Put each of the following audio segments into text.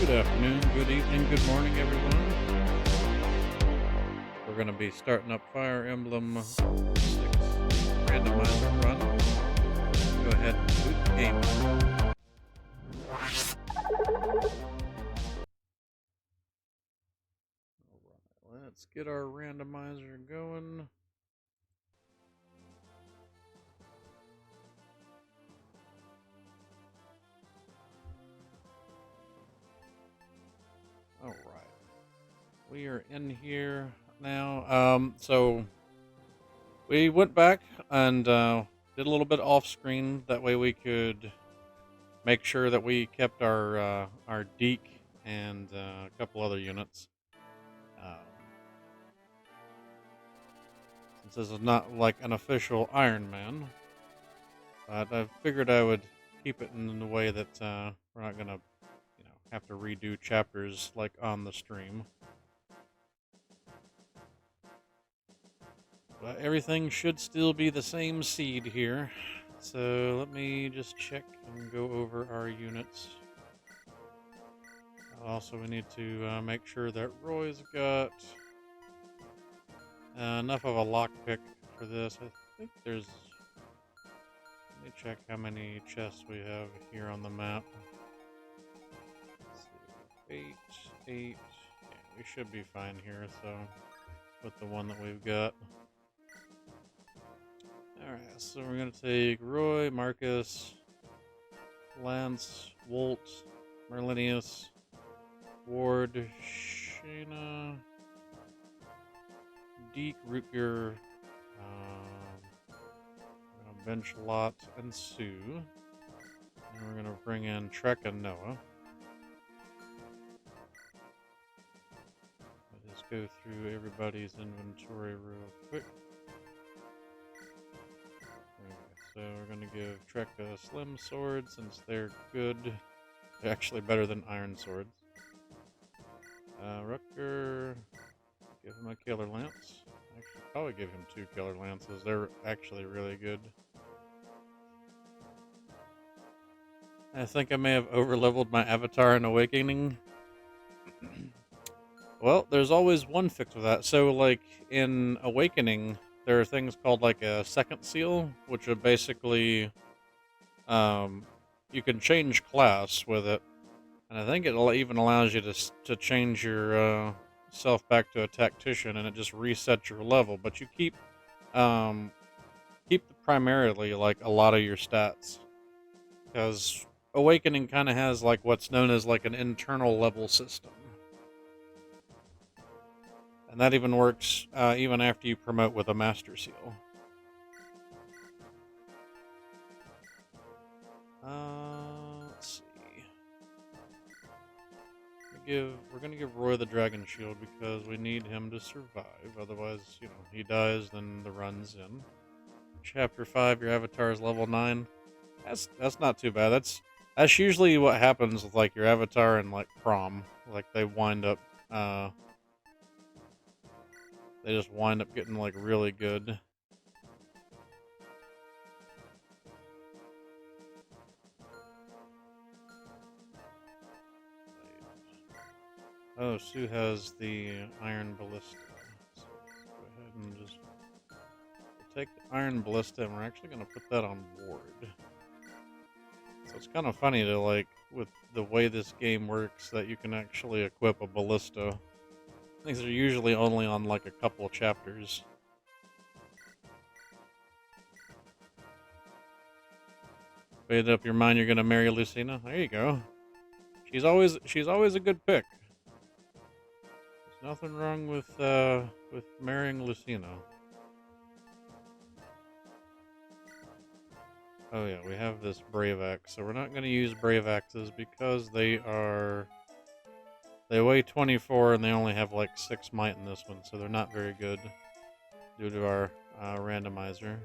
Good afternoon, good evening, good morning, everyone. We're going to be starting up Fire Emblem 6 Randomizer run. Go ahead and boot the game. Alright, let's get our randomizer going. Alright. We are in here now. So we went back and did a little bit off screen. That way we could make sure that we kept our Deke and a couple other units. Since this is not like an official Iron Man, but I figured I would keep it in the way that we're not gonna, have to redo chapters like on the stream. But everything should still be the same seed here. So let me just check and go over our units. Also, we need to make sure that Roy's got enough of a lockpick for this. I think there's... Let me check how many chests we have here on the map. Let's see, 8. Yeah, we should be fine here, so with the one that we've got. Alright, so we're going to take Roy, Marcus, Lance, Wolt, Merlinius, Ward, Shayna, Deke, Rootgear, bench Lot and Sue. And we're going to bring in Trek and Noah. Let's go through everybody's inventory real quick. So we're going to give Trek a Slim Sword since they're good. They're actually better than Iron Swords. Rutger, give him a Killer Lance. Actually, probably give him 2 Killer Lances. They're actually really good. I think I may have overleveled my avatar in Awakening. Well, there's always one fix with that. So, like, in Awakening, there are things called, like, a second seal, which are basically, you can change class with it. And I think it even allows you to change your self back to a tactician, and it just resets your level. But you keep primarily, like, a lot of your stats. Because Awakening kind of has, like, what's known as, like, an internal level system. And that even works even after you promote with a Master Seal. Let's see. We're gonna give Roy the Dragon Shield because we need him to survive. Otherwise, he dies, then the run's in. Chapter 5, your avatar is level 9. That's not too bad. That's usually what happens with, like, your avatar in, like, prom. Like, they just wind up getting, like, really good. Oh, Sue has the Iron Ballista. So let's go ahead and just take the Iron Ballista, and we're actually going to put that on Ward. So it's kind of funny to, like, with the way this game works, that you can actually equip a Ballista. Things are usually only on, like, a couple of chapters. Made up your mind you're gonna marry Lucina? There you go. She's always a good pick. There's nothing wrong with marrying Lucina. Oh yeah, we have this Brave Axe, so we're not going to use Brave Axes because they weigh 24 and they only have like 6 might in this one, so they're not very good due to our randomizer.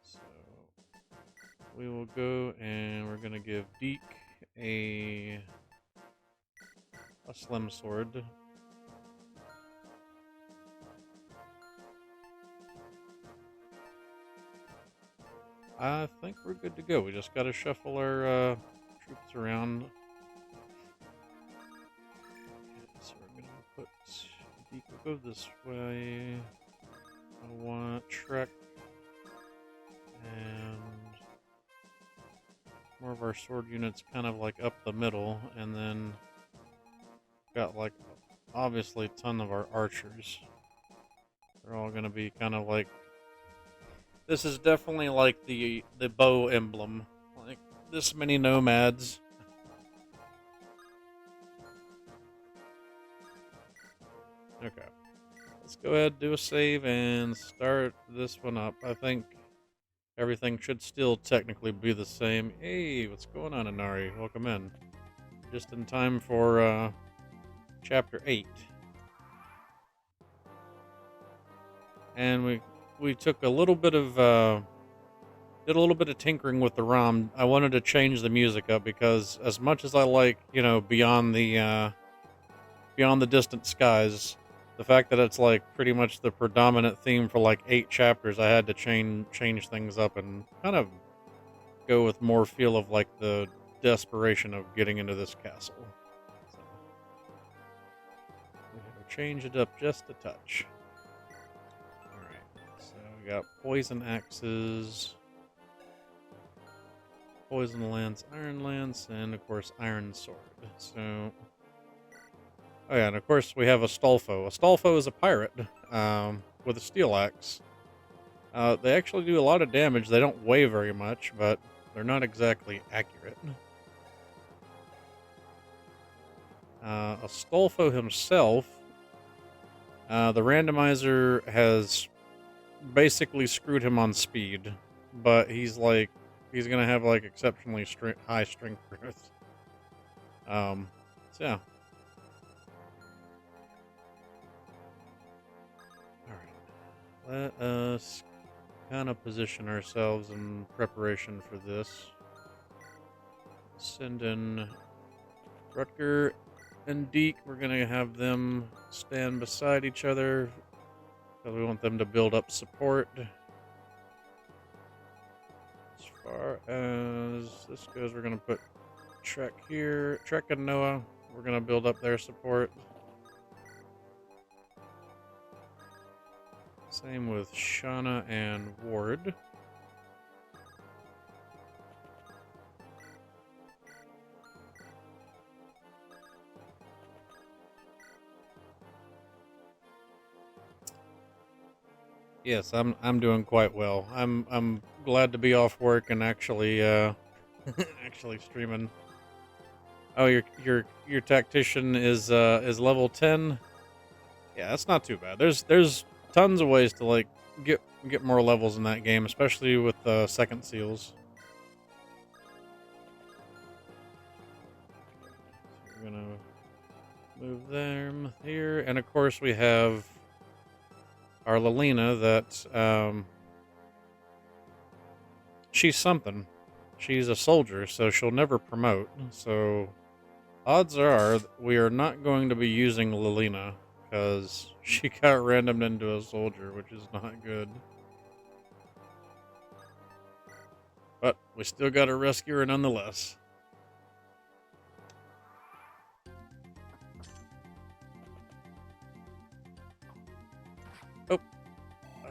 So we will go and we're going to give Deke a slim sword. I think we're good to go. We just got to shuffle our troops around. Okay, so we're going to put Deke will go this way. I want Trek and more of our sword units kind of like up the middle, and then got like obviously a ton of our archers. They're all going to be kind of like, this is definitely like the bow emblem, like this many nomads. Okay, let's go ahead, do a save, and start this one up. I think everything should still technically be the same. Hey, what's going on, Inari? Welcome in. Just in time for chapter 8. And we took a little bit of did a little bit of tinkering with the ROM. I wanted to change the music up because as much as I like, beyond the distant skies, the fact that it's like pretty much the predominant theme for like 8 chapters, I had to change things up and kind of go with more feel of like the desperation of getting into this castle. So we had to change it up just a touch. So we got poison axes, poison lance, iron lance, and of course iron sword. So, oh yeah, and of course we have Astolfo. Astolfo is a pirate with a steel axe. They actually do a lot of damage. They don't weigh very much, but they're not exactly accurate. Astolfo himself, the randomizer has basically screwed him on speed, but he's gonna have like exceptionally high strength growth. So yeah. All right, let us kind of position ourselves in preparation for this. Send in Rutger and Deke. We're gonna have them stand beside each other because we want them to build up support. As far as this goes, we're gonna put Trek here. Trek and Noah, we're gonna build up their support. Same with Shauna and Ward. Yes, I'm doing quite well. I'm glad to be off work and actually actually streaming. Oh, your tactician is level 10. Yeah, that's not too bad. There's tons of ways to like get more levels in that game, especially with second seals. So we're gonna move them here, and of course we have our Lelina that she's something. She's a soldier, so she'll never promote. So odds are we are not going to be using Lelina because she got randomed into a soldier, which is not good. But we still got to rescue her nonetheless. Oh,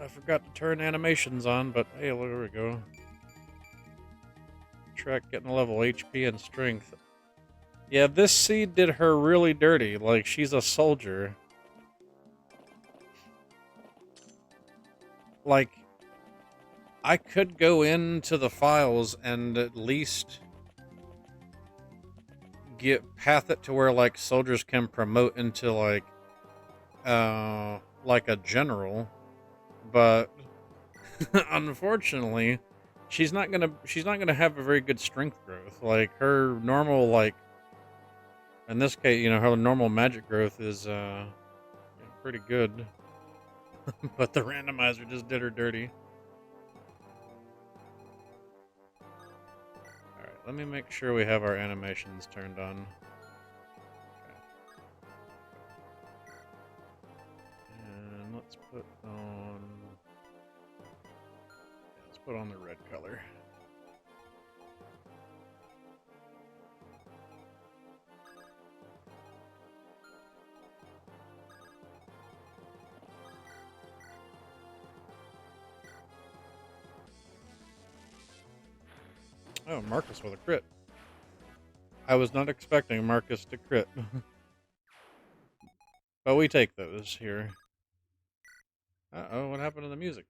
I forgot to turn animations on, but hey, look, there we go. Trek getting a level HP and strength. Yeah, this seed did her really dirty. Like, she's a soldier. Like, I could go into the files and at least path it to where, like, soldiers can promote into, like a general. but unfortunately, she's not gonna have a very good strength growth. Like her normal, like in this case, her normal magic growth is pretty good, but the randomizer just did her dirty. All right, let me make sure we have our animations turned on. And let's put on the red color. Oh, Marcus with a crit. I was not expecting Marcus to crit. But we take those here. Uh-oh, what happened to the music?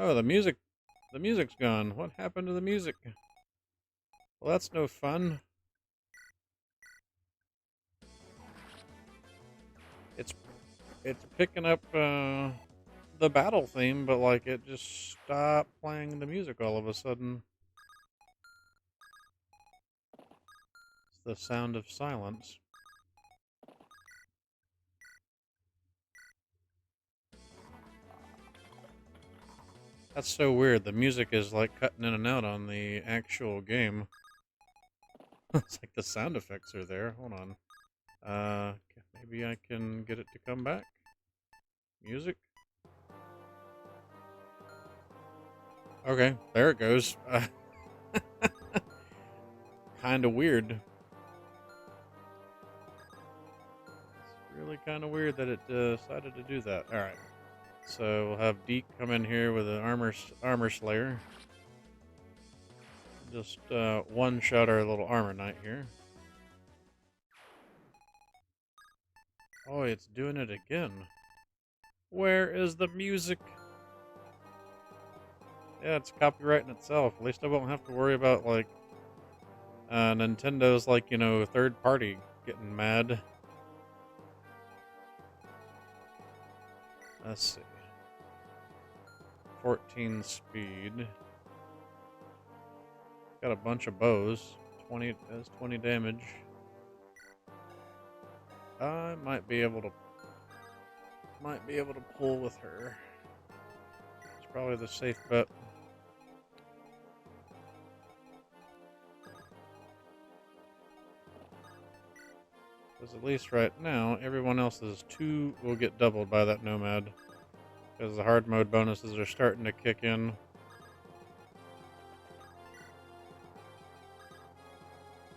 Oh, the music's gone. What happened to the music? Well, that's no fun. It's it's picking up the battle theme, but like it just stopped playing the music all of a sudden. It's the sound of silence. That's so weird. The music is like cutting in and out on the actual game. It's like the sound effects are there. Hold on. Maybe I can get it to come back. Music. Okay, there it goes. Kind of weird. It's really kind of weird that it decided to do that. All right. So we'll have Deke come in here with an armor slayer. Just one shot our little armor knight here. Oh, it's doing it again. Where is the music? Yeah, it's copyrighting itself. At least I won't have to worry about like Nintendo's like third party getting mad. Let's see. 14 speed. Got a bunch of bows. 20 does 20 damage. I might be able to pull with her. It's probably the safe bet. Because at least right now, everyone else's 2 will get doubled by that nomad. Because the hard mode bonuses are starting to kick in.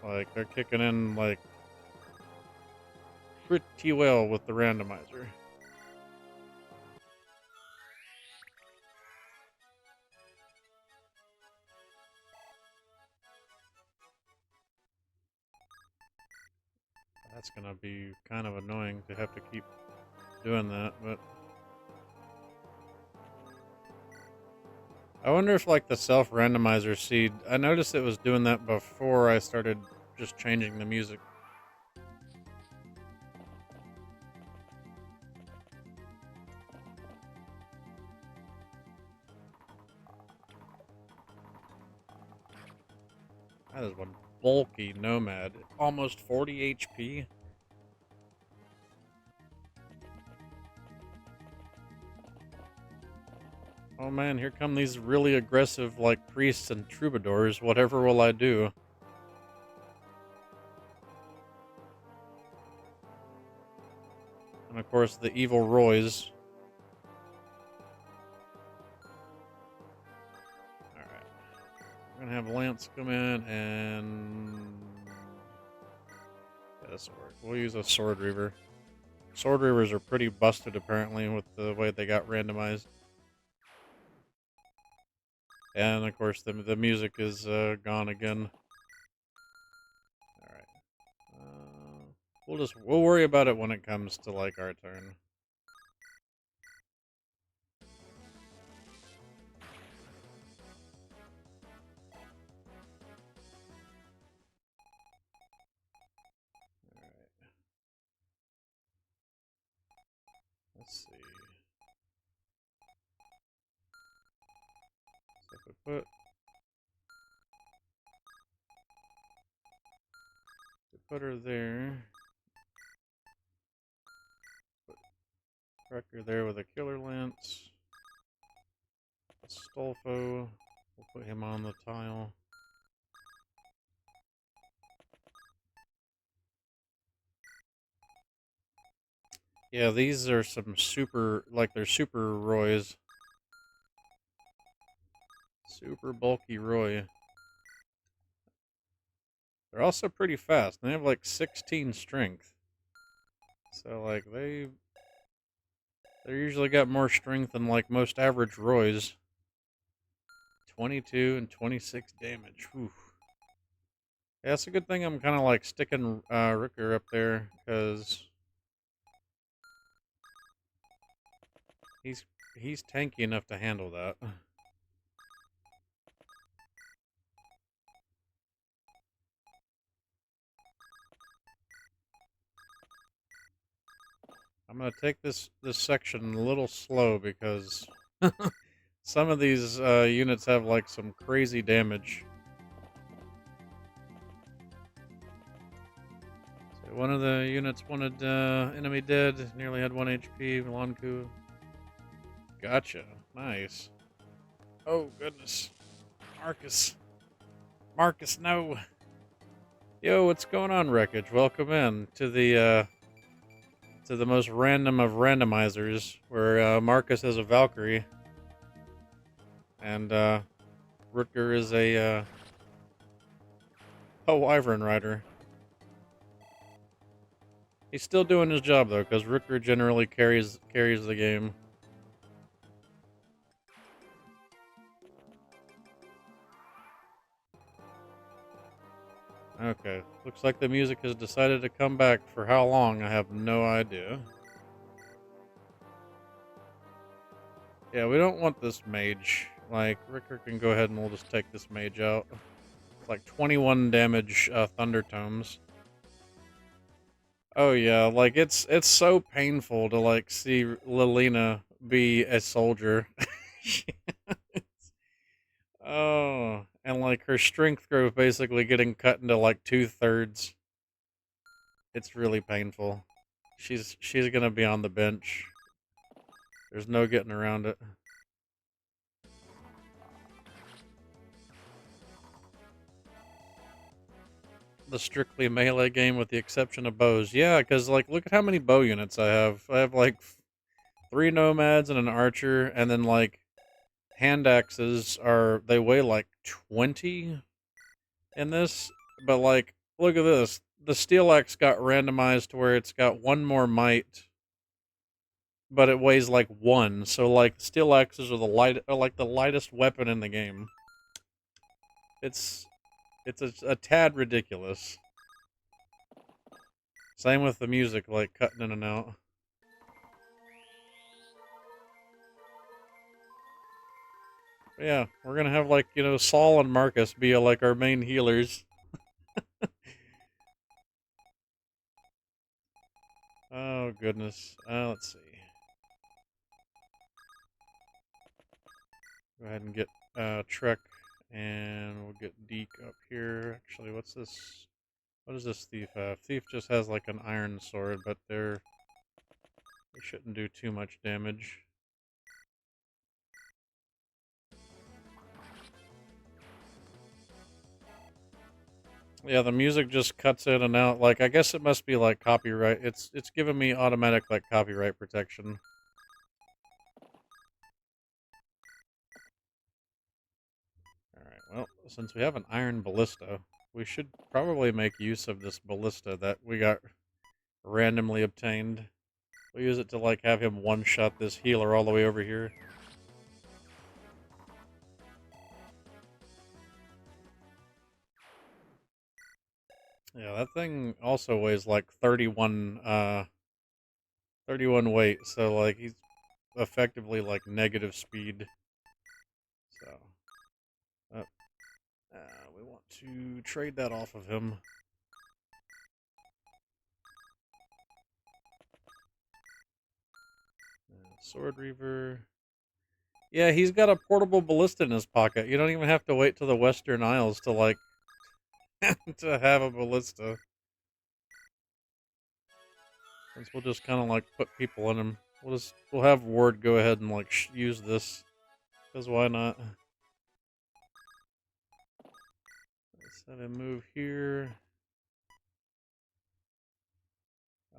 Like, they're kicking in, like, pretty well with the randomizer. That's gonna be kind of annoying to have to keep doing that, but... I wonder if, like, the self-randomizer seed... I noticed it was doing that before I started just changing the music. That is one bulky nomad. Almost 40 HP. Oh man, here come these really aggressive, like, priests and troubadours. Whatever will I do? And of course, the evil Roys. Alright. We're gonna have Lance come in and... yeah, this will work. We'll use a Sword Reaver. Sword Reavers are pretty busted, apparently, with the way they got randomized. And of course, the music is gone again. All right. We'll worry about it when it comes to like our turn. Let's see. So if we put her there, put Wrecker there with a killer lance. Stolfo, we'll put him on the tile. Yeah, these are some super, like they're super Roys. Super bulky Roy. They're also pretty fast. They have like 16 strength. So like they usually got more strength than like most average Roys. 22 and 26 damage. Whew. Yeah, it's a good thing I'm kind of like sticking Ricker up there because he's tanky enough to handle that. I'm gonna take this section a little slow because some of these units have like some crazy damage. So one of the units wanted enemy dead, nearly had 1 HP. Milanku. Gotcha. Nice. Oh goodness. Marcus. Marcus, no. Yo, what's going on, Wreckage? Welcome in to the most random of randomizers, where Marcus is a Valkyrie and Rutger is a Wyvern Rider. He's still doing his job though, because Rutger generally carries the game. Okay, looks like the music has decided to come back. For how long, I have no idea. Yeah, we don't want this mage. Like, Ricker can go ahead and we'll just take this mage out. It's like 21 damage Thunder Tomes. Oh yeah, like it's so painful to like see Lilina be a soldier. Oh, and like her strength growth basically getting cut into like 2/3. It's really painful. She's gonna be on the bench. There's no getting around it. The strictly melee game with the exception of bows. Yeah, because like look at how many bow units I have. I have like 3 nomads and an archer, and then like hand axes they weigh like 20 in this. But like look at this. The steel axe got randomized to where it's got 1 more might, but it weighs like 1. So like steel axes are the lightest weapon in the game. It's a tad ridiculous. Same with the music, like cutting in and out. But yeah, we're gonna have like Saul and Marcus be like our main healers. Oh goodness. Let's see. Go ahead and get Trek, and we'll get Deke up here. Actually, what's this? What does this thief have? Thief just has like an iron sword, but they shouldn't do too much damage. Yeah, the music just cuts in and out. Like, I guess it must be like copyright. It's giving me automatic like copyright protection. Alright, well, since we have an iron ballista, we should probably make use of this ballista that we got randomly obtained. We'll use it to like have him one-shot this healer all the way over here. Yeah, that thing also weighs like 31 weight, so like he's effectively like negative speed. So we want to trade that off of him. Sword Reaver. Yeah, he's got a portable ballista in his pocket. You don't even have to wait till the Western Isles to, like, to have a ballista. Since we'll just kind of, like, put people in him. We'll have Ward go ahead and, like, use this. Because why not? Let's have him move here.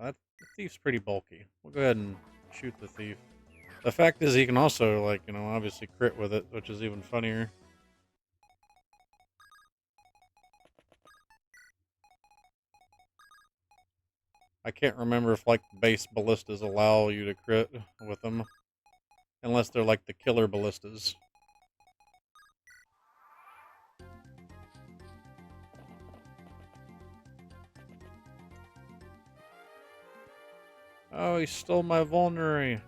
The thief's pretty bulky. We'll go ahead and shoot the thief. The fact is he can also, like, you know, obviously crit with it, which is even funnier. I can't remember if, like, base ballistas allow you to crit with them. Unless they're, like, the killer ballistas. Oh, he stole my vulnerary.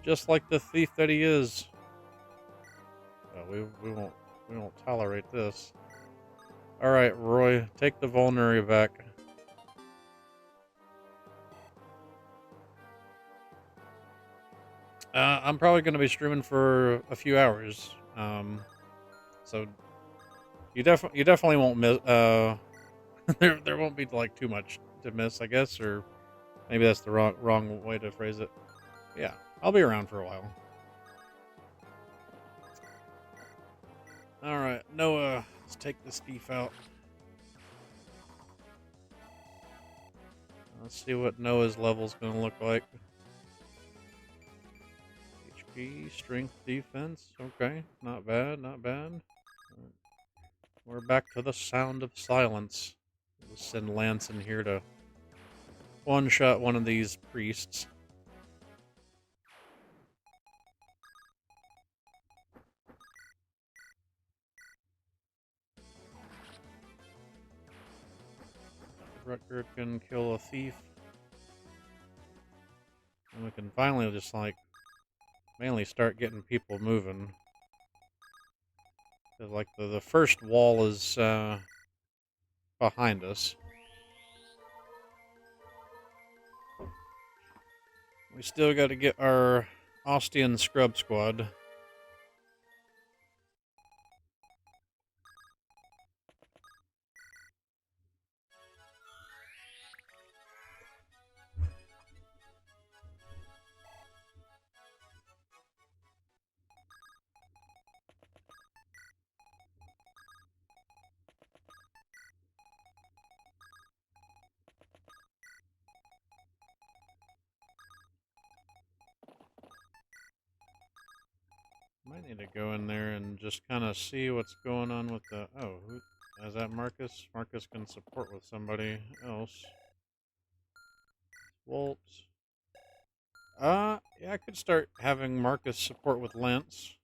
Just like the thief that he is. Oh, we won't tolerate this. Alright, Roy, take the vulnerary back. I'm probably going to be streaming for a few hours. So you definitely won't miss. There won't be like too much to miss, I guess, or maybe that's the wrong way to phrase it. Yeah, I'll be around for a while. All right, Noah, let's take this thief out. Let's see what Noah's level's going to look like. HP, strength, defense. Okay, not bad, not bad. We're back to the sound of silence. We'll send Lance in here to one-shot one of these priests. Rutger can kill a thief. And we can finally just, like, mainly start getting people moving. Cause, like, the first wall is behind us. We still got to get our Ostian scrub squad. Might need to go in there and just kind of see what's going on with the... Oh, is that Marcus? Marcus can support with somebody else. Walt. Yeah, I could start having Marcus support with Lance.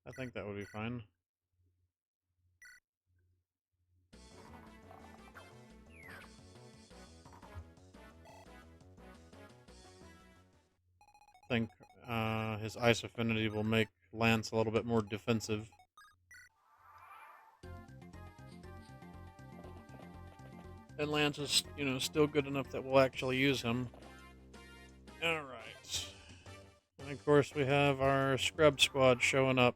I think that would be fine. I think his ice affinity will make Lance a little bit more defensive. And Lance is, you know, still good enough that we'll actually use him. Alright. And of course we have our scrub squad showing up.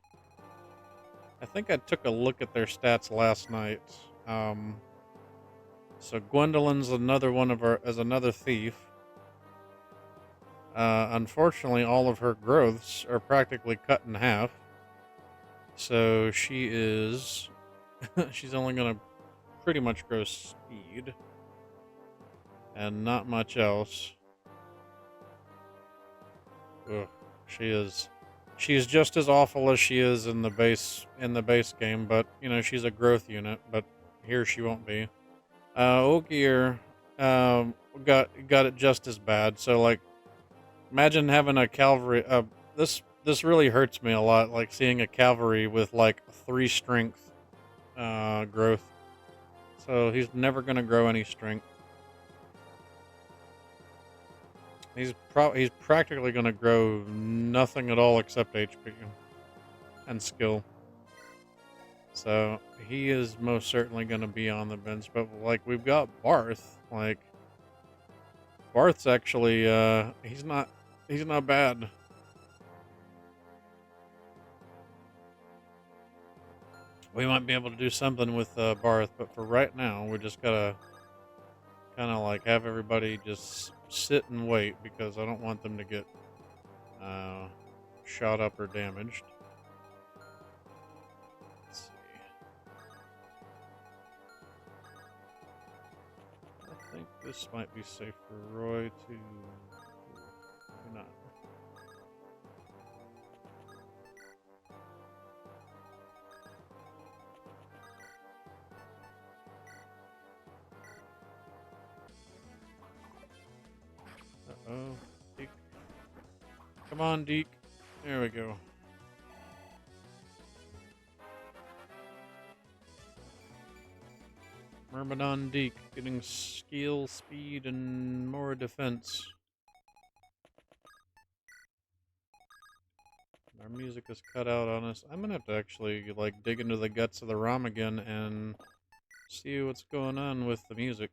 I think I took a look at their stats last night. So Gwendolyn's another one of our, as another thief. Unfortunately, all of her growths are practically cut in half. So she is... she's only going to pretty much grow speed. And not much else. Ugh, she is... She's just as awful as she is in the base game, but, you know, she's a growth unit, but here she won't be. Ogier got it just as bad. So, like, imagine having a cavalry. This really hurts me a lot. Like seeing a cavalry with like 3 strength growth. So he's never gonna grow any strength. He's practically gonna grow nothing at all except HP and skill. So he is most certainly gonna be on the bench. But like we've got Barth, like Barth's actually, he's not bad. We might be able to do something with Barth, but for right now, we just gotta kind of like have everybody just sit and wait because I don't want them to get uh, shot up or damaged. Let's see. I think this might be safe for Roy to. Maybe not. Uh-oh. Deke. Come on, Deke. There we go. Myrmidon Deke getting skill, speed, and more defense. Our music is cut out on us. I'm gonna have to actually like dig into the guts of the ROM again and see what's going on with the music.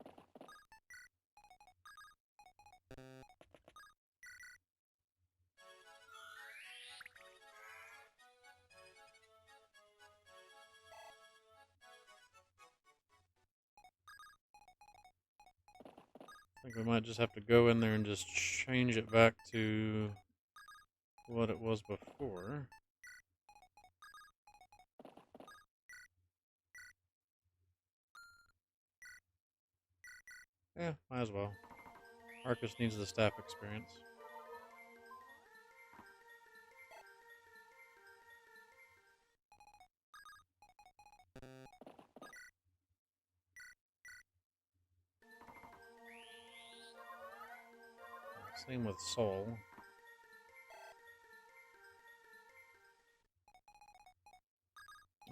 I think we might just have to go in there and just change it back to what it was before. Yeah, might as well. Marcus needs the staff experience. Same with Soul.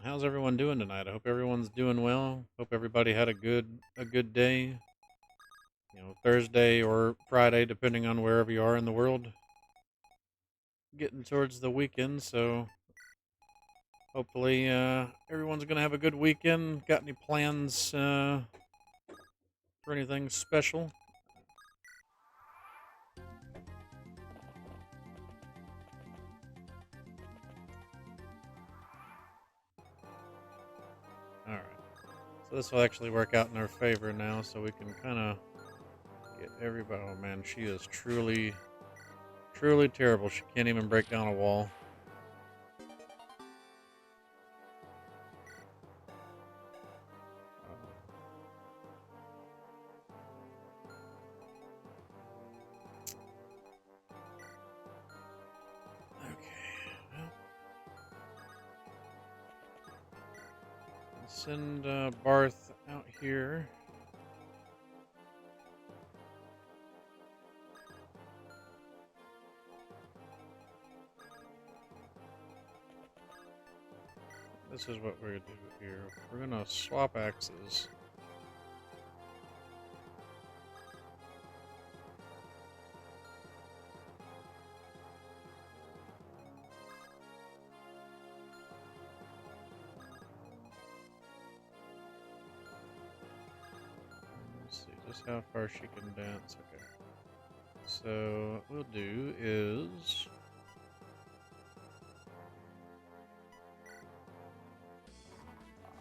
How's everyone doing tonight? I hope everyone's doing well. Hope everybody had a good day. You know, Thursday or Friday, depending on wherever you are in the world. Getting towards the weekend, so hopefully everyone's gonna have a good weekend. Got any plans for anything special? All right. So this will actually work out in our favor now, so we can kind of get everybody. Oh man, she is truly, truly terrible. She can't even break down a wall. Send Barth out here. This is what we're gonna do here. We're gonna swap axes. Let's see just how far she can dance. Okay. So what we'll do is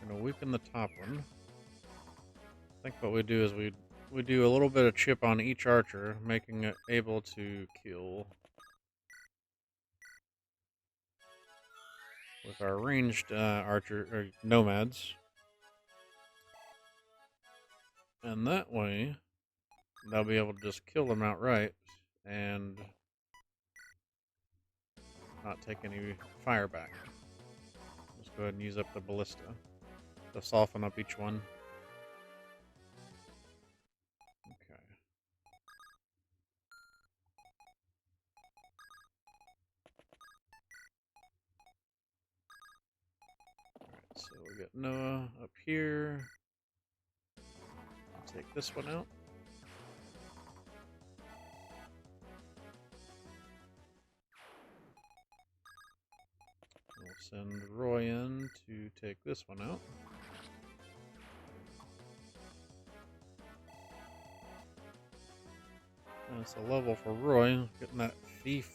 we're gonna weaken the top one. I think what we do is we do a little bit of chip on each archer, making it able to kill with our ranged archer or nomads, and that way they'll be able to just kill them outright and not take any fire back. Just go ahead and use up the ballista to soften up each one. Okay. Alright, so we got Noah up here. Take this one out. We'll send Roy in to take this one out. That's a level for Roy, getting that thief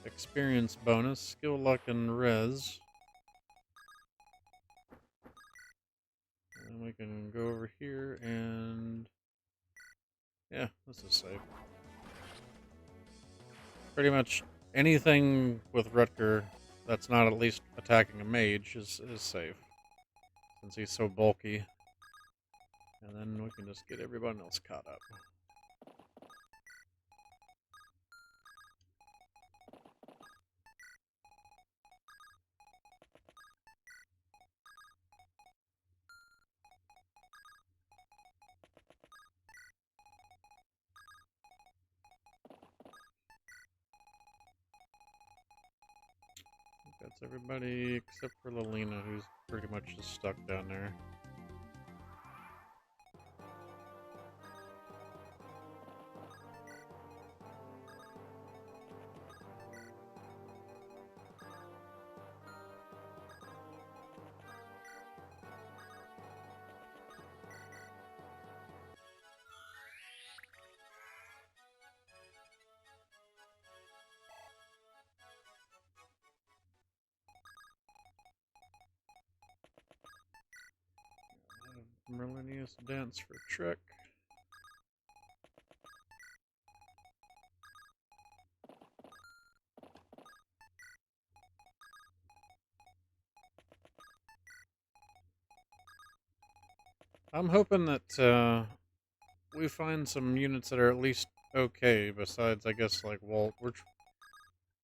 experience bonus, skill, luck, and res. And we can go over here and yeah, this is safe. Pretty much anything with Rutger that's not at least attacking a mage is safe, since he's so bulky. And then we can just get everyone else caught up. That's everybody except for Lilina, who's pretty much just stuck down there. Merlinius dance for Trek. I'm hoping that we find some units that are at least okay, besides, I guess, like Walt.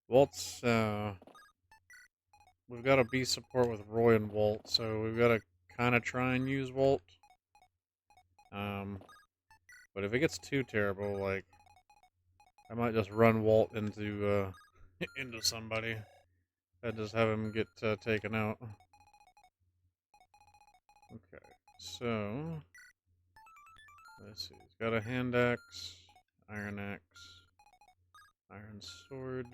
Walt's, we've got a B support with Roy and Walt, so we've got to kind of try and use Walt. But if it gets too terrible, like, I might just run Walt into, into somebody and just have him get taken out. Okay, so let's see. He's got a hand axe, iron sword.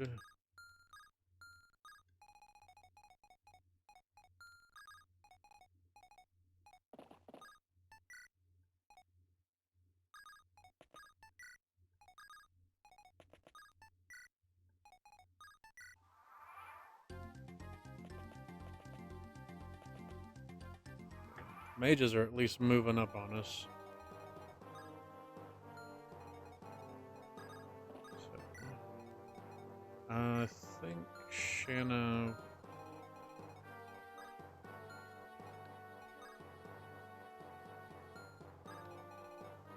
Mages are at least moving up on us. So, I think Shanna.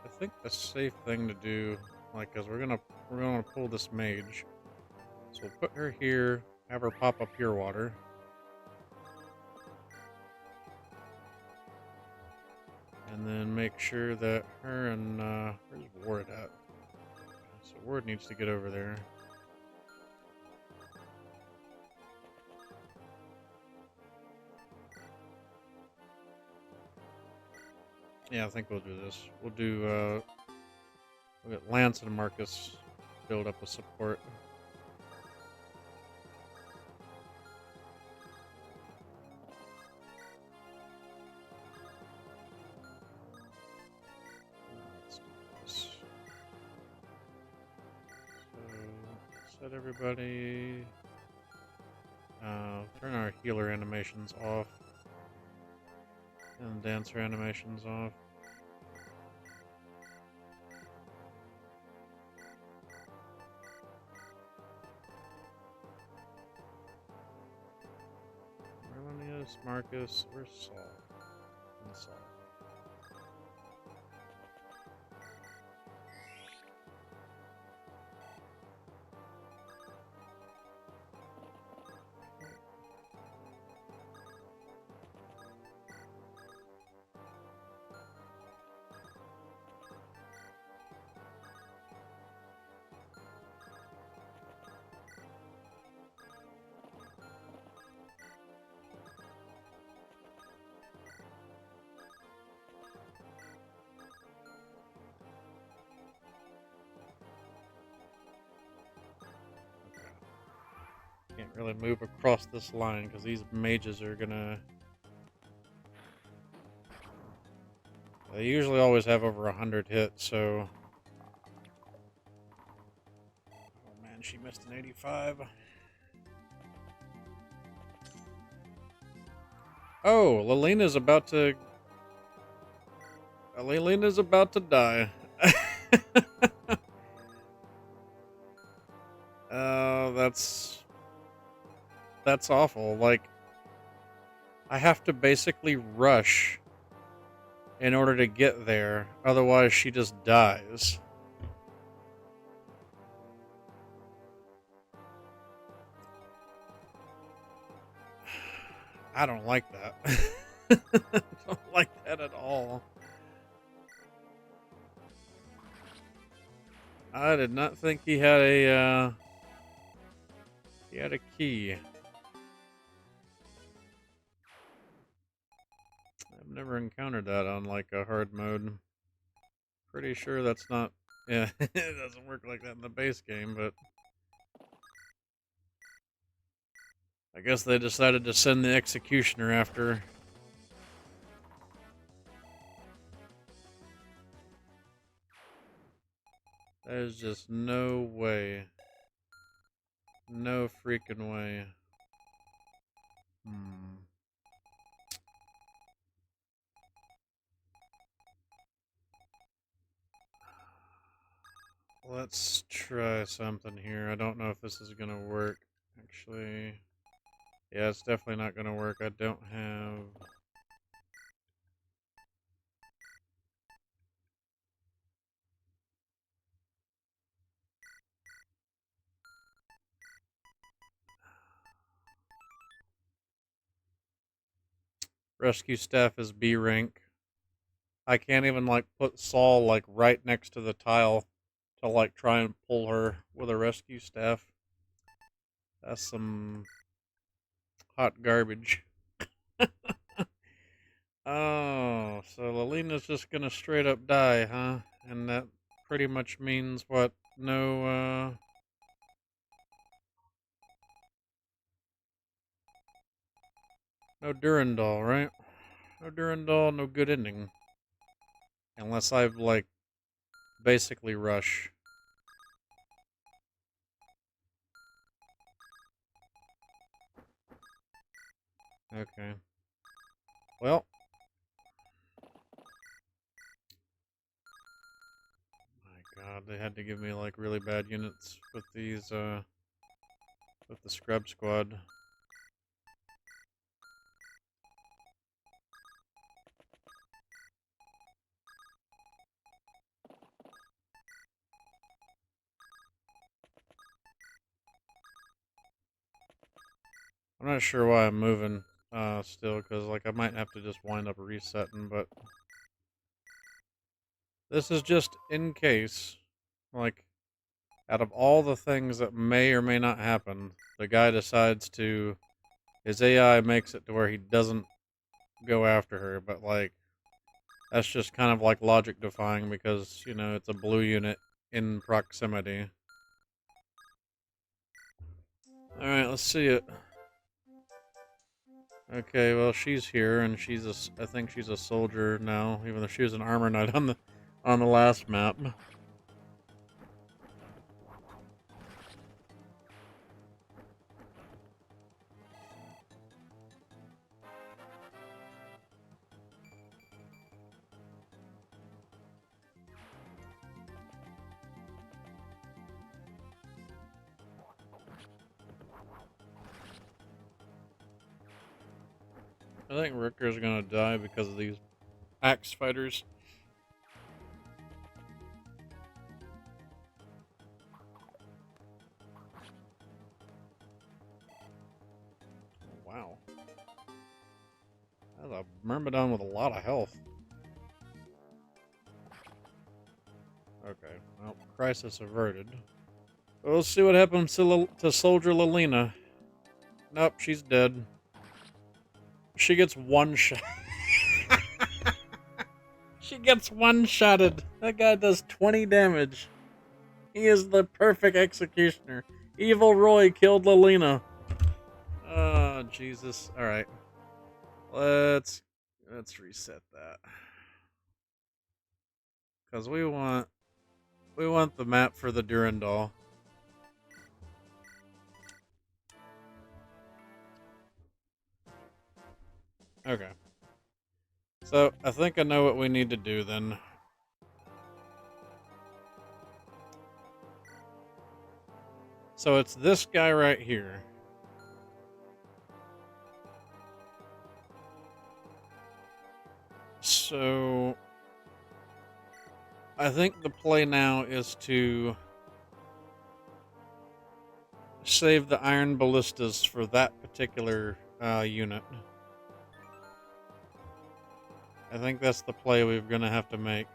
I think the safe thing to do, like, cause we're gonna pull this mage. So we'll put her here, have her pop up pure water. And then make sure that her and, where's Ward at? So Ward needs to get over there. Yeah, I think we'll do this. We'll get Lance and Marcus build up a support. Set everybody. Turn our healer animations off. And dancer animations off. Marlonius, Marcus, where's Saul? And Saul. Can't really move across this line because these mages are gonna. They usually always have over 100 hits, so Just an 85. Oh, Lelena's about to die. That's awful. Like, I have to basically rush in order to get there, otherwise she just dies. I don't like that. I don't like that at all. I did not think he had a key. I've never encountered that on like a hard mode. Pretty sure that's not. Yeah, it doesn't work like that in the base game, but I guess they decided to send the executioner after. There's just no way. No freaking way. Let's try something here. I don't know if this is gonna work. Actually, yeah, it's definitely not gonna work. I don't have... Rescue staff is B rank. I can't even like put Saul like right next to the tile to like try and pull her with a rescue staff. That's some hot garbage. Oh, so Lalena's just gonna straight up die, huh? And that pretty much means what? No Durandal, right? No Durandal, no good ending. Unless I've like basically rush. Okay. Well. My God, they had to give me like really bad units with these, with the scrub squad. I'm not sure why I'm moving, still, because like I might have to just wind up resetting, but this is just in case, like, out of all the things that may or may not happen, the guy decides to, his AI makes it to where he doesn't go after her, but like, that's just kind of like logic defying because, you know, it's a blue unit in proximity. Alright, let's see it. Okay, well, she's here, and I think she's a soldier now, even though she was an armor knight on the last map. I think Ricker's gonna die because of these axe fighters. Oh, wow. That's a Myrmidon with a lot of health. Okay, well, crisis averted. We'll see what happens to Soldier Lelena. Nope, she's dead. She gets one shot. She gets one-shotted. That guy does 20 damage. He is the perfect executioner. Evil Roy killed Lelena. Oh, Jesus. Alright. Let's reset that. Because we want the map for the Durandal. Okay. So, I think I know what we need to do then. So, it's this guy right here. So, I think the play now is to save the iron ballistas for that particular unit. I think that's the play we're going to have to make.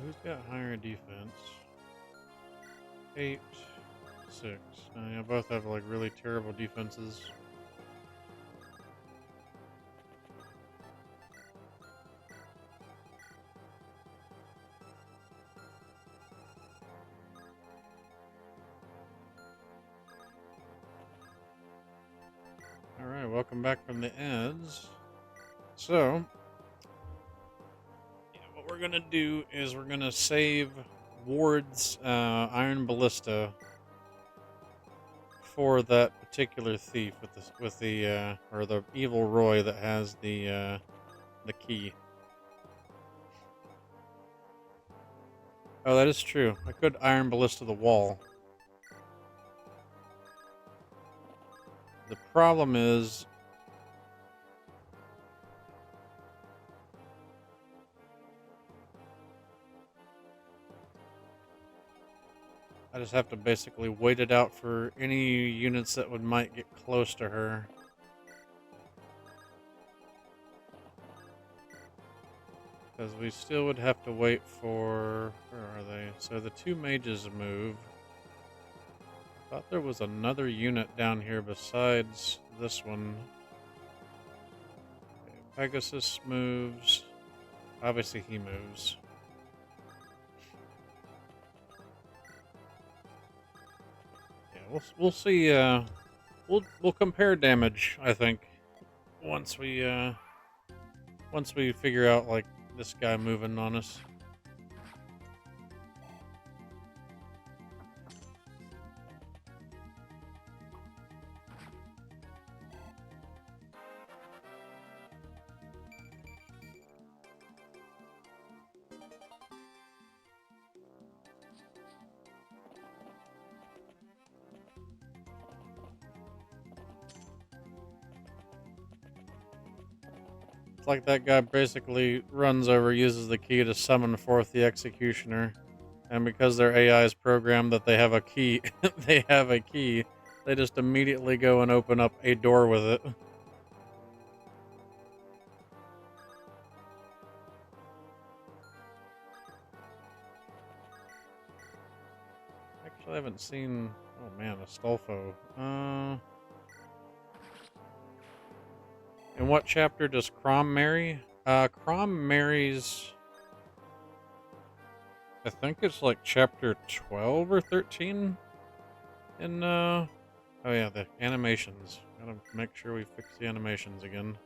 Who's got higher defense? 8, 6. Yeah, both have like really terrible defenses. Alright, welcome back from the ads. So, yeah, what we're gonna do is we're gonna save Ward's iron ballista for that particular thief with the or the evil Roy that has the key. Oh, that is true. I could iron ballista the wall. The problem is I just have to basically wait it out for any units that might get close to her. Because we still would have to wait for... Where are they? So the two mages move. I thought there was another unit down here besides this one. Okay, Pegasus moves. Obviously he moves. Yeah, we'll see. We'll compare damage. I think once we figure out like this guy moving on us. It's like that guy basically runs over, uses the key to summon forth the executioner, and because their AI is programmed that they have a key, they just immediately go and open up a door with it. Actually, I haven't seen. Oh man, Astolfo. In what chapter does Crom marry? Crom marries. I think it's like chapter 12 or 13. In oh yeah, the animations. Gotta make sure we fix the animations again.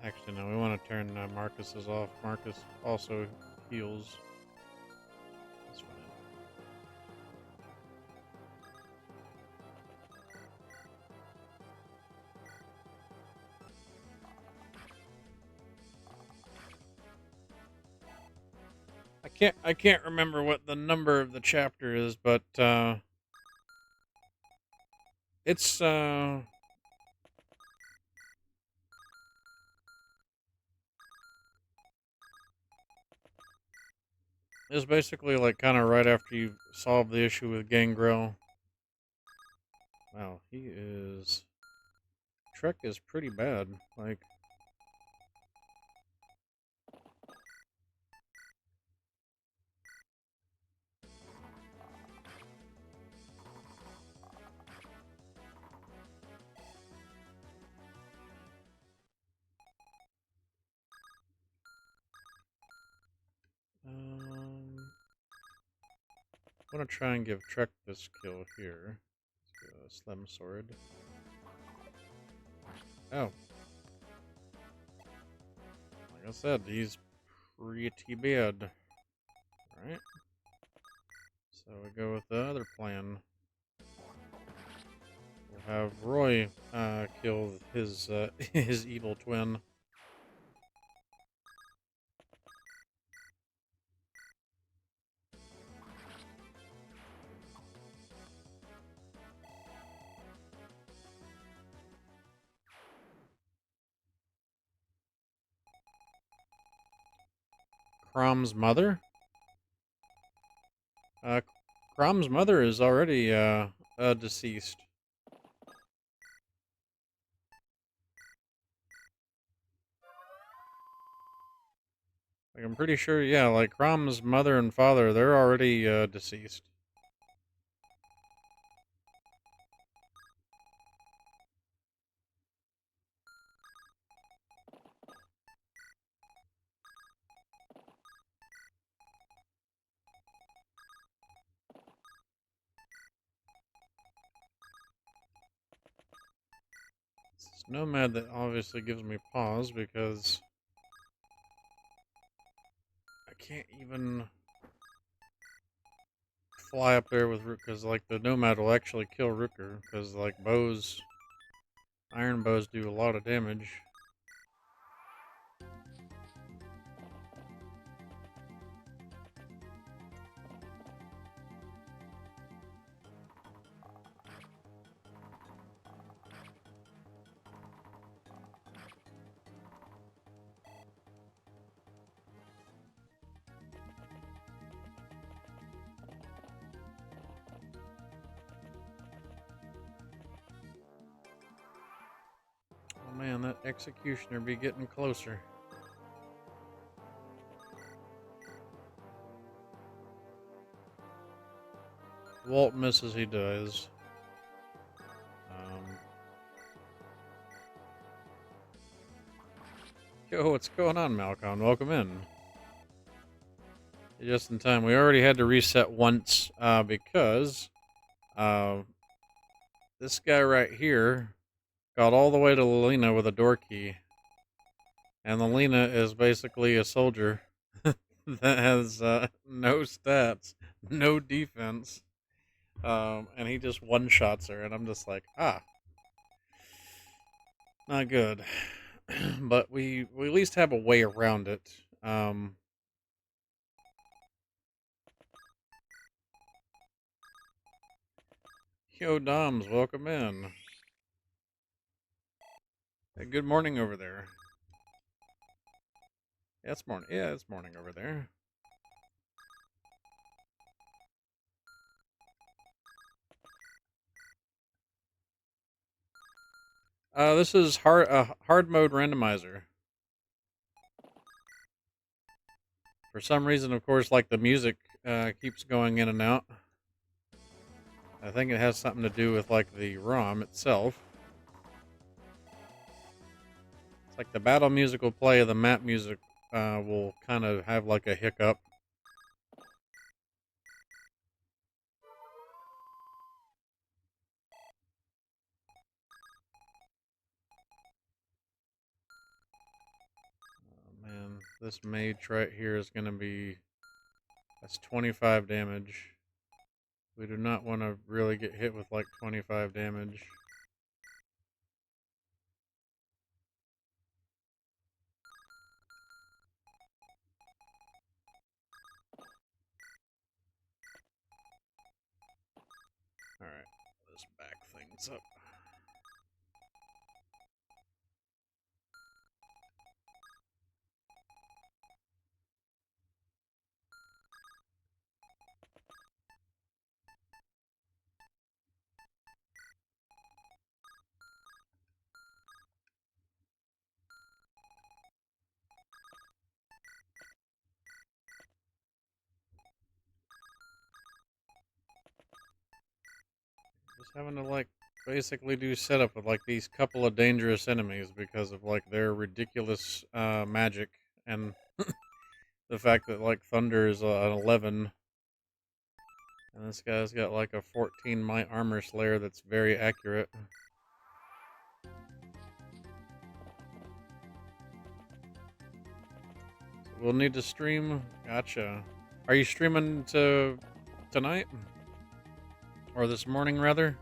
Actually, no, we want to turn Marcus's off. Marcus also heals. That's fine. I can't remember what the number of the chapter is, but it's it's basically like kind of right after you solve the issue with Gangrel. Wow, he is Trek is pretty bad. Like I want to try and give Trek this kill here. Let's go Slim Sword. Oh. Like I said, he's pretty bad. Alright. So we go with the other plan. We'll have Roy kill his his evil twin. Crom's mother? Crom's mother is already deceased. Like, I'm pretty sure, yeah, like Crom's mother and father, they're already deceased. It's Nomad that obviously gives me pause because I can't even fly up there with Rook because like the Nomad will actually kill Rooker because like bows, iron bows do a lot of damage. Oh man, that Executioner be getting closer. Walt misses, he does. Yo, what's going on, Malcolm? Welcome in. Just in time. We already had to reset once because this guy right here got all the way to Lena with a door key. And Lena is basically a soldier that has no stats, no defense. And he just one-shots her, and I'm just like, not good. But we at least have a way around it. Yo, Doms, welcome in. Hey, good morning over there. Yeah, it's morning. Yeah, it's morning over there. This is hard mode randomizer. For some reason, of course, like the music keeps going in and out. I think it has something to do with like the ROM itself. It's like the battle music will play, the map music will kind of have like a hiccup. Oh man, this mage right here is going to be, that's 25 damage. We do not want to really get hit with like 25 damage. Alright, let's back things up. Just having to like basically do setup with like these couple of dangerous enemies because of like their ridiculous magic and the fact that like Thunder is an 11 And this guy's got like a 14 might armor slayer that's very accurate. So we'll need to stream. Gotcha. Are you streaming tonight? Or this morning, rather?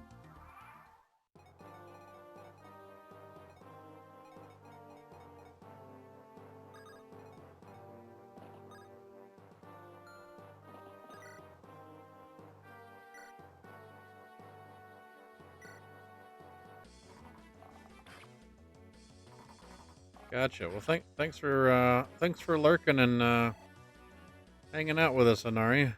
Gotcha. Well, thanks for lurking and hanging out with us, Anari.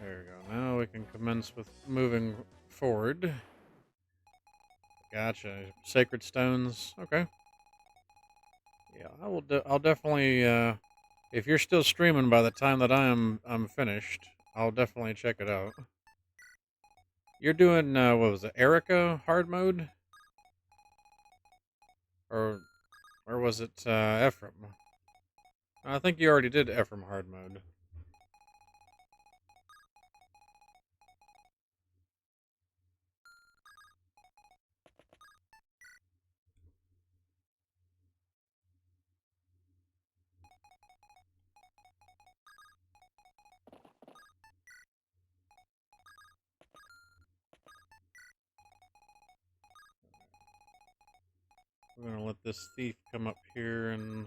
There we go. Now we can commence with moving forward. Gotcha. Sacred stones. Okay. Yeah, I will. I'll definitely. If you're still streaming by the time that I'm finished, I'll definitely check it out. You're doing what was it, Erica hard mode, or was it Ephraim? I think you already did Ephraim hard mode. We're gonna let this thief come up here and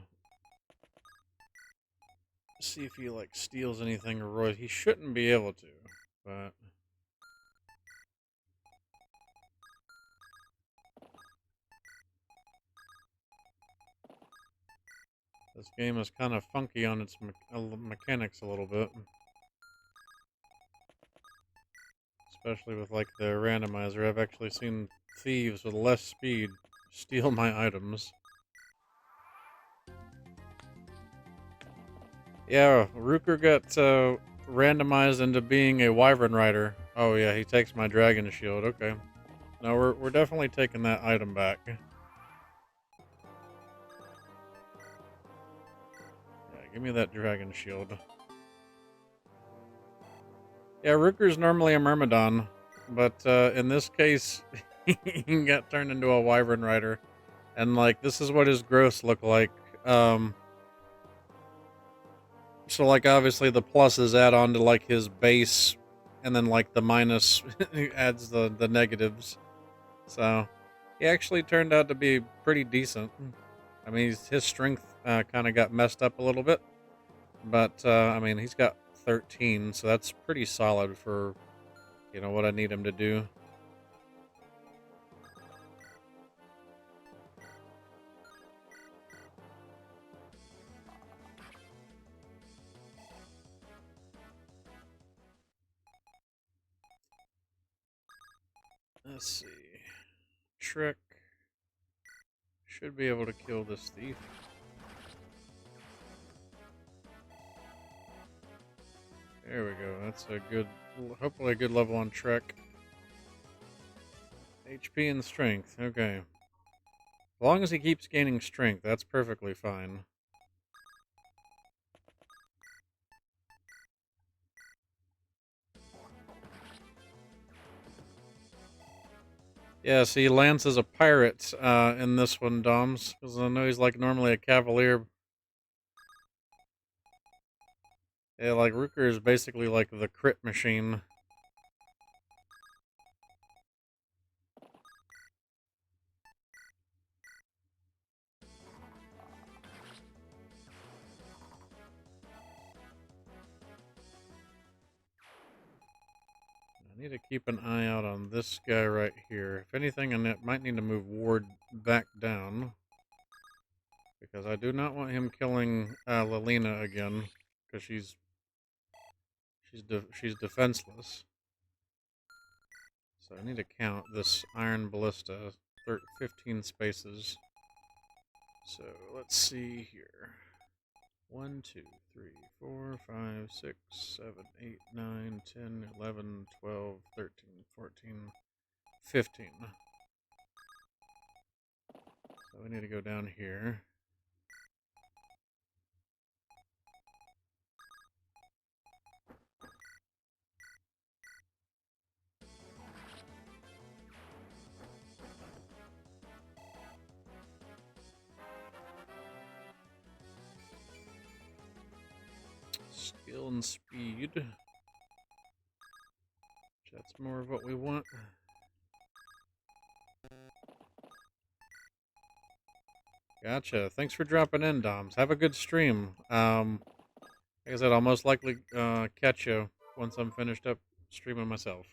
see if he like steals anything or Roy. He shouldn't be able to, but this game is kind of funky on its mechanics a little bit, especially with like the randomizer. I've actually seen thieves with less speed steal my items. Yeah, Rooker got randomized into being a wyvern rider. Oh yeah, he takes my dragon shield. Okay, no, we're definitely taking that item back. Yeah, give me that dragon shield. Yeah, Rooker's normally a Myrmidon, but in this case, he got turned into a wyvern rider, and like this is what his growths look like. So like obviously the pluses add on to like his base, and then like the minus adds the negatives. So he actually turned out to be pretty decent. I mean, his strength kind of got messed up a little bit, but I mean he's got 13, so that's pretty solid for what I need him to do. Let's see. Trick should be able to kill this thief. There we go. That's a good, hopefully a good level on Trek. HP and strength. Okay. As long as he keeps gaining strength, that's perfectly fine. Yeah, see, Lance is a pirate in this one, Doms. Because I know he's like normally a cavalier. Yeah, like Rooker is basically like the crit machine. I need to keep an eye out on this guy right here. If anything, I might need to move Ward back down. Because I do not want him killing Lilina again. Because she's defenseless. So I need to count this iron ballista. 15 spaces. So let's see here. 1, 2, 3, 4, 5, 6, 7, 8, 9, 10, 11, 12, 13, 14, 15. So we need to go down here. Skill and speed. That's more of what we want. Gotcha. Thanks for dropping in, Doms. Have a good stream. Like I said, I'll most likely catch you once I'm finished up streaming myself.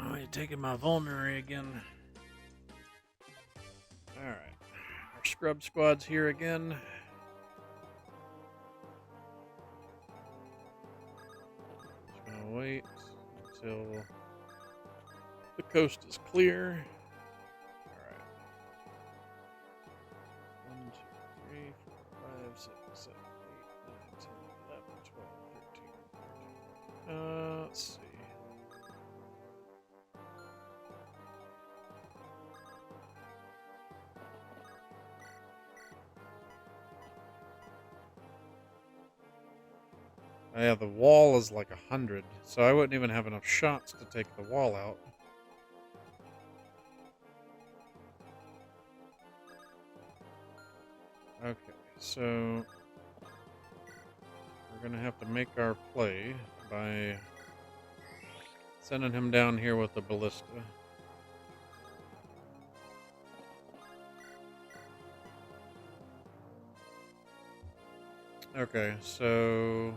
Oh, you're taking my vulnerary again. Alright. Our scrub squad's here again. Just gonna wait until the coast is clear. Alright. 1, 2, 3, 4, 5, 6, 7, 8, 9, 10, 11, 12, 13, 14. Let's see. Yeah, the wall is like 100, so I wouldn't even have enough shots to take the wall out. Okay, so we're gonna have to make our play by sending him down here with the ballista. Okay, so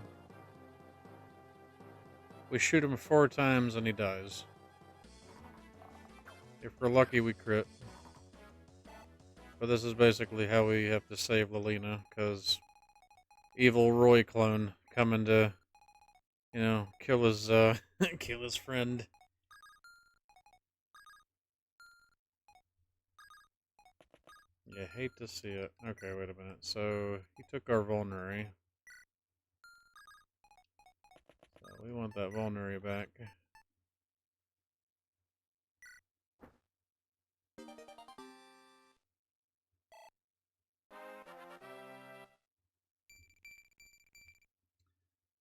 we shoot him 4 times and he dies. If we're lucky, we crit. But this is basically how we have to save Lelina, because evil Roy clone coming to, kill his kill his friend. You hate to see it. Okay, wait a minute. So he took our vulnerary. So we want that vulnerary back.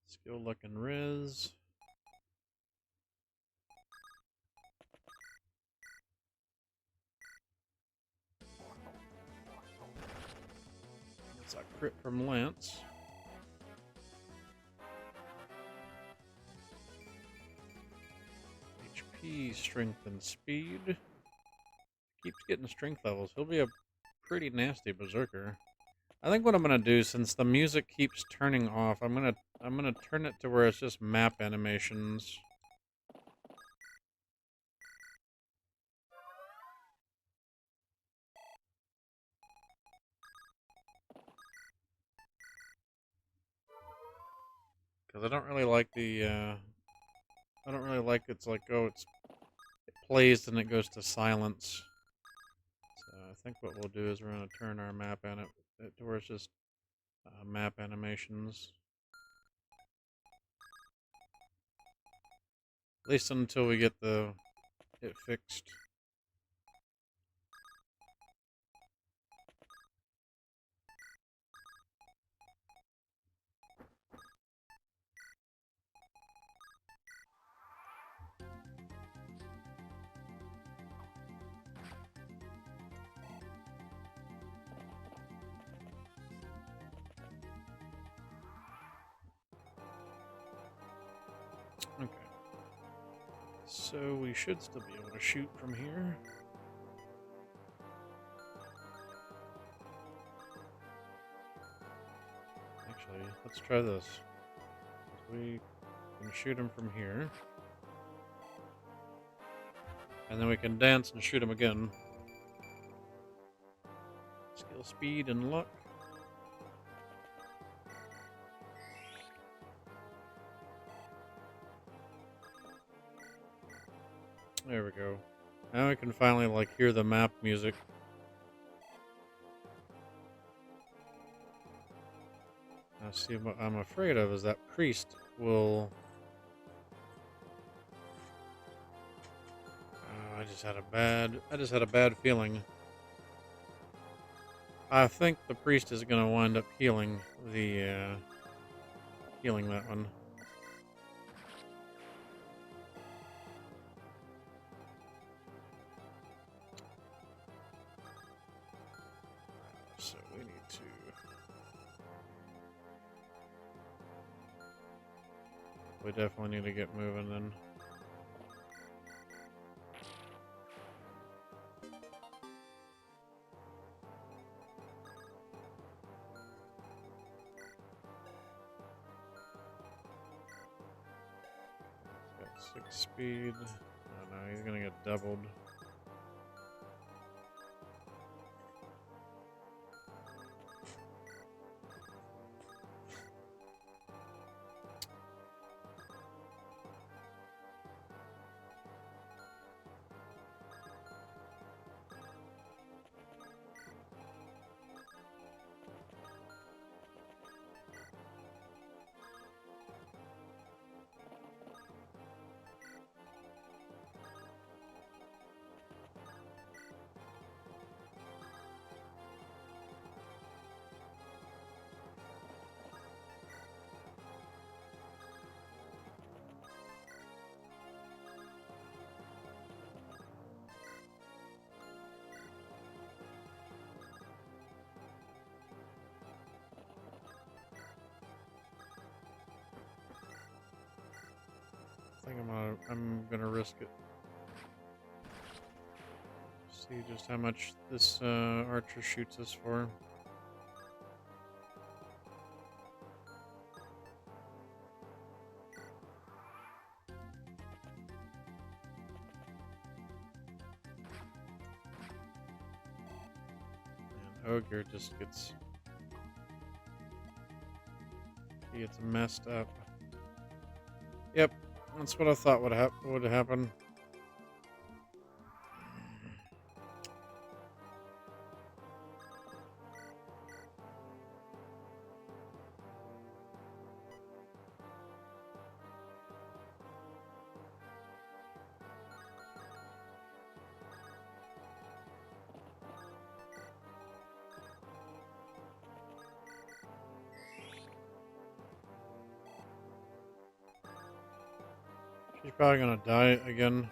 Skill, luck, and riz. That's a crit from Lance. HP, strength, and speed. Keeps getting strength levels. He'll be a pretty nasty berserker. I think what I'm gonna do, since the music keeps turning off, I'm gonna turn it to where it's just map animations. Because I don't really like the, I don't really like it's like, oh, it plays and it goes to silence. So I think what we'll do is we're going to turn our map to where it's just map animations. At least until we get it fixed. Okay. So we should still be able to shoot from here. Actually, let's try this. we can shoot him from here. And then we can dance and shoot him again. Skill, speed, and luck. There we go. Now we can finally, like, hear the map music. Now, see, what I'm afraid of is that priest will... I just had a bad feeling. I think the priest is going to wind up healing that one. So we need to... We definitely need to get moving then. Got 6 speed. Oh no, he's gonna get doubled. I think I'm gonna risk it. See just how much this archer shoots us for. And Ogre just gets messed up. Yep, that's what I thought would happen. She's probably gonna die again.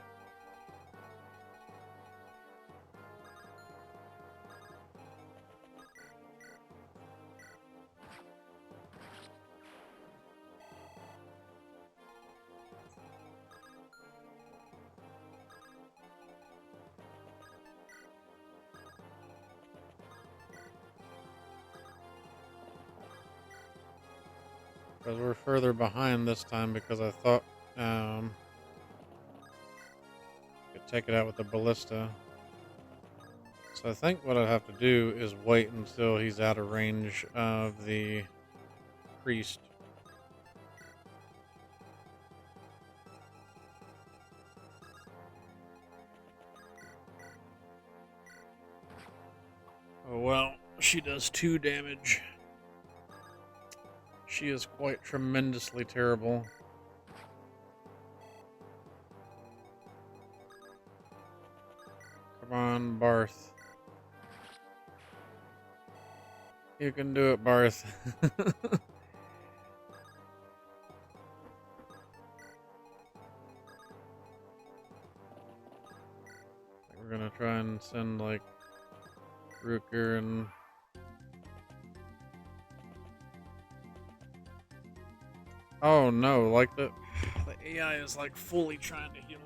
Because we're further behind this time because I thought could take it out with the ballista. So I think what I'd have to do is wait until he's out of range of the priest. Oh well, she does 2 damage. She is quite tremendously terrible. Come on, Barth. You can do it, Barth. We're gonna try and send, like, Rooker and... Oh no, like the AI is like fully trying to heal.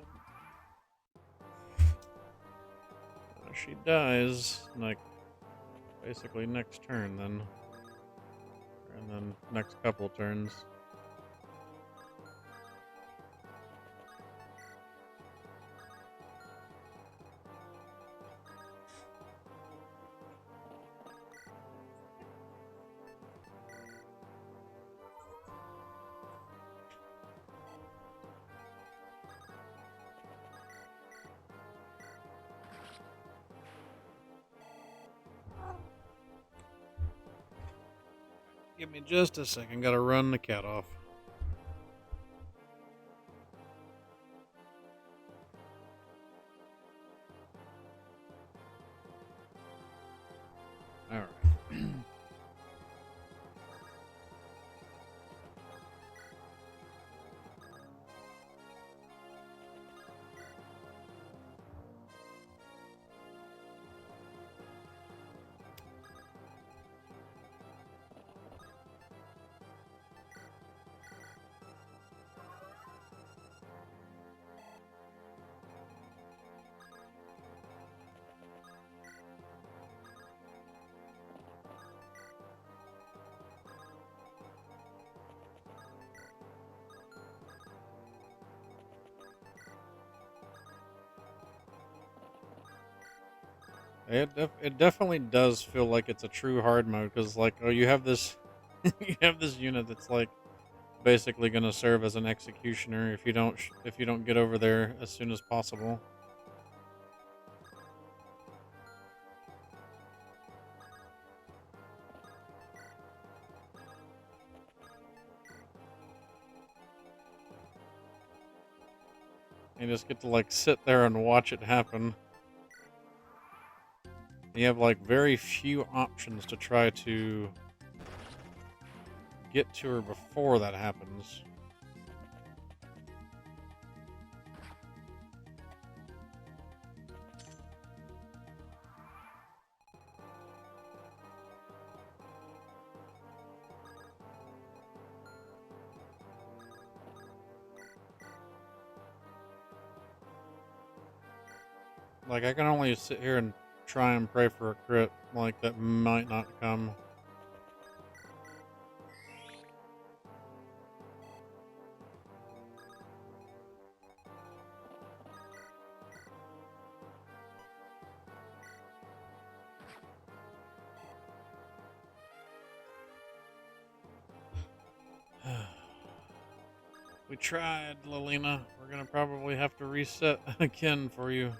She dies, like, basically next turn then. And then next couple turns. Give me just a second. Gotta run the cat off. All right. It definitely does feel like it's a true hard mode because like you have this you have this unit that's like basically going to serve as an executioner if you don't get over there as soon as possible. You just get to like sit there and watch it happen. You have like very few options to try to get to her before that happens. Like I can only sit here and try and pray for a crit like that might not come. We tried, Lilina. We're gonna probably have to reset again for you.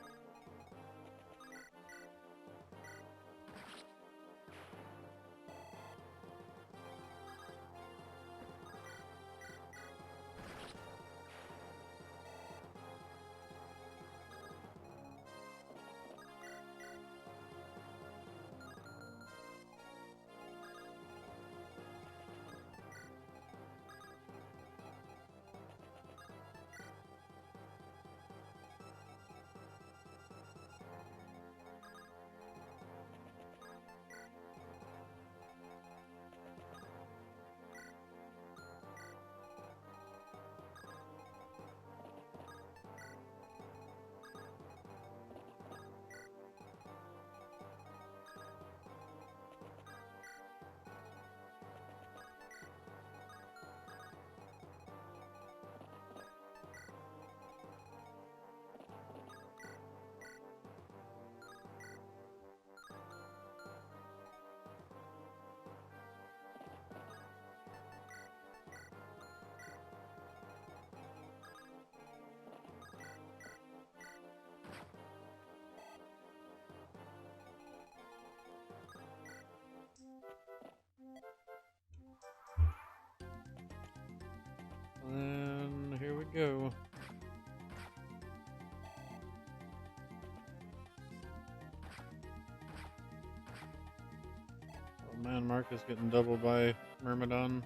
And here we go. Oh man, Mark is getting doubled by Myrmidon.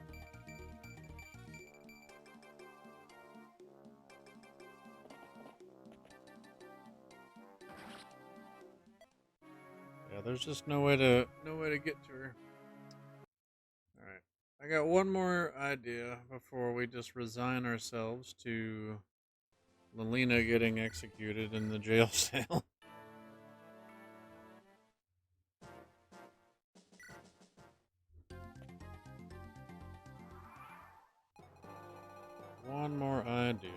Yeah, there's just no way to get to her. Alright. I got one more idea before we just resign ourselves to Lilina getting executed in the jail cell. One more idea.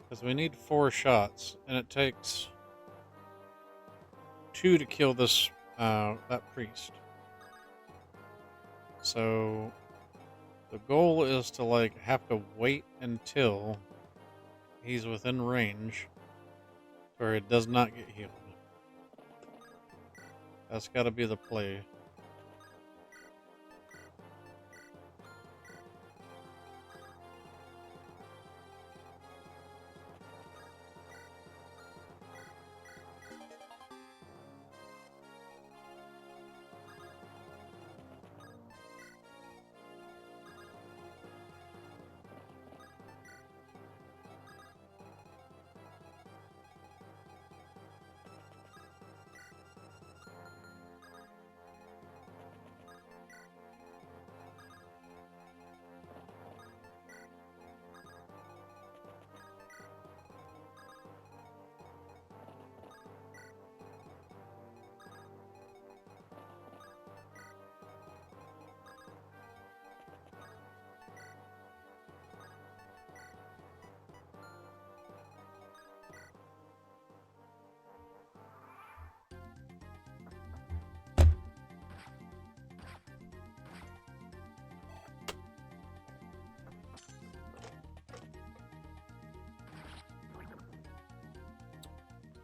Because we need 4 shots, and it takes 2 to kill this that priest. So the goal is to like have to wait until he's within range where it does not get healed. That's got to be the play.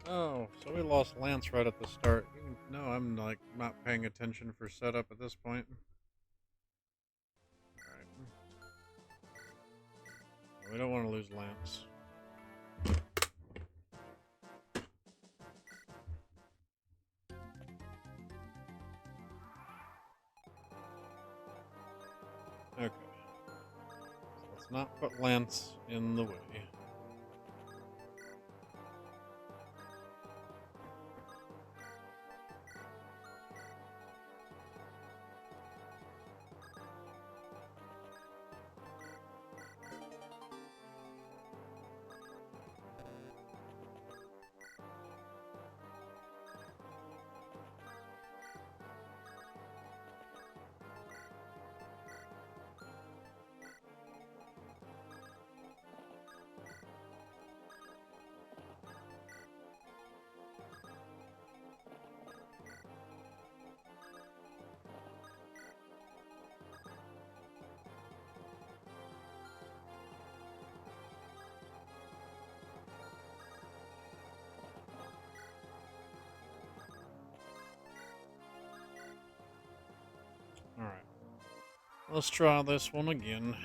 Oh, so we lost Lance right at the start. No, I'm like not paying attention for setup at this point. Alright. We don't want to lose Lance. Okay. So let's not put Lance in the way. Alright. Let's try this one again.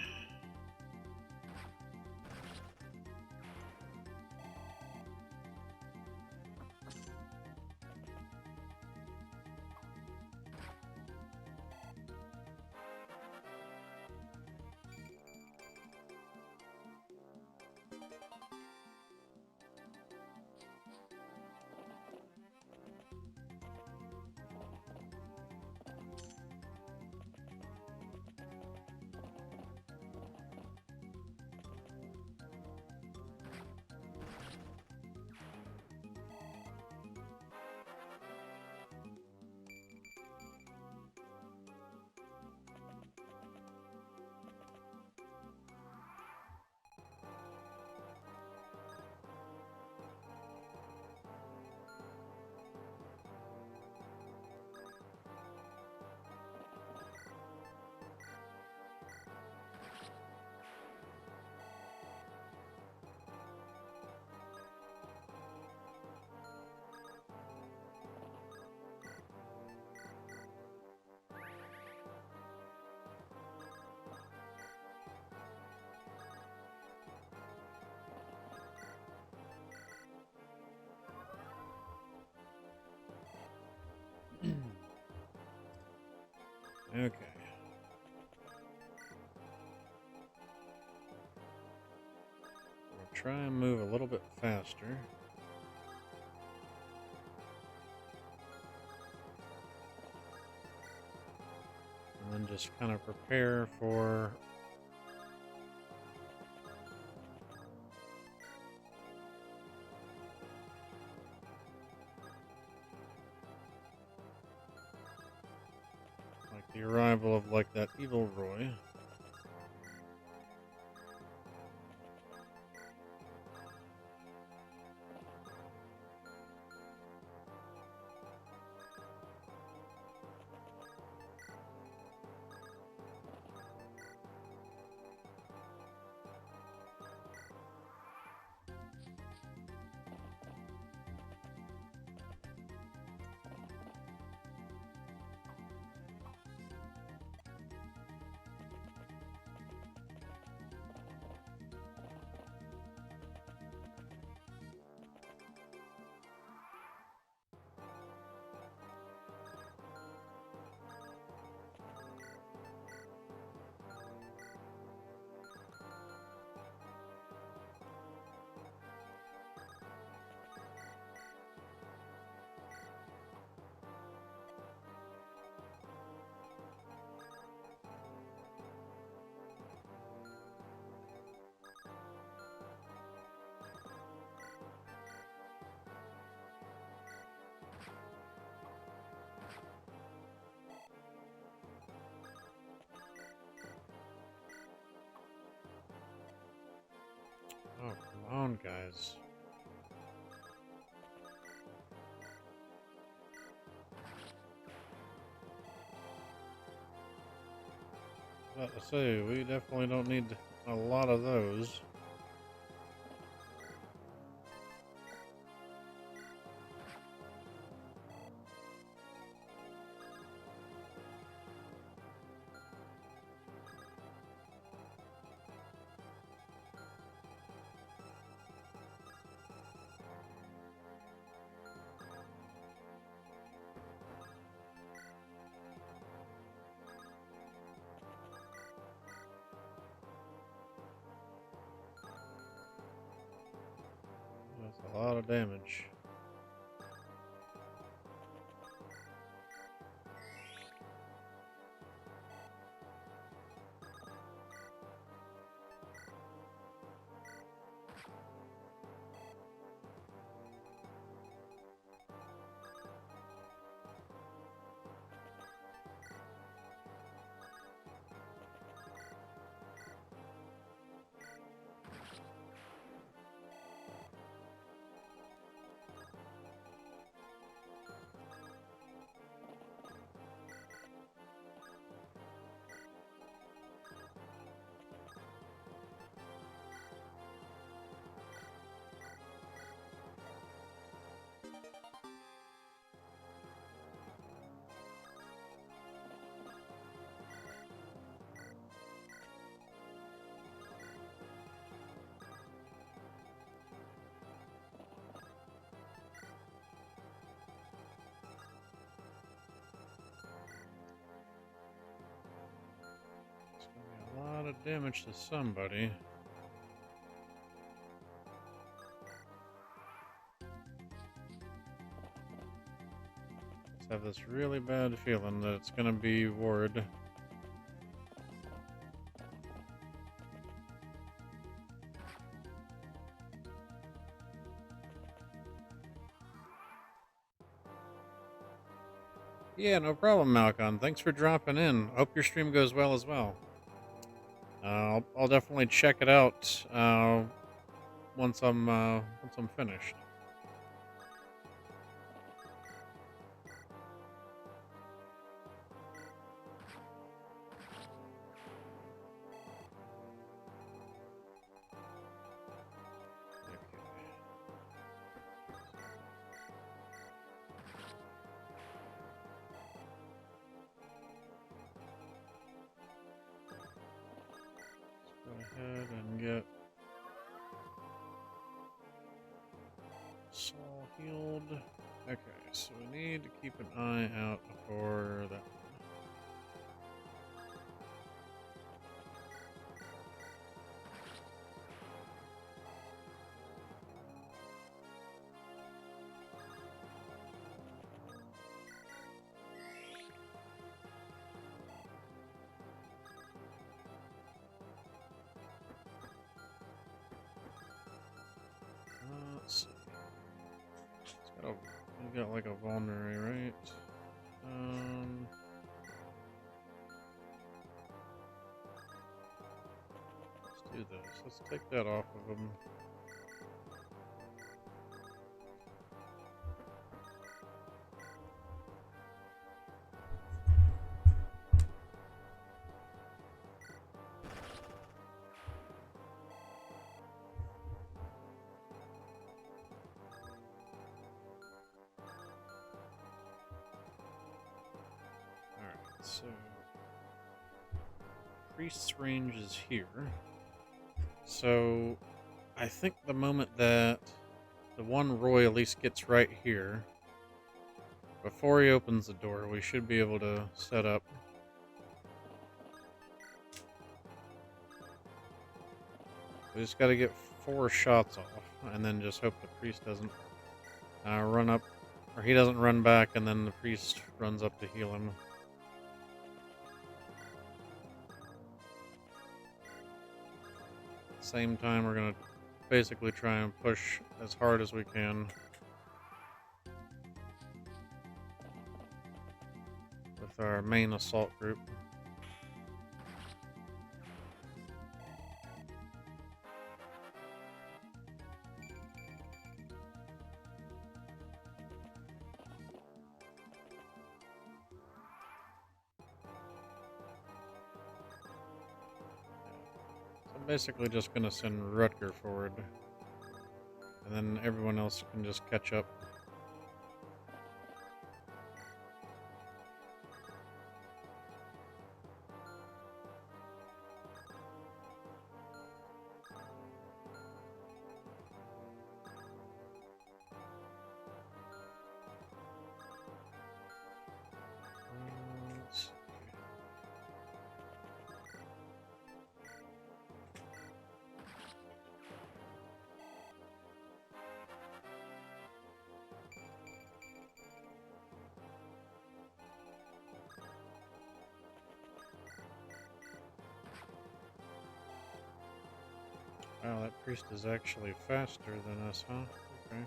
Okay. We'll try and move a little bit faster. And then just kind of prepare for like the arrival of like that evil Roy. on, guys. About to say, we definitely don't need a lot of those. That's a lot of damage. It's gonna be a lot of damage to somebody. I have this really bad feeling that it's gonna be Ward. Yeah, no problem, Malcolm. Thanks for dropping in. Hope your stream goes well as well. I'll definitely check it out once I'm finished. Go ahead and get Saul healed. Okay, so we need to keep an eye out for that. Let's see. We got like a vulnerary, right? Let's do this. Let's take that off of him. So, priest's range is here. So, I think the moment that the one Roy at least gets right here, before he opens the door, we should be able to set up. We just got to get 4 shots off, and then just hope the priest doesn't run up, or he doesn't run back, and then the priest runs up to heal him. Same time, we're going to basically try and push as hard as we can with our main assault group. I'm basically just gonna send Rutger forward, and then everyone else can just catch up. Let's see. Wow, that priest is actually faster than us, huh? Okay.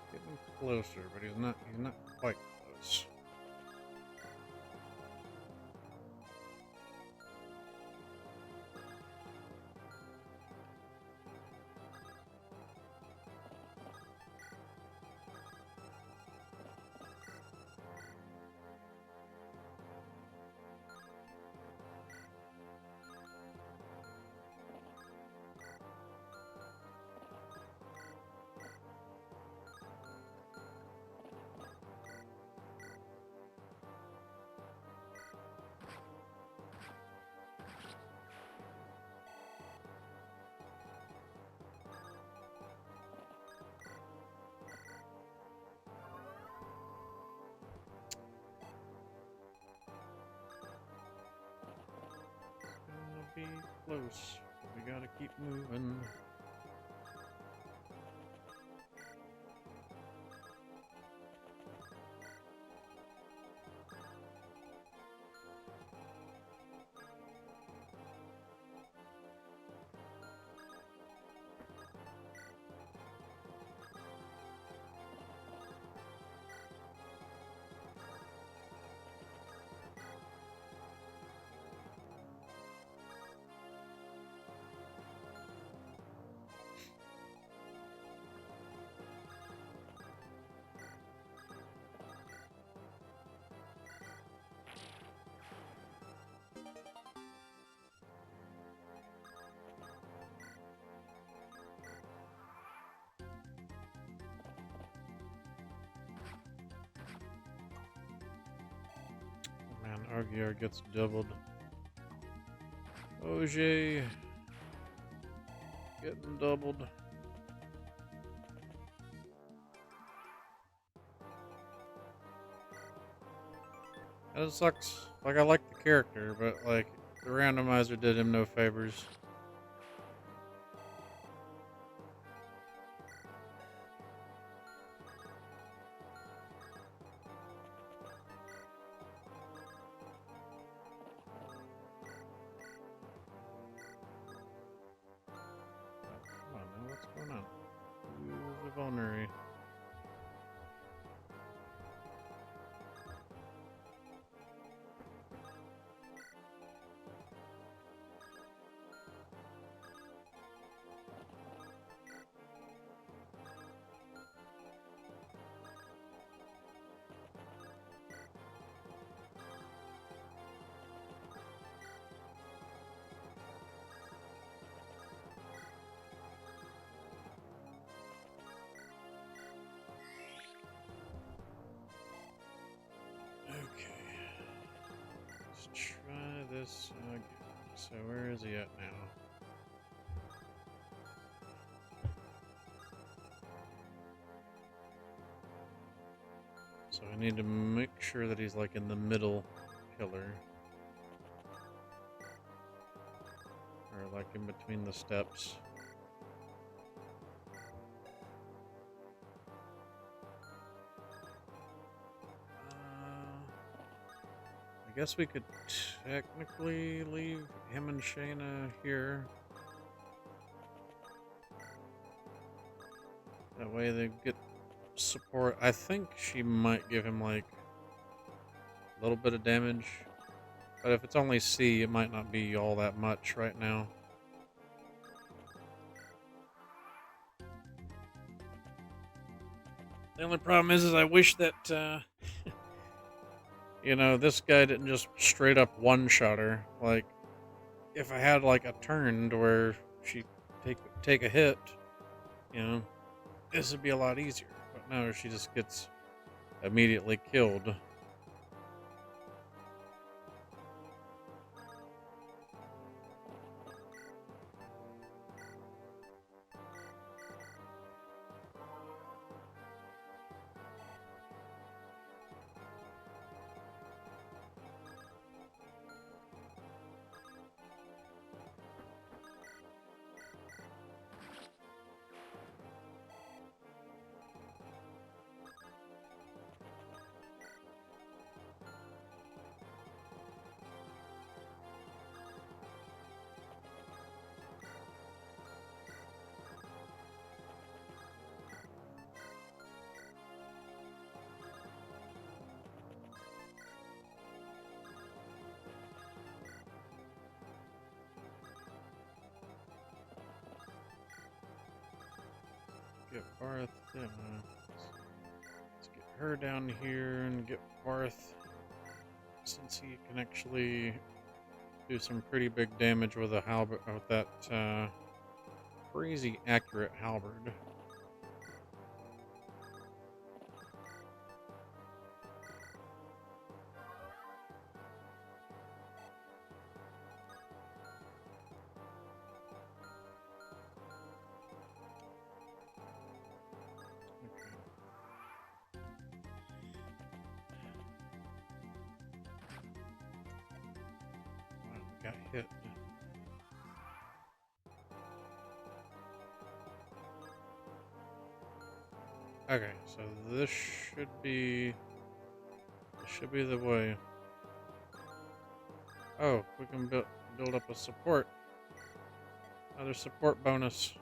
Getting closer, but he's not quite close. Gonna be close, but we gotta keep moving. Man, Argyar gets doubled. OJ getting doubled. That sucks. Like, I like the character, but like The randomizer did him no favors. Come on now, what's going on? Use the vulnerary. Try this again. So where is he at now? So I need to make sure that he's like in the middle pillar. Or like in between the steps. I guess we could technically leave him and Shayna here. That way they get support. I think she might give him like a little bit of damage. But if it's only C, it might not be all that much right now. The only problem is I wish that, you know, this guy didn't just straight up one-shot her. Like, if I had like a turn to where she take a hit, you know, this would be a lot easier. But no, she just gets immediately killed. Get Barth. Yeah, let's get her down here and get Barth, since he can actually do some pretty big damage with a halberd, with that crazy accurate halberd. Got hit. Okay, so this should be the way. Oh, we can build up a support. Another support bonus.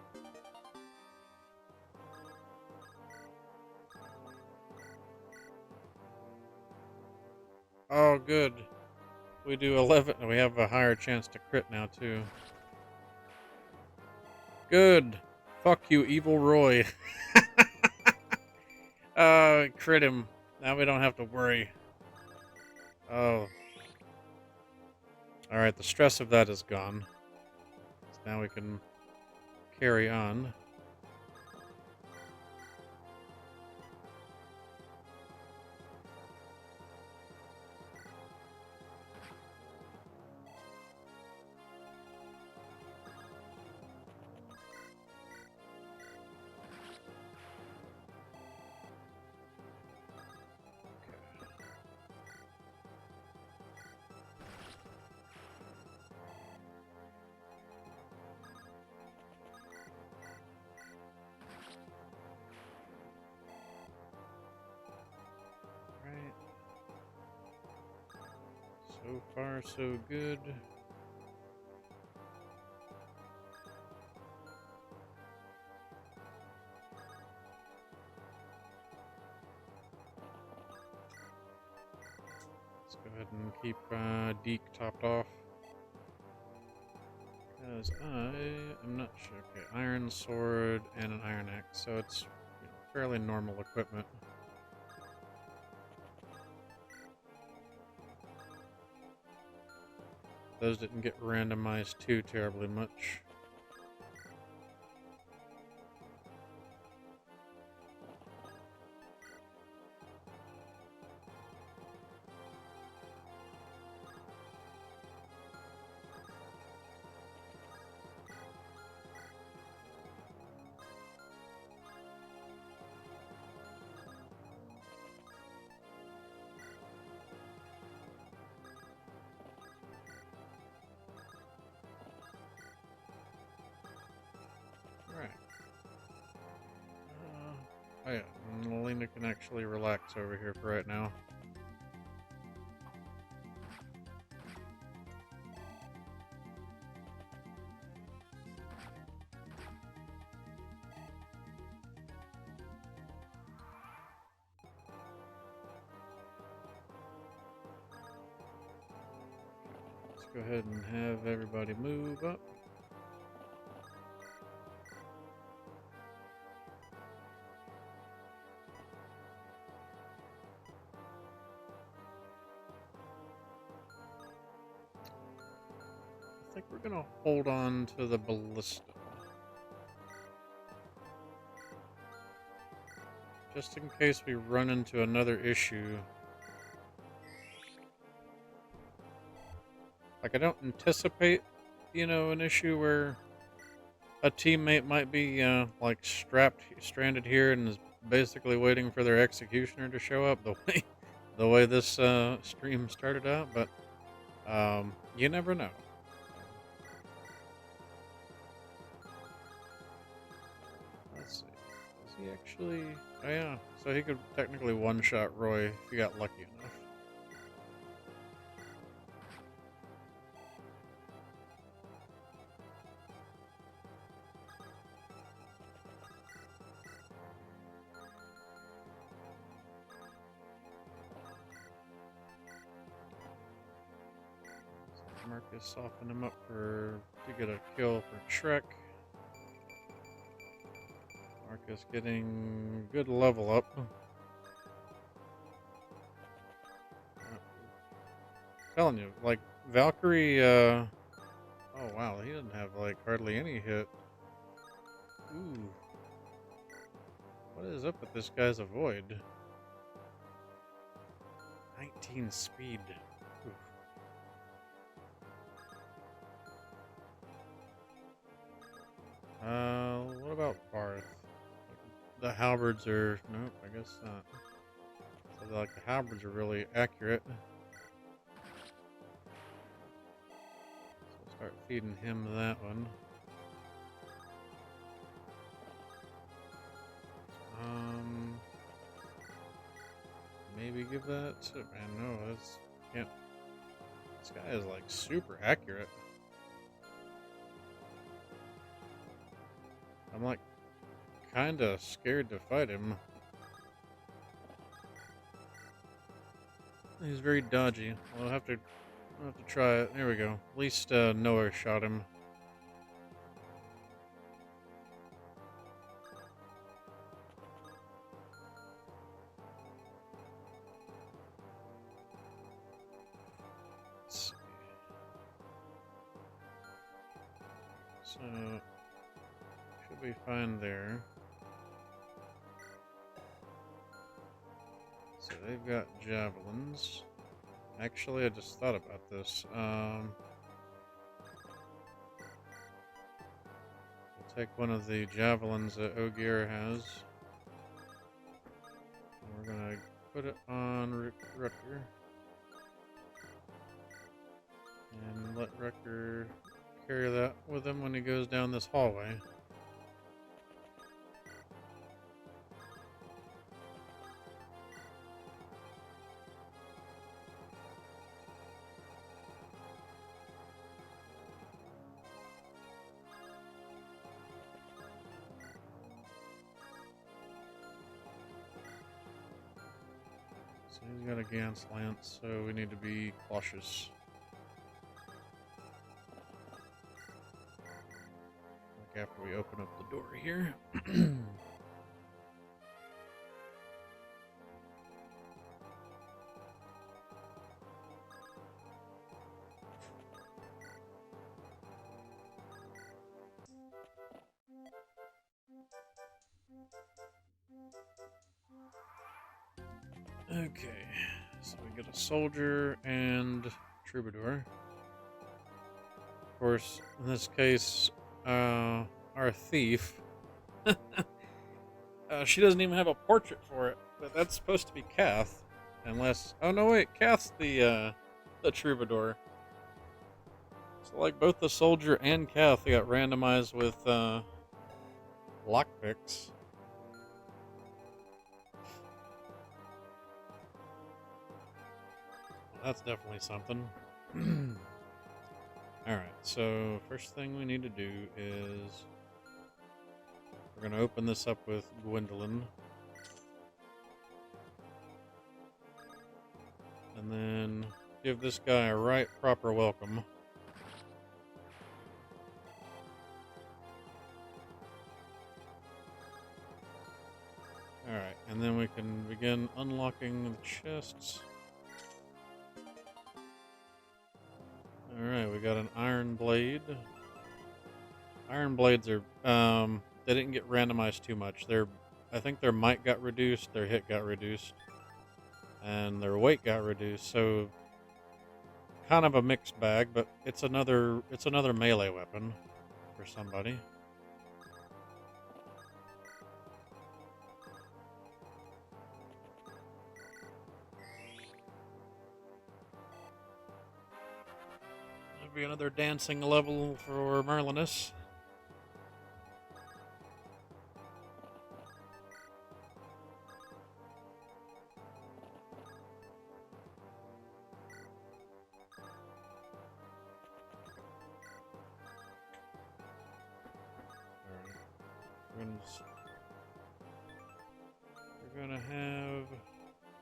Oh, good. We do 11. We have a higher chance to crit now, too. Good. Fuck you, Evil Roy. Crit him. Now we don't have to worry. Oh. Alright, the stress of that is gone. So now we can carry on. So far, so good. Let's go ahead and keep Deke topped off. Because I am not sure. Okay, iron sword and an iron axe, so it's fairly normal equipment. Those didn't get randomized too terribly much. Alright. Oh yeah, Melina can actually relax over here for right now. Let's go ahead and have everybody move up. I think we're gonna hold on to the ballista. Just in case we run into another issue. Like, I don't anticipate, an issue where a teammate might be, like, stranded here and is basically waiting for their executioner to show up the way this, stream started out, but, you never know. Let's see. Is he actually... Oh, yeah. So he could technically one-shot Roy if he got lucky enough. Marcus softened him up to get a kill for Trek. Marcus getting good level up. Telling you, like, Valkyrie, oh wow, he didn't have, like, hardly any hit. Ooh. What is up with this guy's avoid? 19 speed. Oof. What about Barth? The halberds are... Nope, I guess not. So, like, the halberds are really accurate. So start feeding him that one. Maybe give that to... Man, no, that's... Can't... This guy is, like, super accurate. I'm, like, kinda scared to fight him. He's very dodgy. I'll have to try it. There we go. At least Noah shot him. Let's see. So should be fine there. So they've got javelins. Actually, I just thought about this. We'll take one of the javelins that Ogier has. And we're gonna put it on Rucker. And let Rucker carry that with him when he goes down this hallway. He's got a Gans lance, so we need to be cautious. Like after we open up the door here. Okay, so we get a soldier and troubadour. Of course, in this case, our thief, she doesn't even have a portrait for it, but that's supposed to be Kath, unless, oh no wait, Kath's the troubadour. So like both the soldier and Kath, they got randomized with, lockpicks. Well, that's definitely something. Alright, so first thing we need to do is we're going to open this up with Gwendolyn. And then give this guy a right proper welcome. Alright, and then we can begin unlocking the chests. Alright, we got an iron blade. Iron blades are, they didn't get randomized too much. I think their might got reduced, their hit got reduced, and their weight got reduced, so kind of a mixed bag, but it's another melee weapon for somebody. Be another dancing level for Merlinus. We're gonna have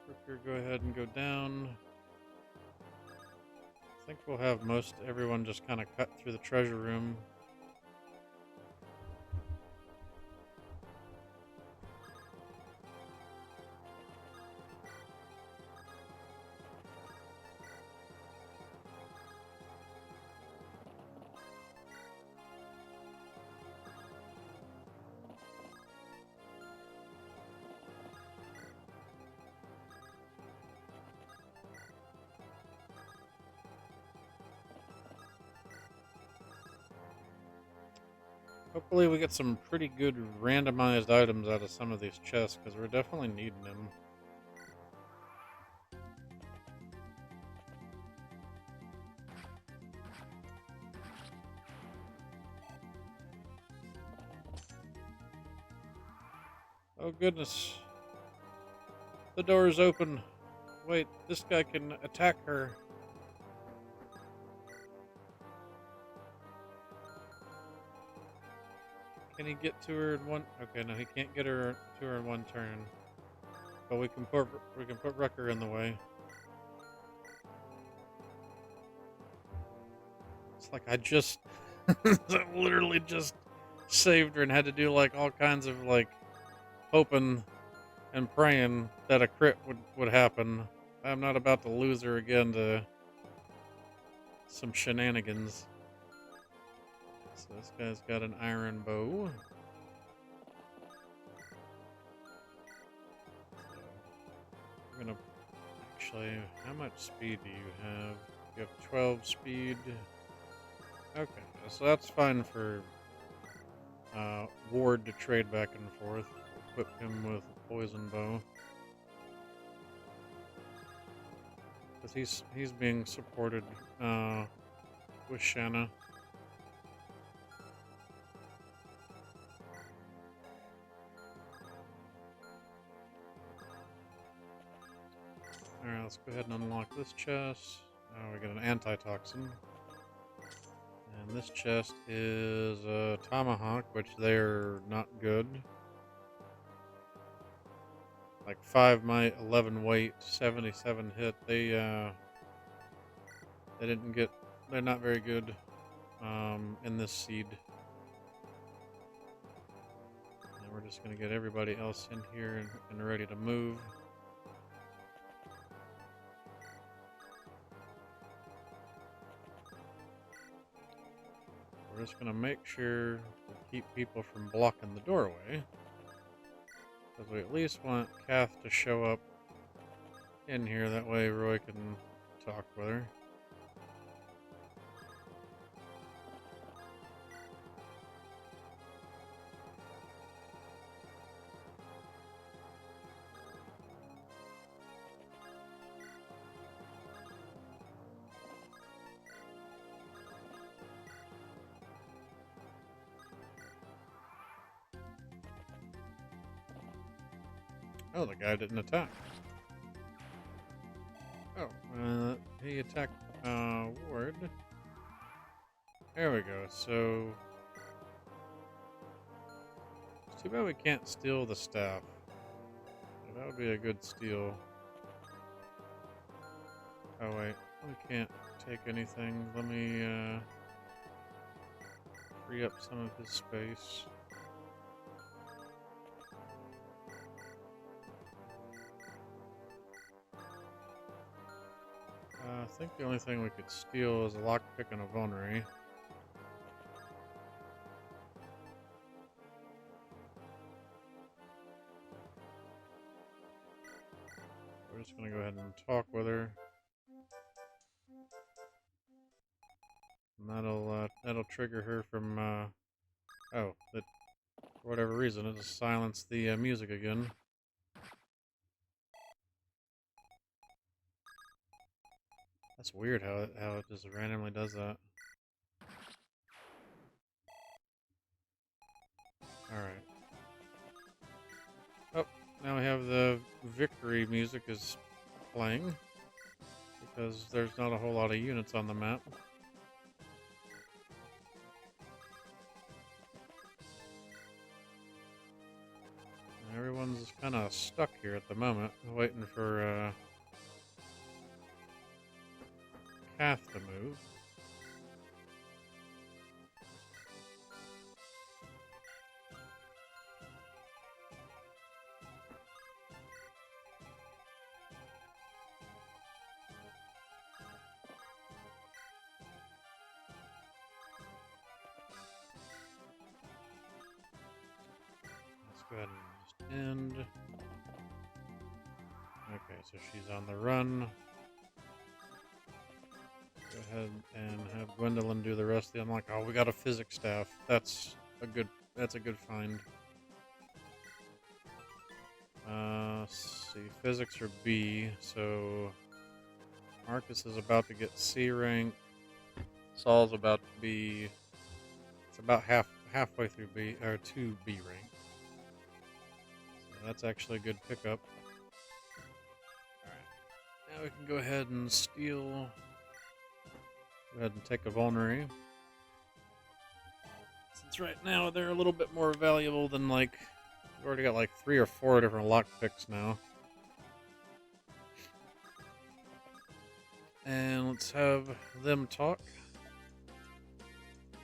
Rooker go ahead and go down. I think we'll have everyone just kind of cut through the treasure room. Hopefully we get some pretty good randomized items out of some of these chests, because we're definitely needing them. Oh goodness. The door is open. Wait, this guy can attack her. Can he get to her in one? Okay, no, he can't get her to her in one turn. But we can put Rucker in the way. It's like I just literally just saved her and had to do like all kinds of like hoping and praying that a crit would happen. I'm not about to lose her again to some shenanigans. So this guy's got an iron bow. We're gonna actually, how much speed do you have? You have 12 speed. Okay, so that's fine for Ward to trade back and forth. Equip him with a poison bow. Because he's being supported with Shanna. Alright, let's go ahead and unlock this chest. Now we get an antitoxin. And this chest is a tomahawk, which they're not good. like 5 might, 11 weight, 77 hit. They didn't get. They're not very good in this seed. And we're just gonna get everybody else in here and ready to move. We're just gonna make sure we keep people from blocking the doorway. Because we at least want Kath to show up in here. That way Roy can talk with her. Oh, the guy didn't attack. Oh, he attacked Ward. There we go. So, it's too bad we can't steal the staff. That would be a good steal. Oh wait, we can't take anything. Let me free up some of his space. I think the only thing we could steal is a lockpick and a vulnerary. We're just gonna go ahead and talk with her. And that'll trigger her from oh, that for whatever reason it just silenced the music again. That's weird how it just randomly does that. Alright. Oh, now we have the victory music is playing. Because there's not a whole lot of units on the map. Everyone's kind of stuck here at the moment, waiting for Kath to move. Let's go ahead and just end. Okay, so she's on the run. Go ahead and have Gwendolyn do the rest of the unlock. Oh, we got a physics staff. That's a good find. Let's see, physics are B, so Marcus is about to get C rank. Saul's about to be. It's about halfway through B or to B rank. So that's actually a good pickup. All right, now we can go ahead and steal. Go ahead and take a vulnerary. Since right now they're a little bit more valuable than like we've already got like 3 or 4 different lockpicks now. And let's have them talk.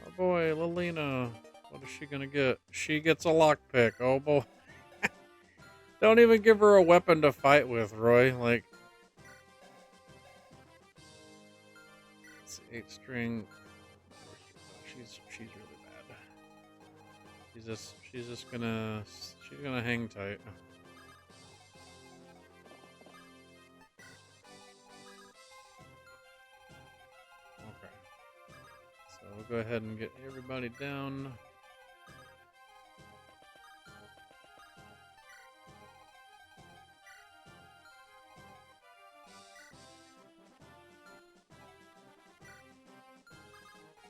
Oh boy, Lilina. What is she gonna get? She gets a lockpick. Oh boy. Don't even give her a weapon to fight with, Roy. Like, let's see, 8-string. She's really bad. She's gonna hang tight. Okay. So we'll go ahead and get everybody down.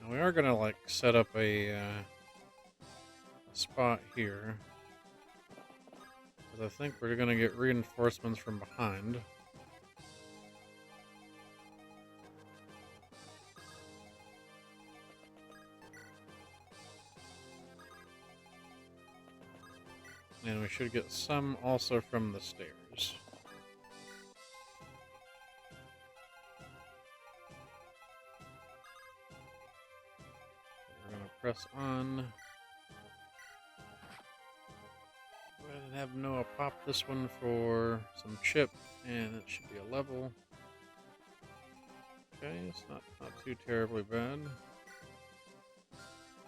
Now we are gonna like set up a spot here, because I think we're gonna get reinforcements from behind. And we should get some also from the stairs. We're going to press on. Go ahead and have Noah pop this one for some chip, and it should be a level. Okay, it's not too terribly bad.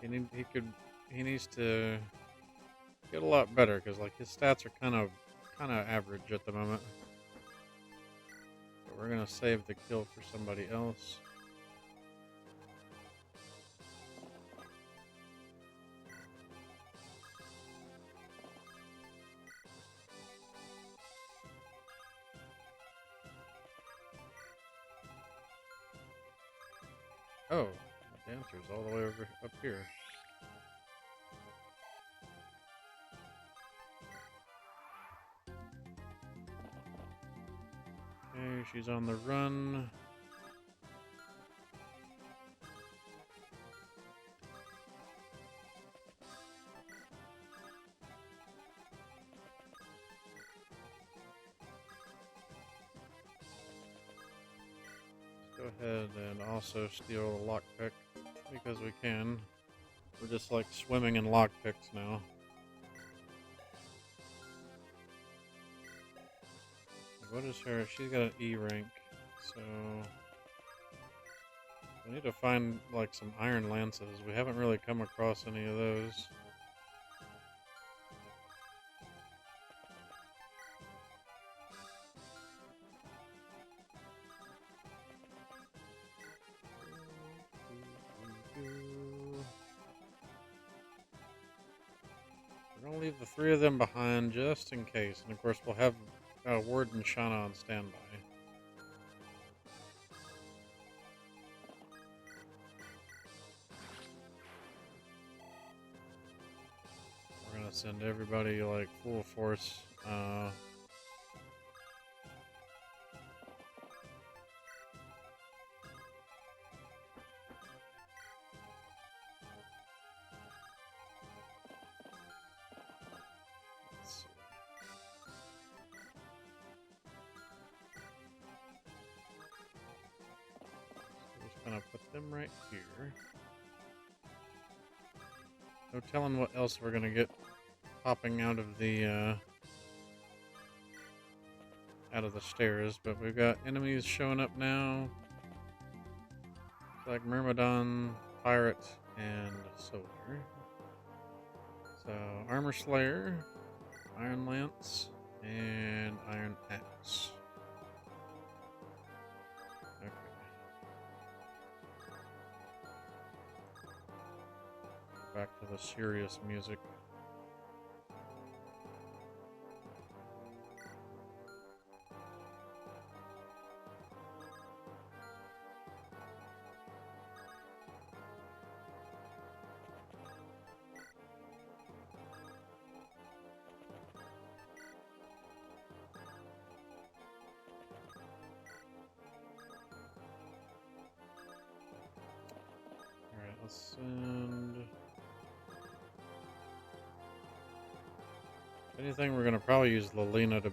He needs to get a lot better because like his stats are kind of average at the moment. But we're gonna save the kill for somebody else. Oh, the dancer's all the way over up here. Okay, she's on the run. Let's go ahead and also steal a lockpick because we can. We're just like swimming in lockpicks now. What is her? She's got an E rank, so we need to find like some iron lances. We haven't really come across any of those. We're gonna leave the three of them behind just in case, and of course we'll have Ward and Shauna on standby. We're gonna send everybody like full force. Gonna put them right here. No telling what else we're gonna get popping out of the stairs, but we've got enemies showing up now. It's like Myrmidon, Pirate, and Soldier. So Armor Slayer, Iron Lance, and Iron Axe. Back to the serious music. Alright, let's send... If anything, we're going to probably use Lelina to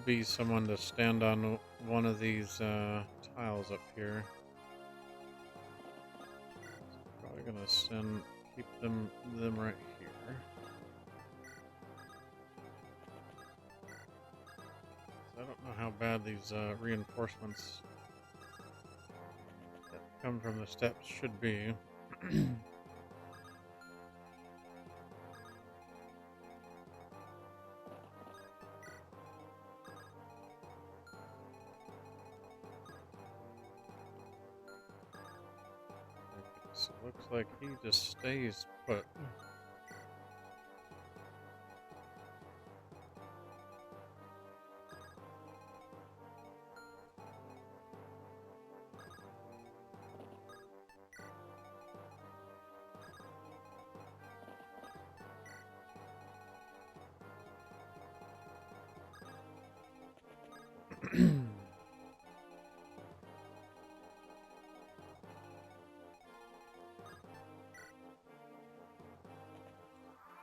be someone to stand on one of these tiles up here. Probably going to keep them right here. I don't know how bad these reinforcements that come from the steps should be. So it looks like he just stays put.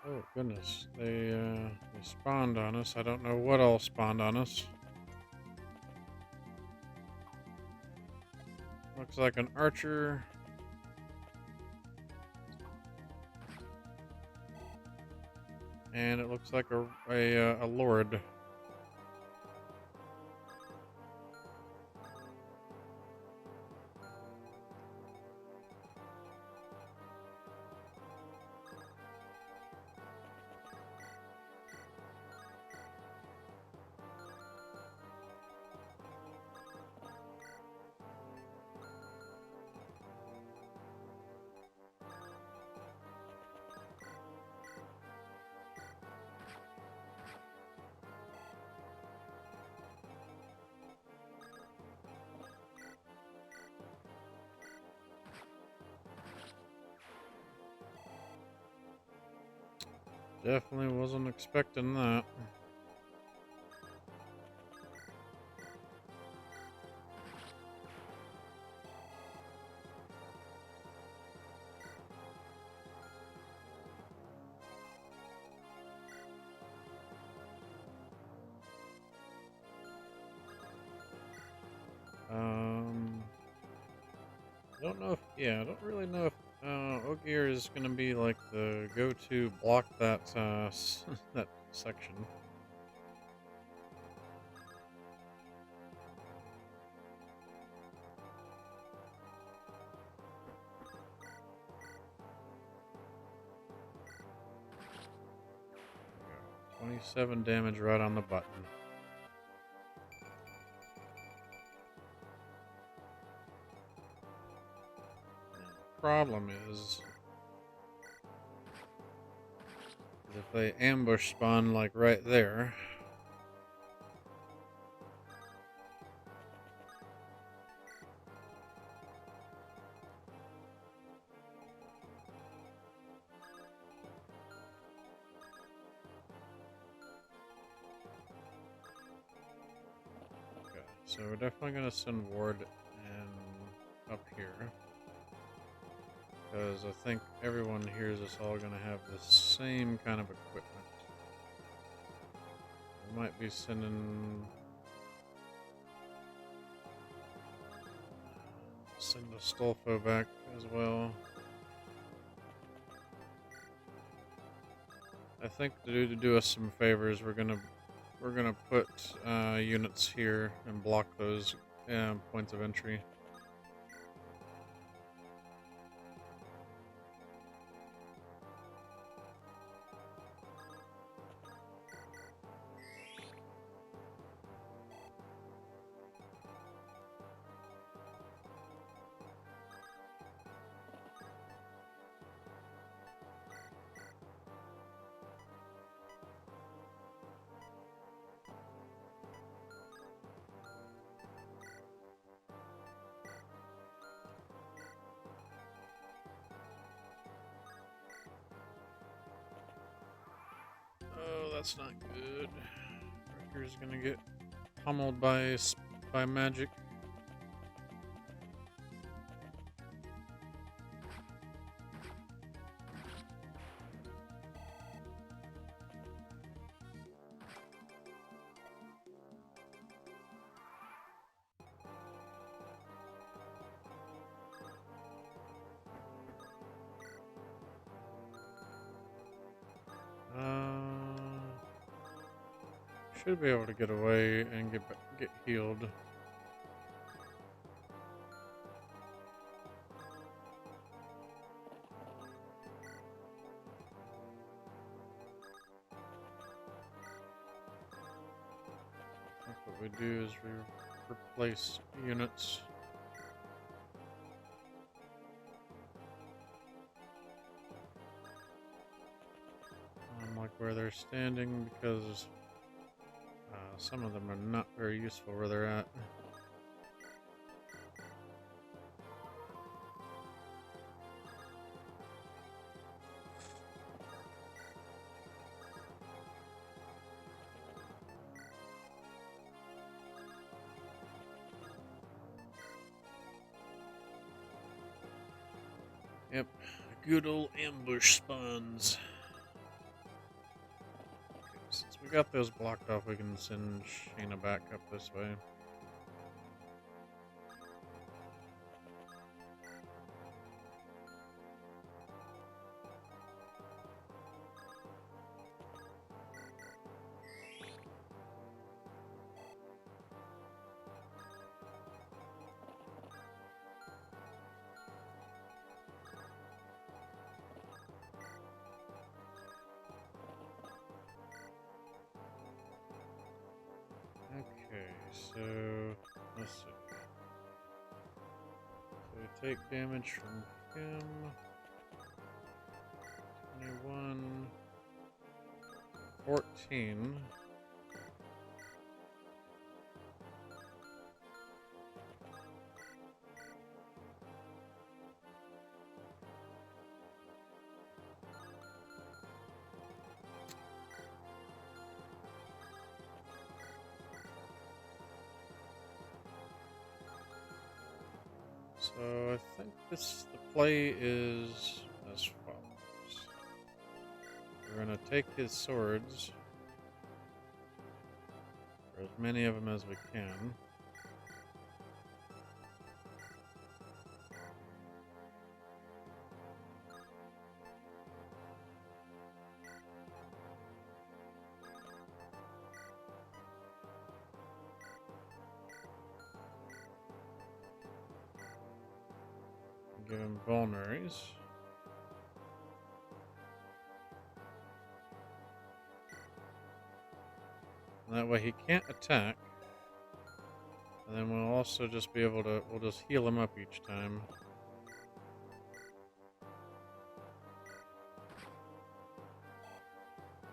Oh goodness, they spawned on us. I don't know what all spawned on us. Looks like an archer. And it looks like a lord. Definitely wasn't expecting that. I don't know if, yeah, I don't really know if Ogier is going to be like the go-to block that that section. There we go. 27 damage right on the button. Problem is if they ambush spawn like right there, okay, so we're definitely gonna send Ward and up here because I think everyone here is just all gonna have the same kind of equipment. We might be sending. Send the Stolfo back as well. I think to do us some favors, we're gonna put units here and block those points of entry. Oh, that's not good. Wrecker's gonna get pummeled by magic. Should be able to get away and get healed. I think what we do is we replace units. Like where they're standing because some of them are not very useful where they're at. Yep, good old ambush spawns. we got those blocked off, we can send Shayna back up this way. Okay, so let's see. So we take damage from him. 21, 14. So I think the play is as follows. We're gonna take his swords, or as many of them as we can. Give him vulneraries. And that way he can't attack. And then we'll also just be able to, we'll just heal him up each time.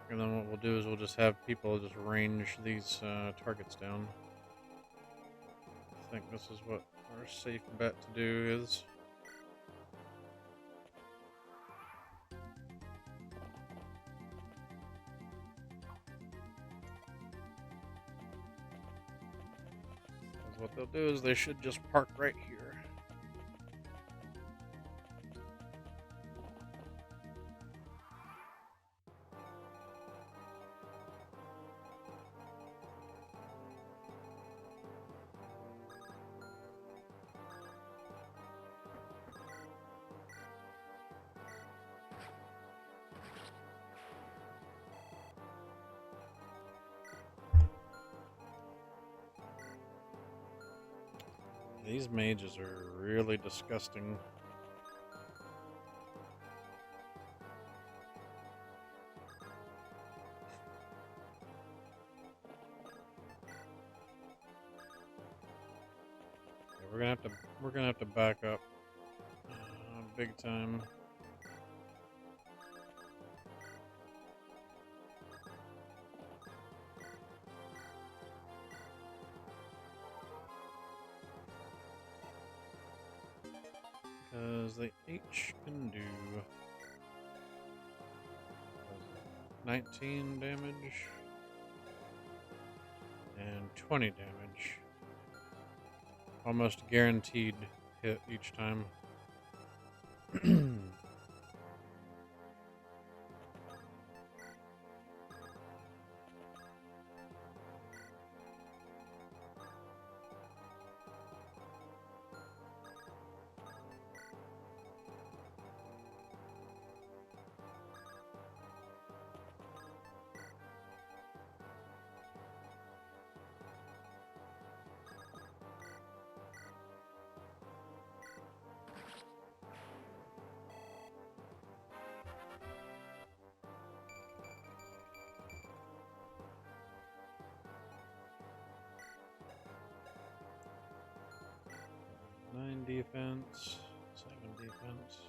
And then what we'll do is we'll just have people just range these targets down. I think this is what our safe bet to do is. What they'll do is they should just park right here. These mages are really disgusting. Yeah, we're gonna have to back up big time. Because they each can do 19 damage and 20 damage. Almost guaranteed hit each time. 9 defense, 7 defense.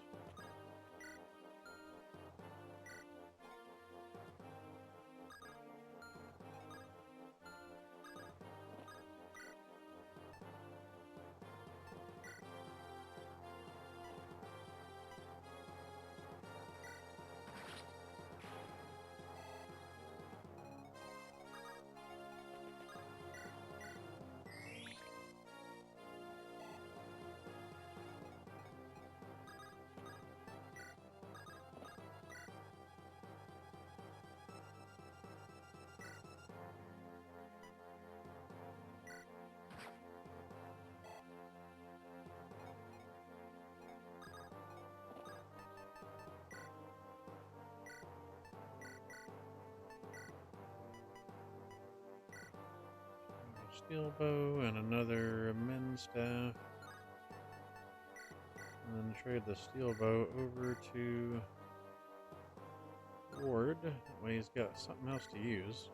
steel bow and another men's staff. And then trade the steel bow over to Ward. That way he's got something else to use.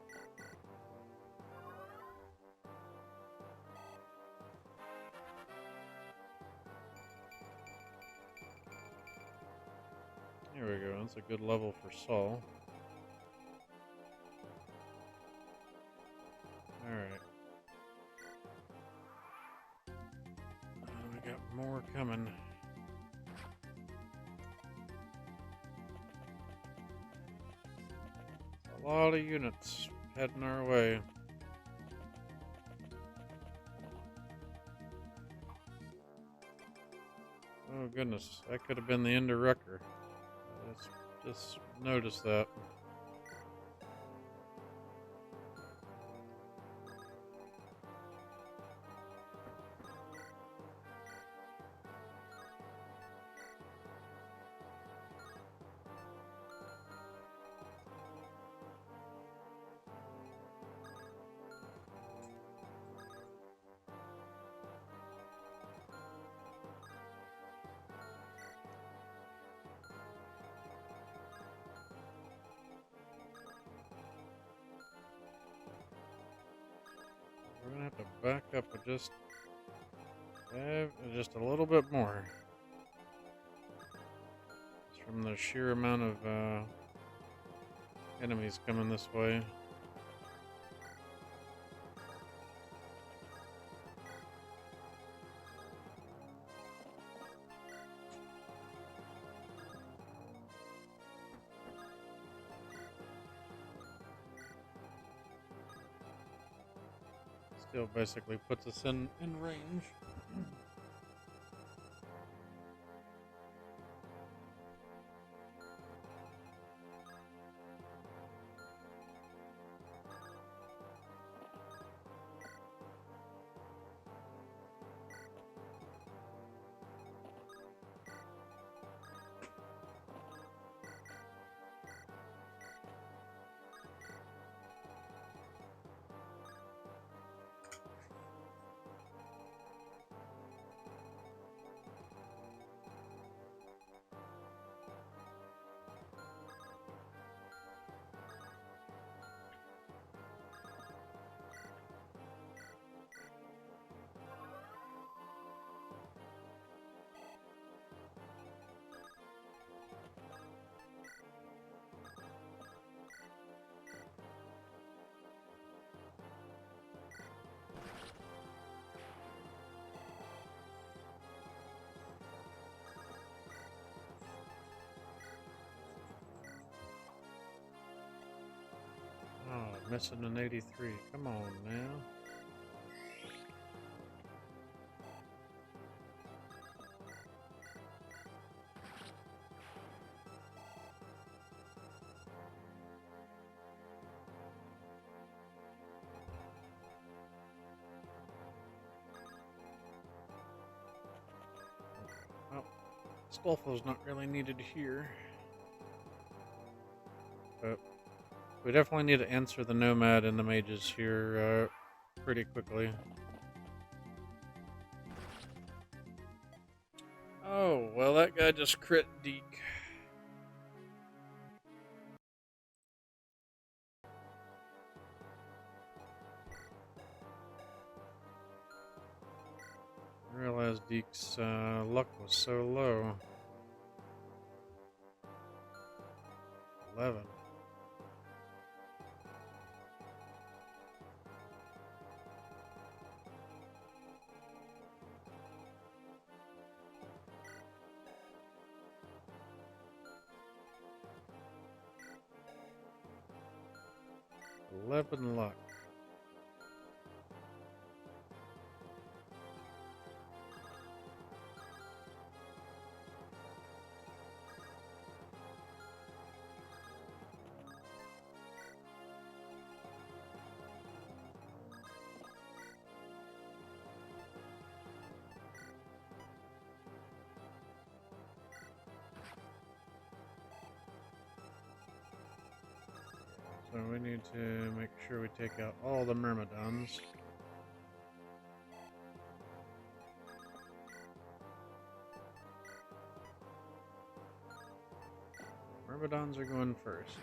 There we go. That's a good level for Saul. Alright. We got more coming. A lot of units heading our way. Oh goodness, that could have been the end of Wrecker. Just noticed that. We're gonna have to back up just a little bit more. It's from the sheer amount of enemies coming this way. Still basically puts us in range. Oh, missing an 83. Come on now. Well, Stolfo's not really needed here. But we definitely need to answer the Nomad and the Mages here pretty quickly. Oh, well, that guy just crit Deke. I realized Deke's luck was so low. 11. Luck. So we need to make sure we take out all the Myrmidons. Myrmidons are going first.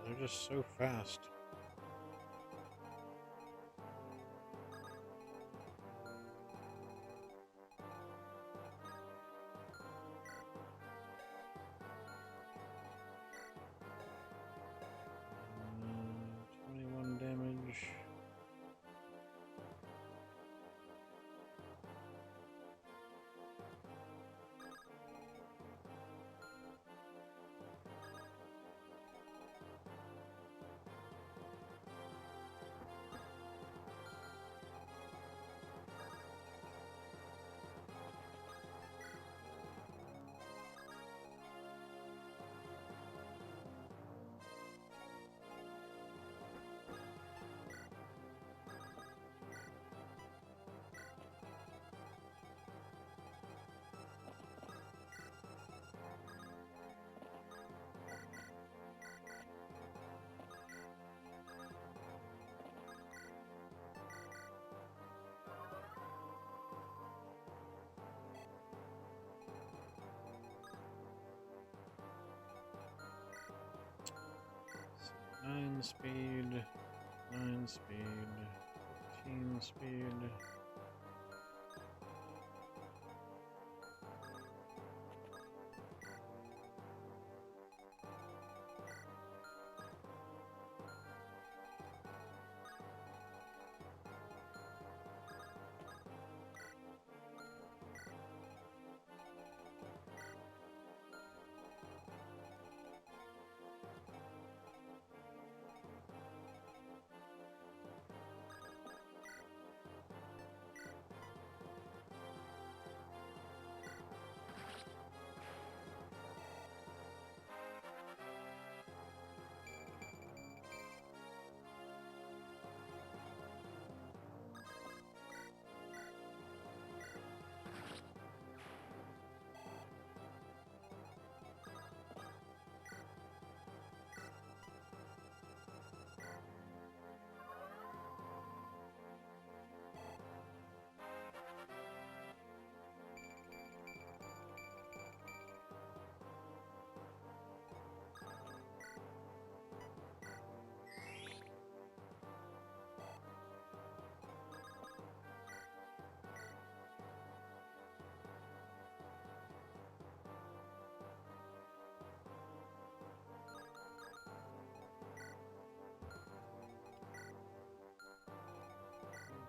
They're just so fast. Mm, 21 damage. So 9 speed, 9 speed, 15 speed.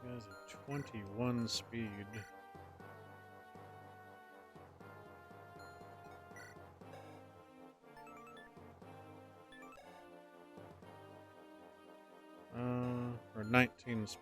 You guys have 21 speed. Or 19 speed.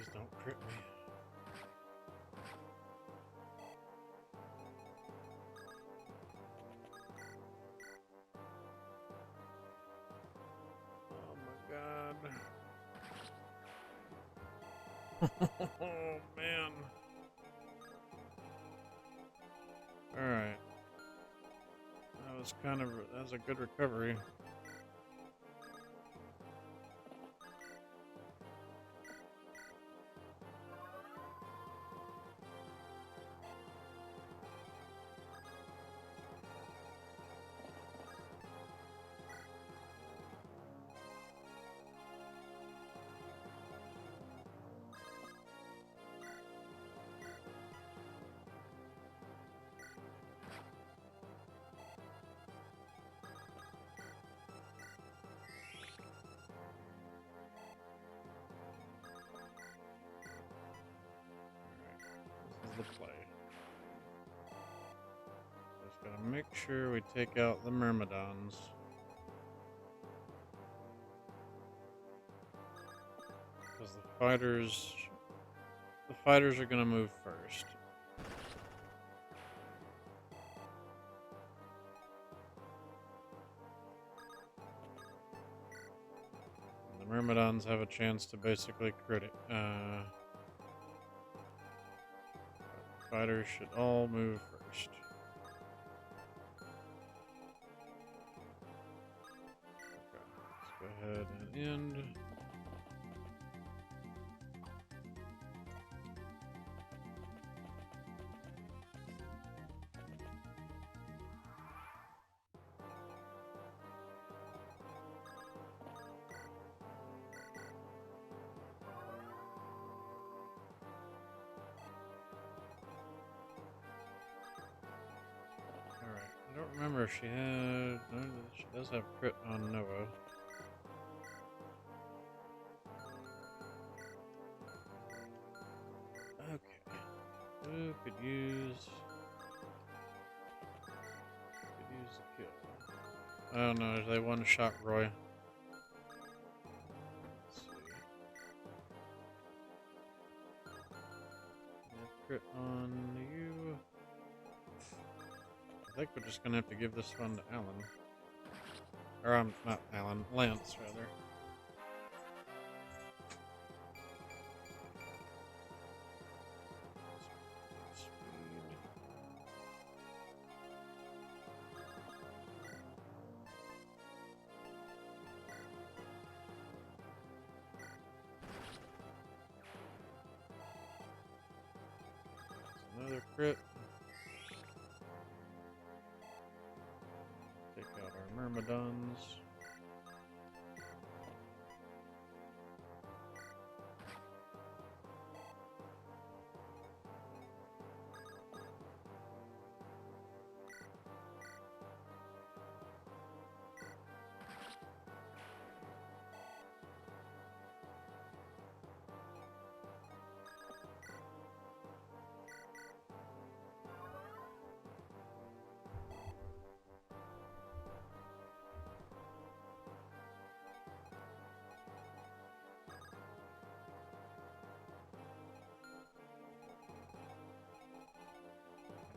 Please don't crit me. Oh my god. Oh man. Alright. That was a good recovery. The play. Just gotta make sure we take out the Myrmidons. Because the fighters are gonna move first. And the Myrmidons have a chance to basically crit it. Fighters should all move first. Okay, let's go ahead and end. I don't remember if she had. No, she does have crit on Nova. Okay. Who could use a kill? I don't know. They one shot Roy. Let's see. Crit on you. I think we're just gonna have to give this one to Alan. Or not Alan, Lance rather. Another crit. Take out our Myrmidons.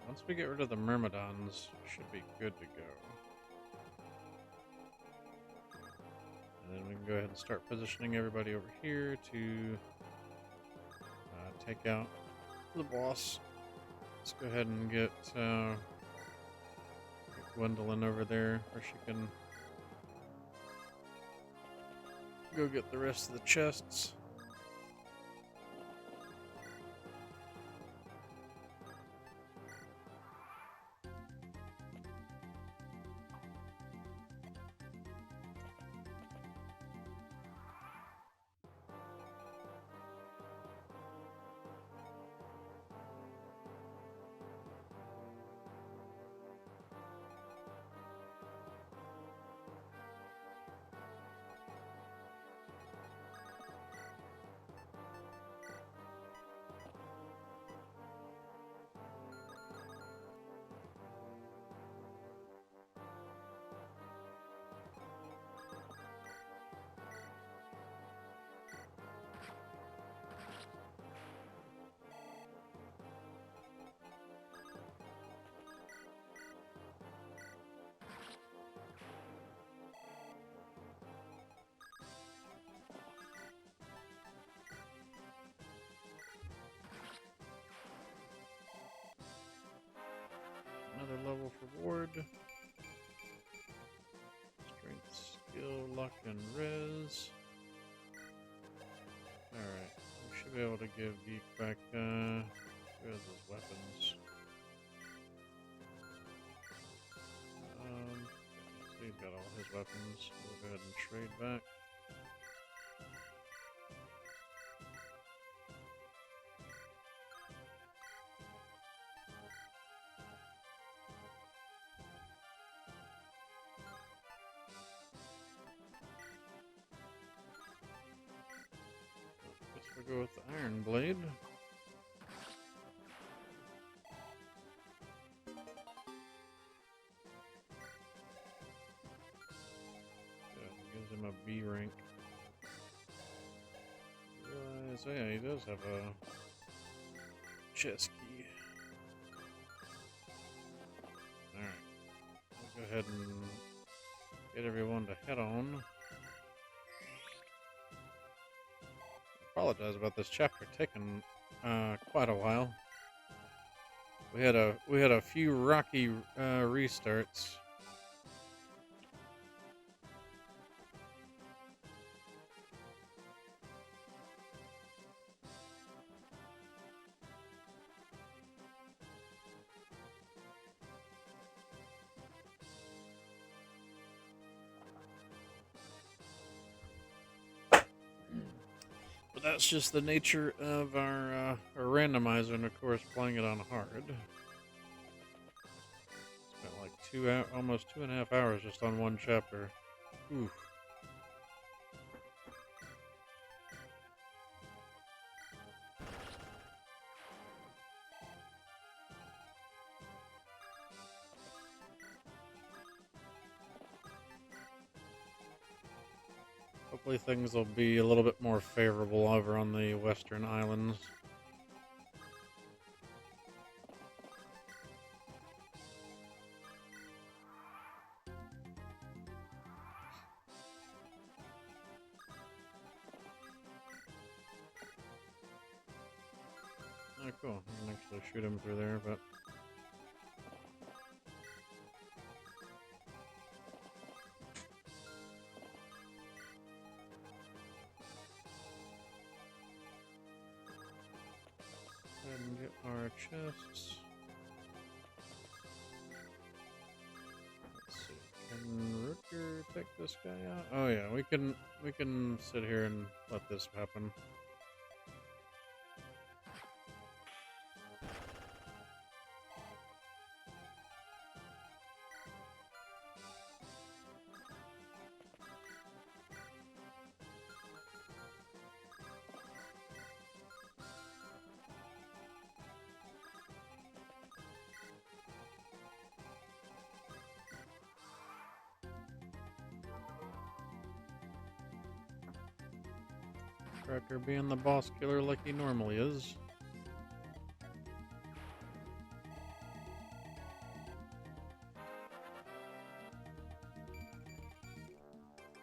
Once we get rid of the Myrmidons, we should be good to go. And then we can go ahead and start positioning everybody over here to take out the boss. Let's go ahead and get Gwendolyn over there where she can go get the rest of the chests. another level for Ward. Strength, skill, luck, and res. Alright, we should be able to give Geek back, who has his weapons? So he's got all his weapons. We'll go ahead and trade back. Guess we'll go with the Iron Blade. Gives him a B rank. Realize, yeah, he does have a chest key. Alright. We'll go ahead and get everyone to head on. Apologize about this chapter taking quite a while. We had a few rocky restarts. That's just the nature of our randomizer, and of course playing it on hard. Spent like almost 2.5 hours just on one chapter. Oof. Hopefully things will be a little bit more favorable over on the Western Islands. Oh, cool. I can actually shoot him through there, but... Go ahead and get our chests. Let's see. Can Rutger take this guy out? Oh yeah, we can sit here and let this happen. Cracker being the boss killer like he normally is.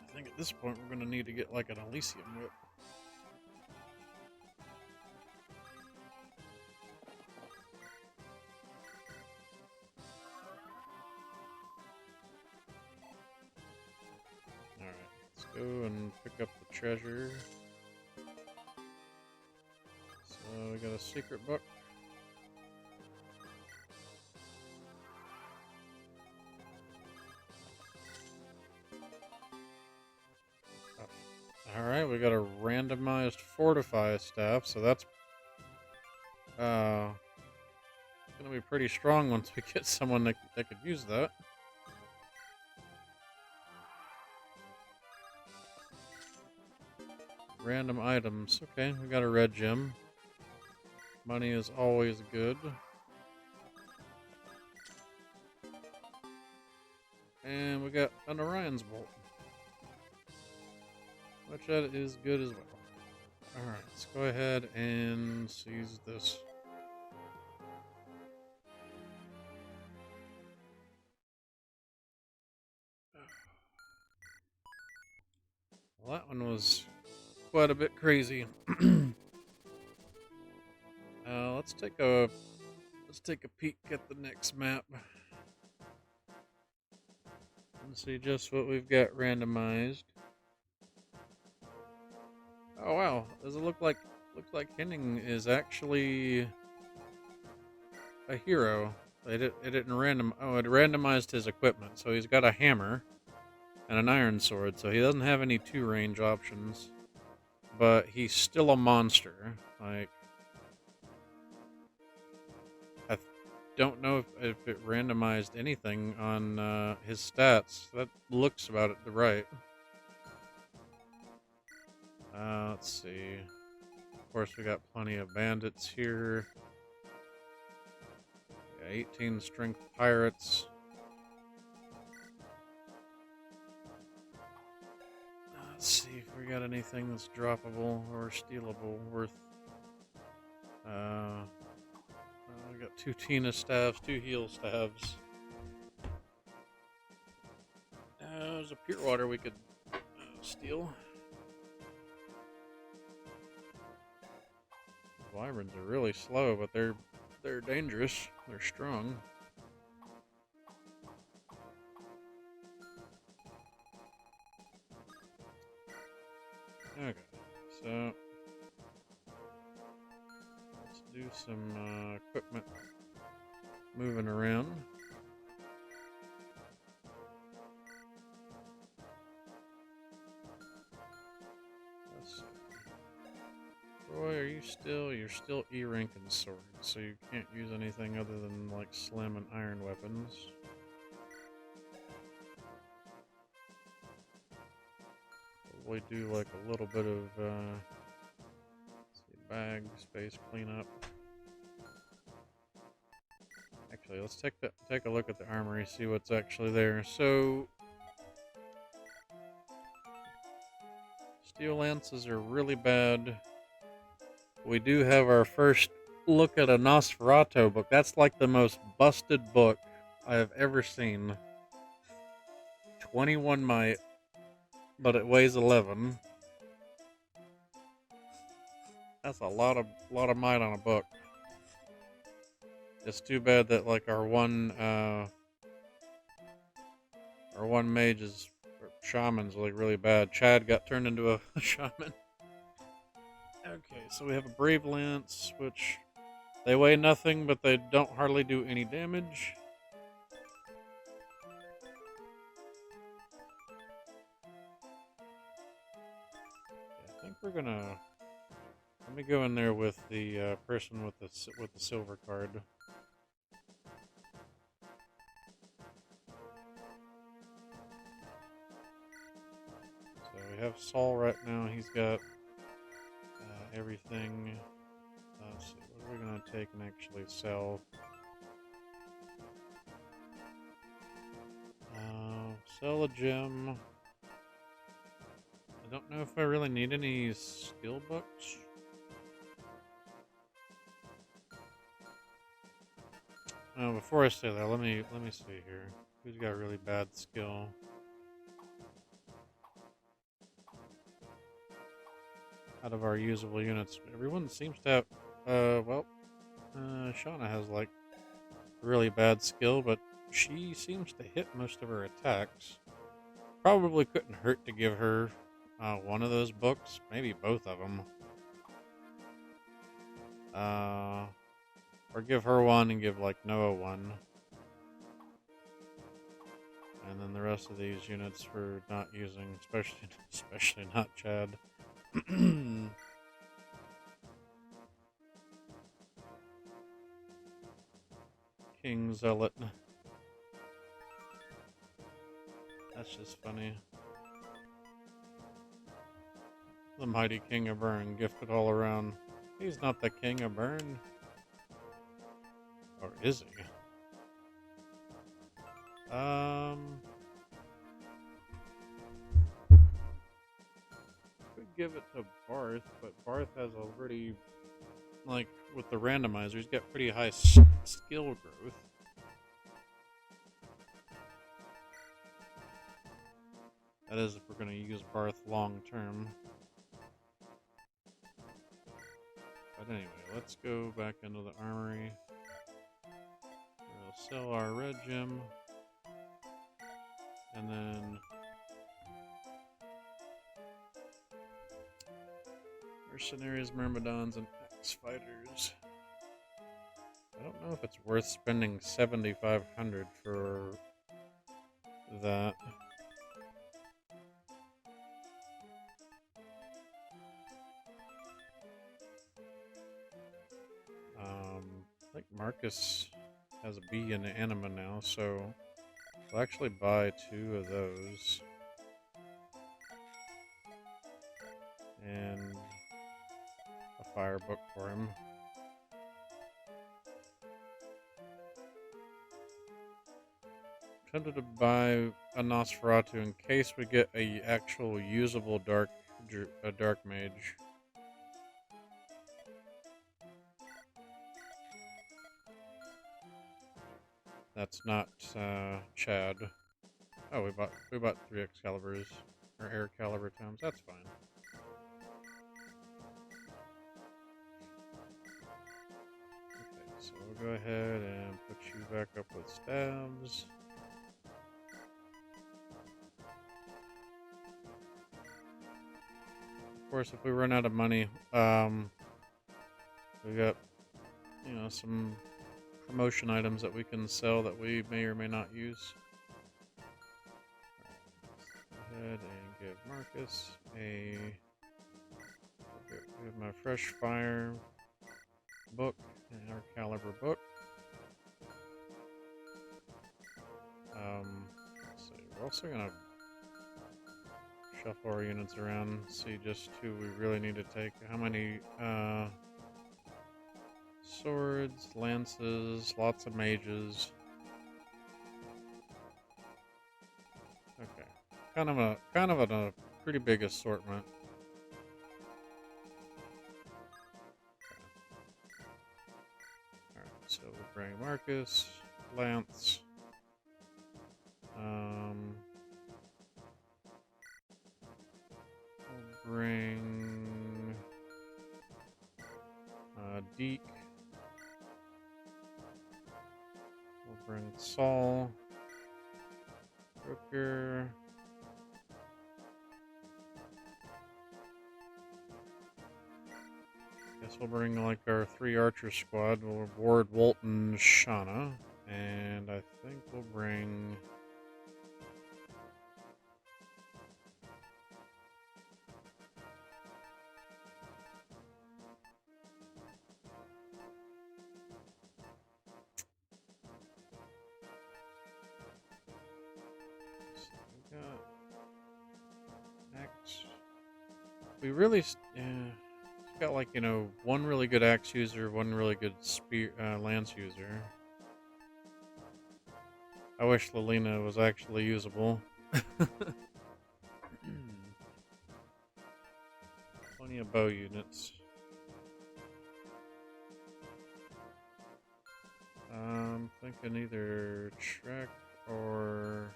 I think at this point we're going to need to get like an Elysium whip. Alright, let's go and pick up the treasure. So we got a secret book. Alright, we got a randomized fortify staff, so that's gonna be pretty strong once we get someone that could use that. Random items. Okay, we got a red gem. Money is always good. And we got an Orion's Bolt, which that is good as well. Alright, let's go ahead and seize this. Well, that one was quite a bit crazy. Let's take a peek at the next map. and see just what we've got randomized. Oh wow, does it looks like Henning is actually a hero. It didn't random. Oh, it randomized his equipment, so he's got a hammer and an iron sword, so he doesn't have any 2-range options. But he's still a monster. Like, I don't know if it randomized anything on his stats. That looks about it right. Let's see. Of course, we got plenty of bandits here. Yeah, 18 strength pirates. Let's see if we got anything that's droppable or stealable worth. We got 2 Tina staves, 2 heal staves. There's a pure water we could steal. Wyverns are really slow, but they're dangerous. They're strong. Okay, so let's do some equipment moving around. Let's see. Roy, you're still E-rank in sword, so you can't use anything other than like slim and iron weapons. Probably do like a little bit of let's see, bag space cleanup. Actually, let's take a look at the armory, see what's actually there. So steel lances are really bad. We do have our first look at a Nosferatu book. That's like the most busted book I have ever seen. 21 might, but it weighs 11. That's a lot of might on a book. It's too bad that like our one mage is shaman's like really bad. Chad got turned into a shaman. Okay, so we have a brave lance, which they weigh nothing, but they don't hardly do any damage. I think we're gonna. Let me go in there with the person with the silver card. So we have Saul right now. He's got everything. Let's see, what are we gonna take and actually sell? Sell a gem. I don't know if I really need any skill books. Before I say that, let me see here. Who's got really bad skill? Out of our usable units, everyone seems to have. Shauna has like really bad skill, but she seems to hit most of her attacks. Probably couldn't hurt to give her one of those books, maybe both of them. Or give her one and give like Noah one. And then the rest of these units we're not using, especially not Chad. King Zealot. That's just funny. The mighty King of Burn, gifted all around. He's not the King of Burn. Or is he? Could give it to Barth, but Barth has already, like, with the randomizer, he's got pretty high skill growth. That is if we're going to use Barth long term. But anyway, let's go back into the armory. We'll sell our red gem. And then mercenaries, myrmidons, and X-fighters. I don't know if it's worth spending 7,500 for that. I think Marcus has a B in anima now, so we'll actually buy 2 of those. And a fire book for him. I'm tempted to buy a Nosferatu in case we get a actual usable dark mage. That's not Chad. Oh, we bought 3 Excaliburs or Air Caliber tomes. That's fine. Okay, so we'll go ahead and put you back up with stabs. Of course, if we run out of money, we got, you know, some promotion items that we can sell that we may or may not use. Go ahead and give Marcus a. Give my fresh fire book and our caliber book. Let's see. We're also gonna shuffle our units around, see just who we really need to take. How many swords, lances, lots of mages. Okay, kind of a pretty big assortment. Okay. All right, so we'll bring Marcus, Lance. We'll bring Deke. We'll bring Saul. Rooker. Guess we'll bring like our 3 archer squad. We'll reward Walton, Shauna, and I think we'll bring. So we got axe. We really, got like, you know, 1 really good axe user, 1 really good spear lance user. I wish Lelina was actually usable. Plenty of bow units. I'm thinking either Trek or.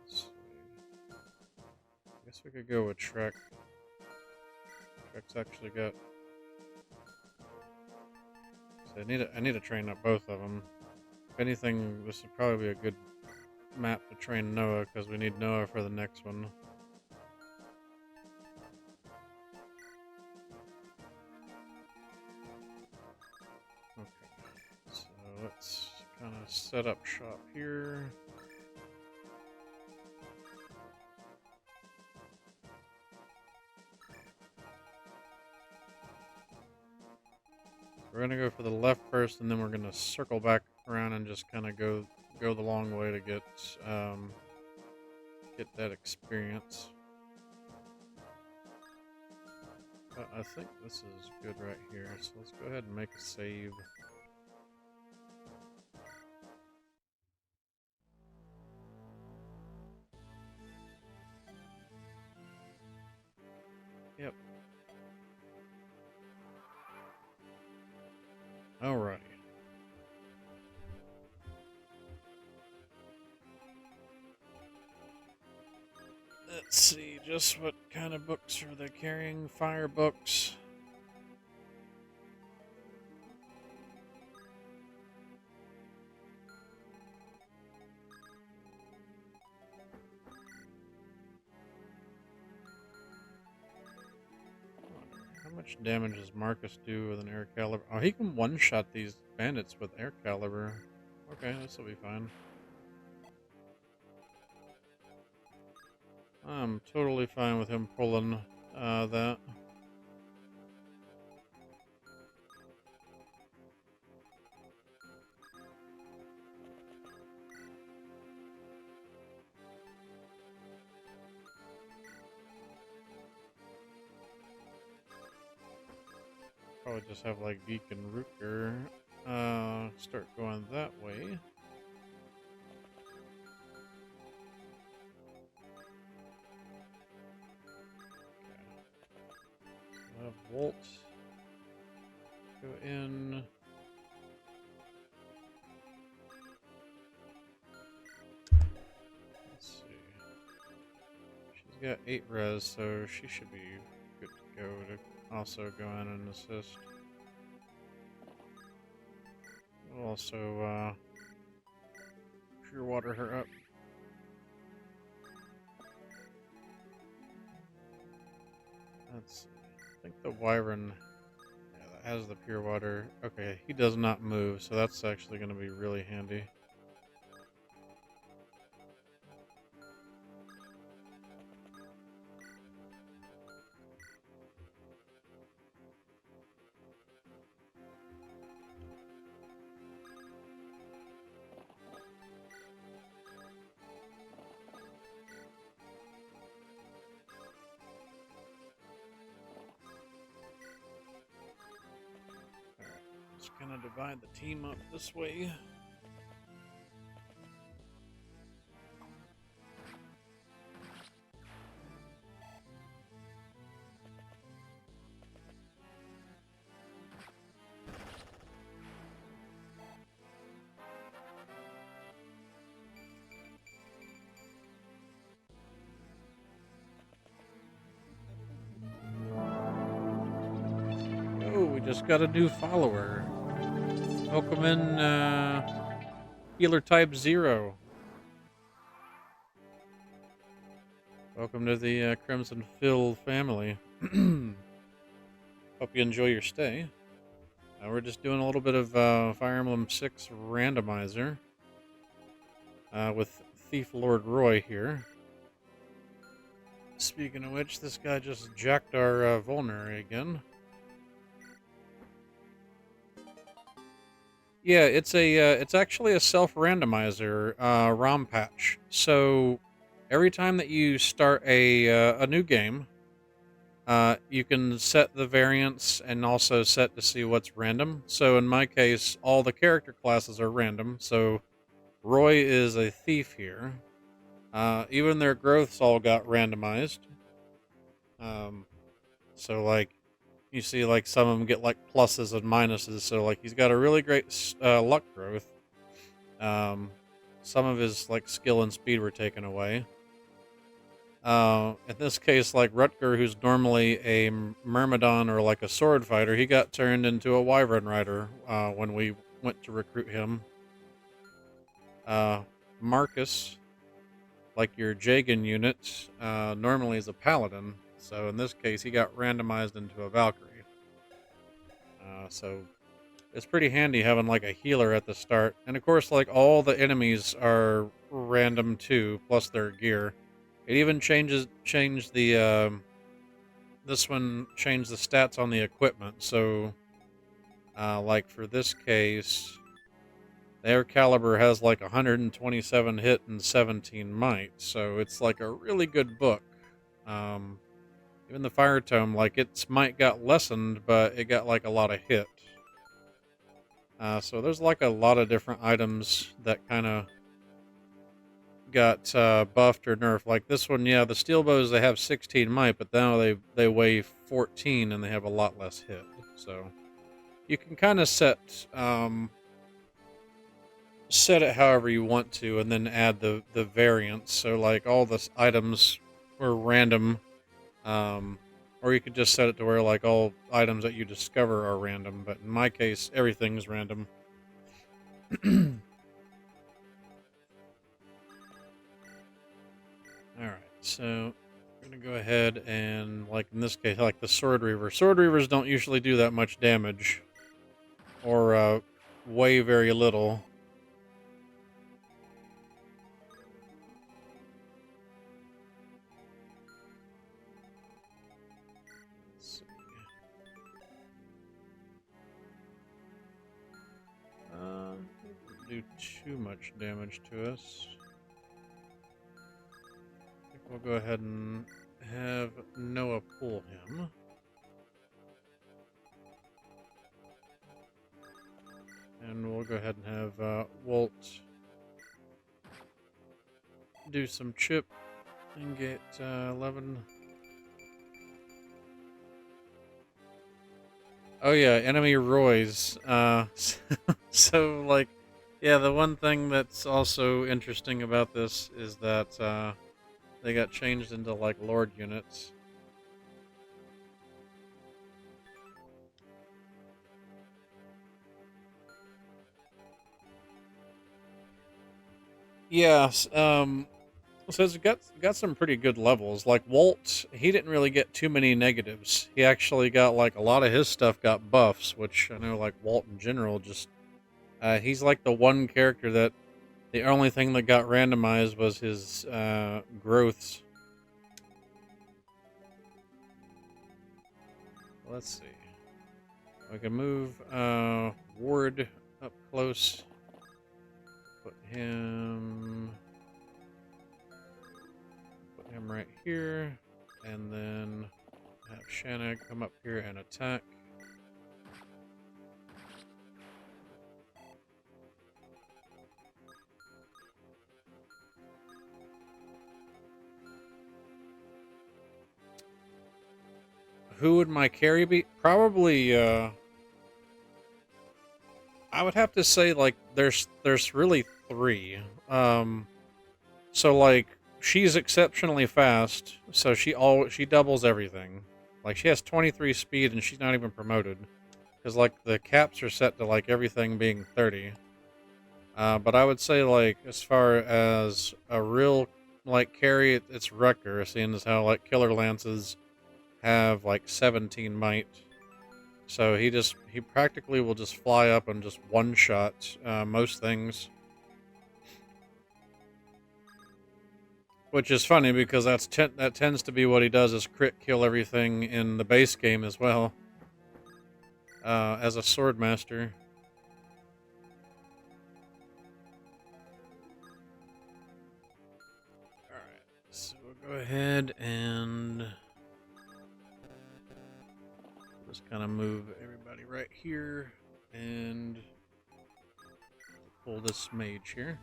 Let's see. I guess we could go with Trek. Trek's actually got. So I need to train up both of them. If anything, this would probably be a good map to train Noah because we need Noah for the next one. Okay, so let's kind of set up shop here. We're gonna go for the left first, and then we're gonna circle back around and just kind of go the long way to get that experience. But I think this is good right here, so let's go ahead and make a save. Yep. Alrighty. Let's see, just what kind of books are they carrying? Fire books. much damage does Marcus do with an air caliber? Oh, he can one-shot these bandits with air caliber. Okay, this will be fine. I'm totally fine with him pulling that. Probably just have like Geek and Rutger start going that way. Okay. Volt go in. Let's see. She's got 8 res, so she should be good to go to also go in and assist. We'll also pure water her up. Let's see. I think the Wyvern, yeah, that has the pure water. Okay, he does not move, so that's actually going to be really handy. Just gonna divide the team up this way. Oh, we just got a new follower. Welcome in, Healer Type 0. Welcome to the Crimson Phil family. Hope you enjoy your stay. We're just doing a little bit of Fire Emblem 6 Randomizer with Thief Lord Roy here. Speaking of which, this guy just jacked our vulnerary again. Yeah, it's actually a self-randomizer ROM patch. So every time that you start a new game, you can set the variance and also set to see what's random. So in my case, all the character classes are random. So Roy is a thief here. Even their growths all got randomized. So like you see, like some of them get like pluses and minuses. So like he's got a really great luck growth. Some of his like skill and speed were taken away. In this case, like Rutger, who's normally a Myrmidon or like a sword fighter, he got turned into a Wyvern rider when we went to recruit him. Marcus, like your Jagan unit, normally is a paladin. So in this case, he got randomized into a Valkyrie. So it's pretty handy having like a healer at the start. And of course, like all the enemies are random too, plus their gear. It even changed the this one changed the stats on the equipment. So like for this case, the air caliber has like 127 hit and 17 might. So it's like a really good book. Even the fire tome, like its might got lessened, but it got like a lot of hit. So there's like a lot of different items that kind of got buffed or nerfed. Like this one, yeah, the steel bows, they have 16 might, but now they weigh 14 and they have a lot less hit. So you can kind of set it however you want to, and then add the variants. So like all the items were random, or you could just set it to where like all items that you discover are random. But in my case, everything's random. All right, so gonna go ahead and, like in this case, like the Sword Reaver. Sword Reavers don't usually do that much damage, or weigh very little. Let's see. Didn't do too much damage to us. I think we'll go ahead and have Noah pull him. And we'll go ahead and have Walt do some chip and get 11. Oh yeah, enemy Roys. So like, yeah, the one thing that's also interesting about this is that they got changed into like Lord units. Yes. So it's got some pretty good levels. Like Walt, he didn't really get too many negatives. He actually got like a lot of his stuff got buffs, which I know like Walt in general just he's like the one character that the only thing that got randomized was his growths. Let's see. I can move Ward up close. Put him right here, and then have Shanna come up here and attack. Who would my carry be? Probably I would have to say like there's really three. So like she's exceptionally fast, so she doubles everything. Like she has 23 speed and she's not even promoted because like the caps are set to like everything being 30. But I would say like as far as a real like carry, it's Wrecker, seeing as how like killer lances have like 17 might. So he practically will just fly up and just one shot most things. Which is funny because that tends to be what he does, is crit kill everything in the base game as well. As a sword master. Alright, so we'll go ahead and just kind of move everybody right here and pull this mage here.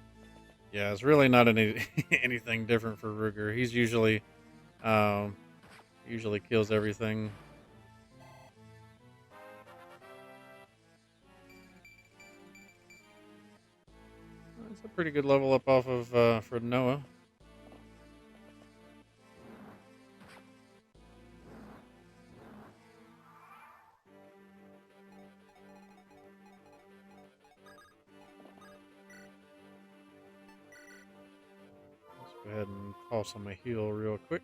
Yeah, it's really not any anything different for Ruger. He's usually kills everything. That's a pretty good level up off of for Noah. Let's go ahead and toss him a heal real quick.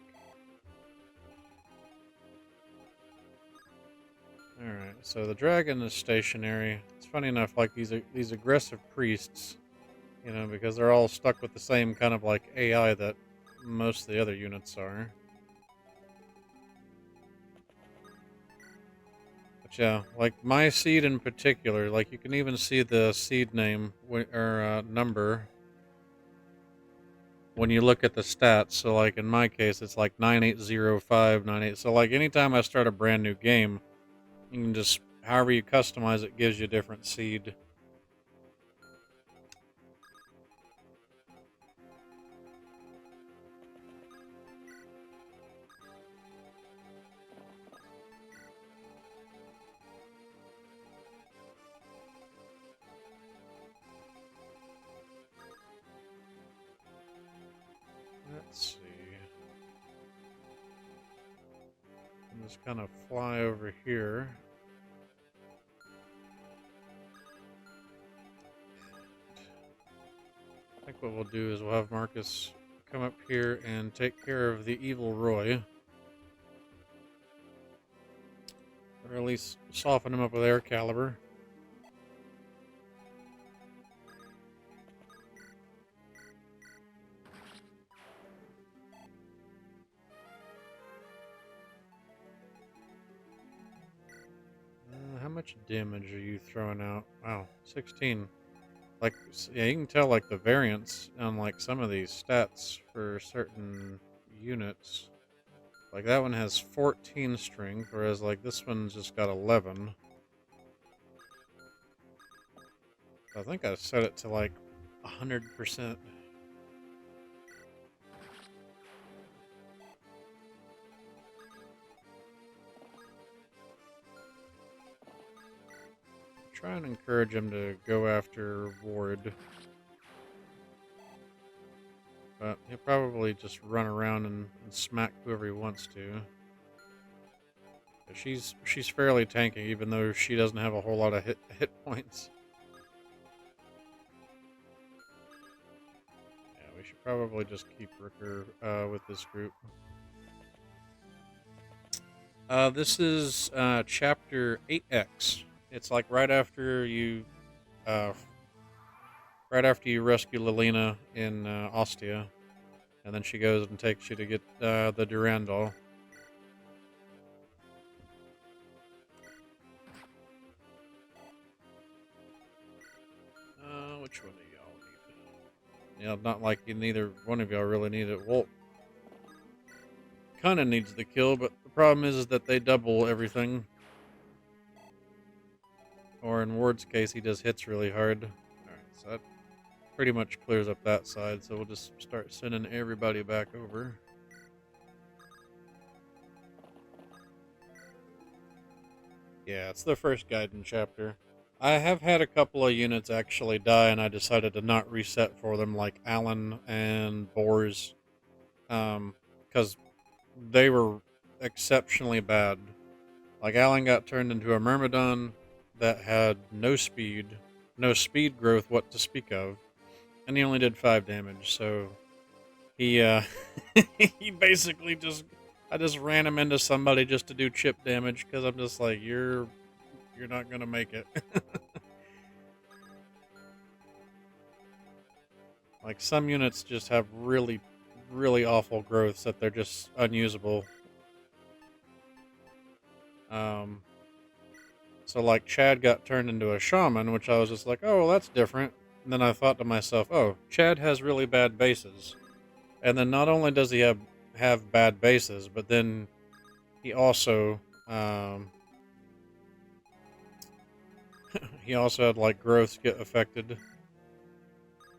Alright, so the dragon is stationary. It's funny enough, like these aggressive priests, you know, because they're all stuck with the same kind of like AI that most of the other units are. But yeah, like my seed in particular, like you can even see the seed name or number when you look at the stats. So like in my case, it's like 980598. So like anytime I start a brand new game, you can just, however you customize it, gives you a different seed. Let's see. I'm just kind of fly over here. I think what we'll do is we'll have Marcus come up here and take care of the evil Roy. Or at least soften him up with air caliber. How much damage are you throwing out? Wow, 16. Like, yeah, you can tell like the variance on like some of these stats for certain units. Like that one has 14 strength, whereas like this one's just got 11. I think I set it to like 100%. Try and encourage him to go after Ward. But he'll probably just run around and smack whoever he wants to. But she's fairly tanky, even though she doesn't have a whole lot of hit points. Yeah, we should probably just keep Ricker with this group. This is chapter 8X. It's like right after you rescue Lilina in Ostia, and then she goes and takes you to get the Durandal. Which one do y'all need? Yeah, not like neither one of y'all really need it. Walt kind of needs the kill, but the problem is that they double everything. Or in Ward's case, he just hits really hard. Alright, so that pretty much clears up that side, so we'll just start sending everybody back over. Yeah, it's the first Gaiden chapter. I have had a couple of units actually die, and I decided to not reset for them, like Alan and Boars, because they were exceptionally bad. Like, Alan got turned into a Myrmidon that had no speed growth what to speak of, and he only did 5 damage, so he, he basically I just ran him into somebody just to do chip damage, because I'm just like, you're not gonna make it. Like, some units just have really, really awful growths that they're just unusable. So like Chad got turned into a shaman, which I was just like, oh, well, that's different. And then I thought to myself, oh, Chad has really bad bases. And then not only does he have bad bases, but then he also he also had like growths get affected. Alright,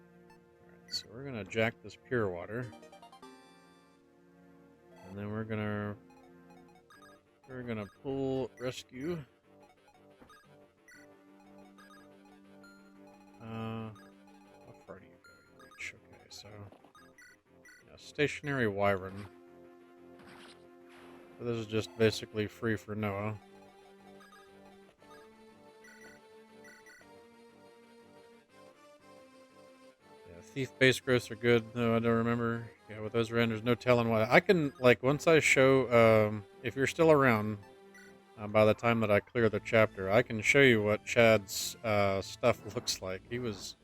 so we're gonna jack this pure water. And then we're gonna pull rescue. How far do you go reach? Okay, so yeah, stationary wyvern. So this is just basically free for Noah. Yeah, thief base growths are good, though I don't remember. Yeah, with those renders, no telling what I can like. Once I show, if you're still around, by the time that I clear the chapter, I can show you what Chad's stuff looks like. He was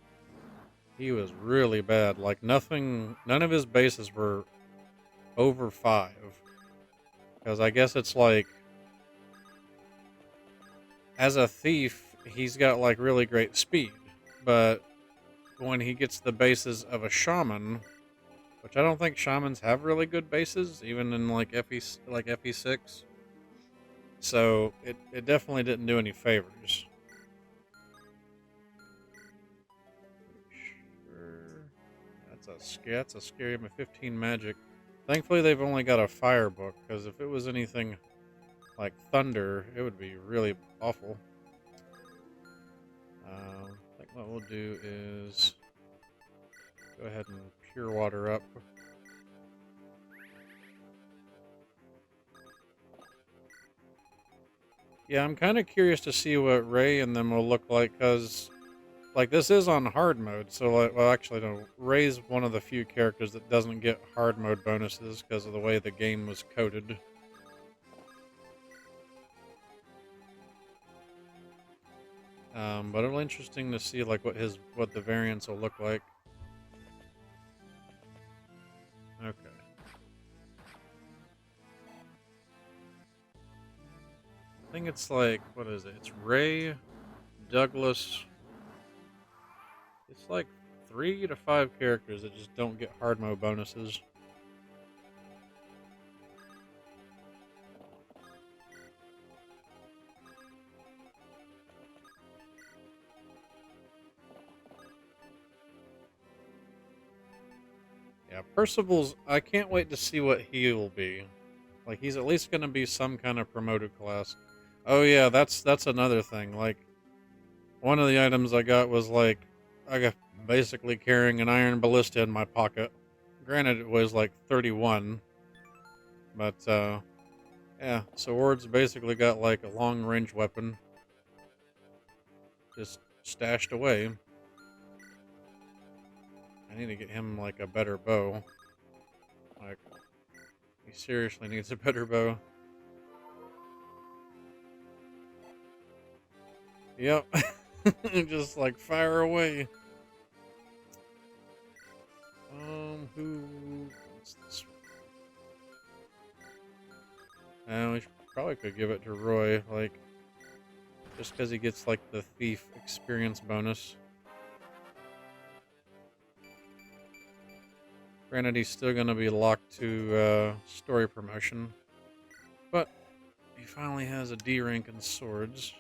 really bad. Like none of his bases were over 5. Because I guess it's like, as a thief, he's got like really great speed. But when he gets the bases of a shaman, which I don't think shamans have really good bases, even in like FE6. So it definitely didn't do any favors. That's a scary. I'm a 15 magic. Thankfully, they've only got a fire book, because if it was anything like thunder, it would be really awful. I think what we'll do is go ahead and pure water up. Yeah, I'm kind of curious to see what Ray and them will look like, because like this is on hard mode, so like, well, actually, no. Ray's one of the few characters that doesn't get hard mode bonuses because of the way the game was coded. But it'll be interesting to see like what the variants will look like. Okay. I think it's like, what is it? It's Ray, Douglas. It's like 3 to 5 characters that just don't get hard mode bonuses. Yeah, Percival's, I can't wait to see what he will be. Like, he's at least going to be some kind of promoted class. Oh yeah, that's another thing. Like, one of the items I got was like, I got basically carrying an iron ballista in my pocket. Granted, it was like 31, but yeah. So Ward's basically got like a long range weapon, just stashed away. I need to get him like a better bow. Like, he seriously needs a better bow. Yep. Just like fire away. Who? What's this? We probably could give it to Roy, like, just because he gets like the thief experience bonus. Granted, he's still gonna be locked to story promotion, but he finally has a D rank in swords.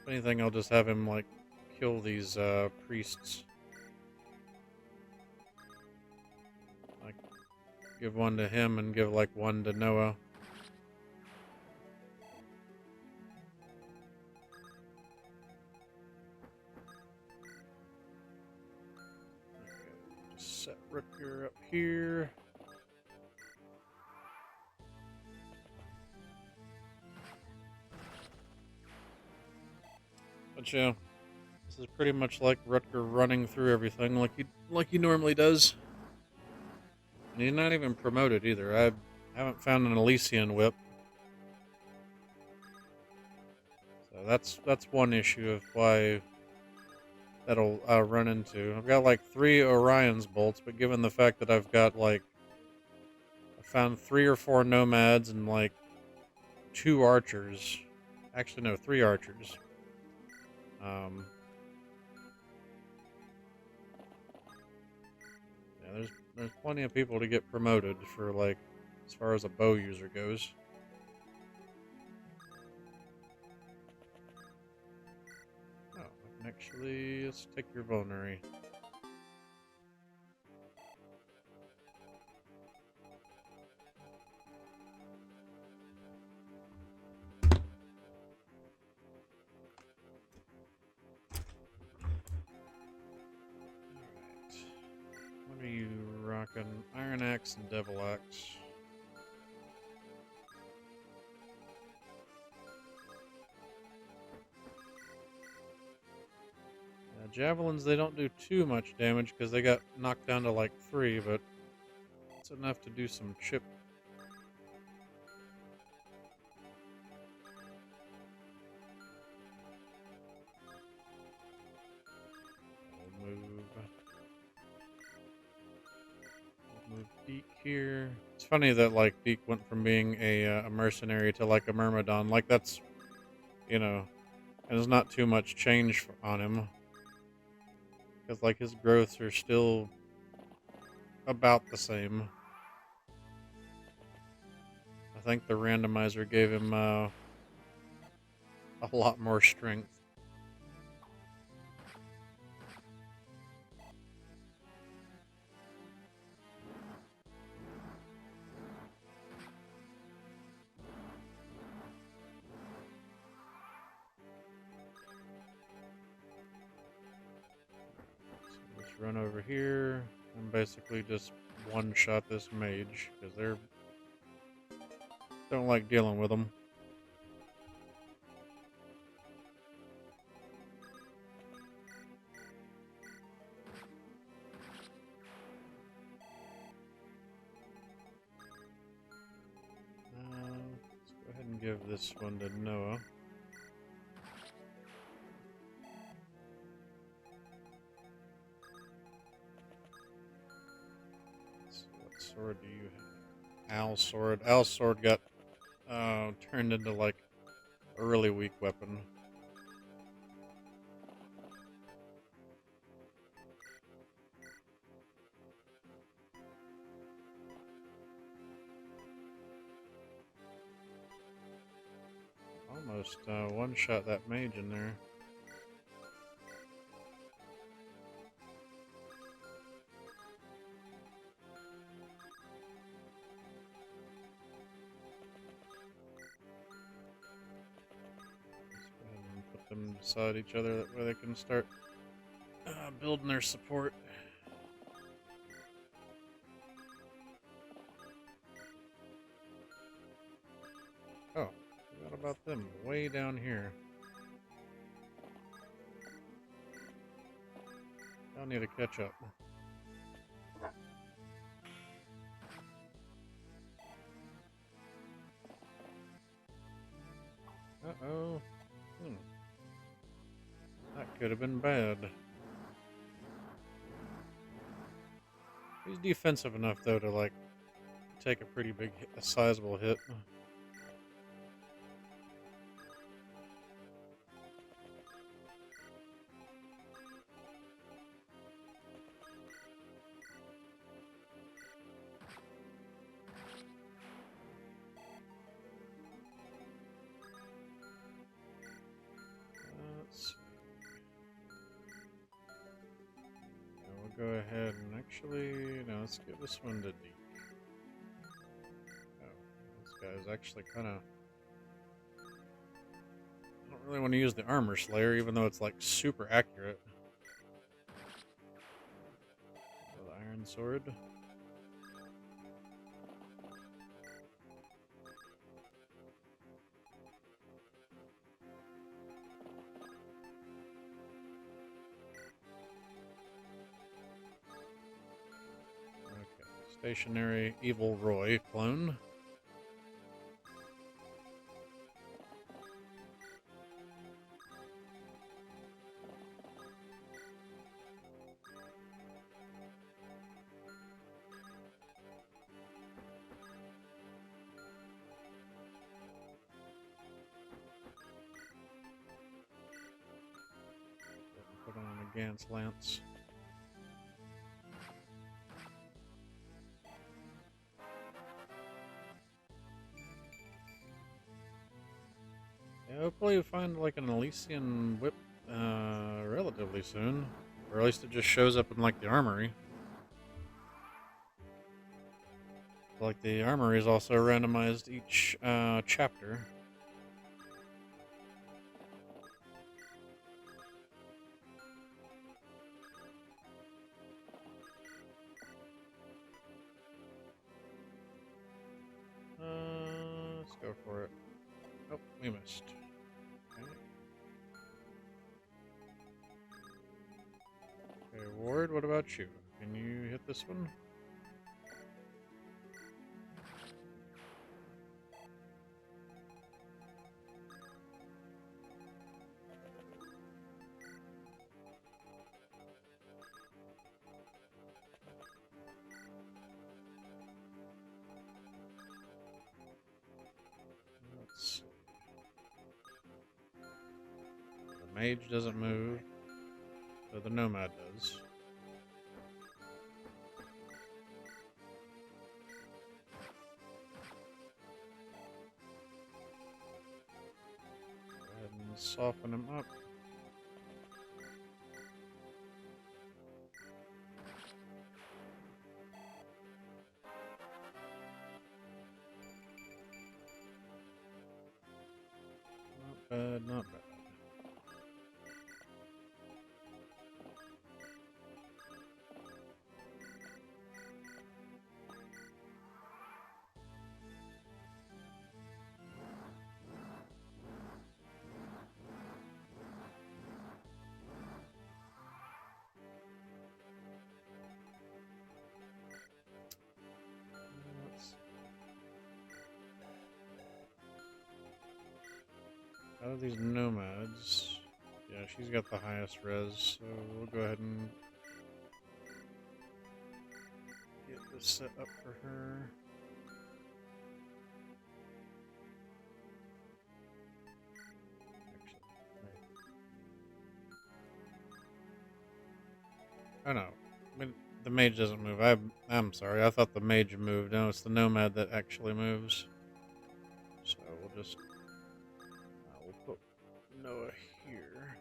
If anything, I'll just have him like kill these priests. Like, give one to him and give like one to Noah. Okay, just set Rutger up here. But yeah, this is pretty much like Rutger running through everything like he normally does. And he's not even promoted either. I haven't found an Elysian whip. So that's one issue of why that'll run into. I've got like 3 Orion's bolts, but given the fact that I've got like, I found 3 or 4 nomads and like 2 archers. Actually, no, 3 archers. Yeah, there's plenty of people to get promoted for like, as far as a bow user goes. Oh, I can actually, let's take your vulnerary. What are you rocking? Iron Axe and Devil Axe. Javelins, they don't do too much damage because they got knocked down to like 3, but it's enough to do some chip. We'll move Deke here. It's funny that like Deke went from being a mercenary to like a Myrmidon. Like that's, you know, and there's not too much change on him. Because like his growths are still about the same. I think the randomizer gave him a lot more strength. So let's run over here and basically just one-shot this mage because they're don't like dealing with them. give this one to Noah. So what sword do you have? Owl's sword. Owl's sword got turned into like a really weak weapon. Almost one-shot that mage in there. Let's go ahead and put them beside each other, that way they can start building their support. Oh, forgot about them way down here. I'll need to catch up. Uh-oh. That could have been bad. He's defensive enough, though, to, like, take a pretty big, a sizable hit. Let's see. Now we'll go ahead and actually, no, let's give this one to Deke. Oh, this guy's actually kind of... I don't really want to use the Armor Slayer, even though it's like super accurate. So the Iron Sword. Okay, stationary Evil Roy clone. Put on a Gantz Lance. Yeah, hopefully we'll find like an Elysian whip relatively soon. Or at least it just shows up in like the armory. Like the armory is also randomized each chapter. Let's go for it. Oh, we missed. Okay. Okay, Ward, what about you? Can you hit this one? Let's see. The mage doesn't move, so the nomad does. Go ahead and soften him up. Not bad, not bad. Out of these nomads, yeah, she's got the highest res, so we'll go ahead and get this set up for her. Oh no, the mage doesn't move. I'm sorry, I thought the mage moved. No, it's the nomad that actually moves. So we'll just we'll put Noah here.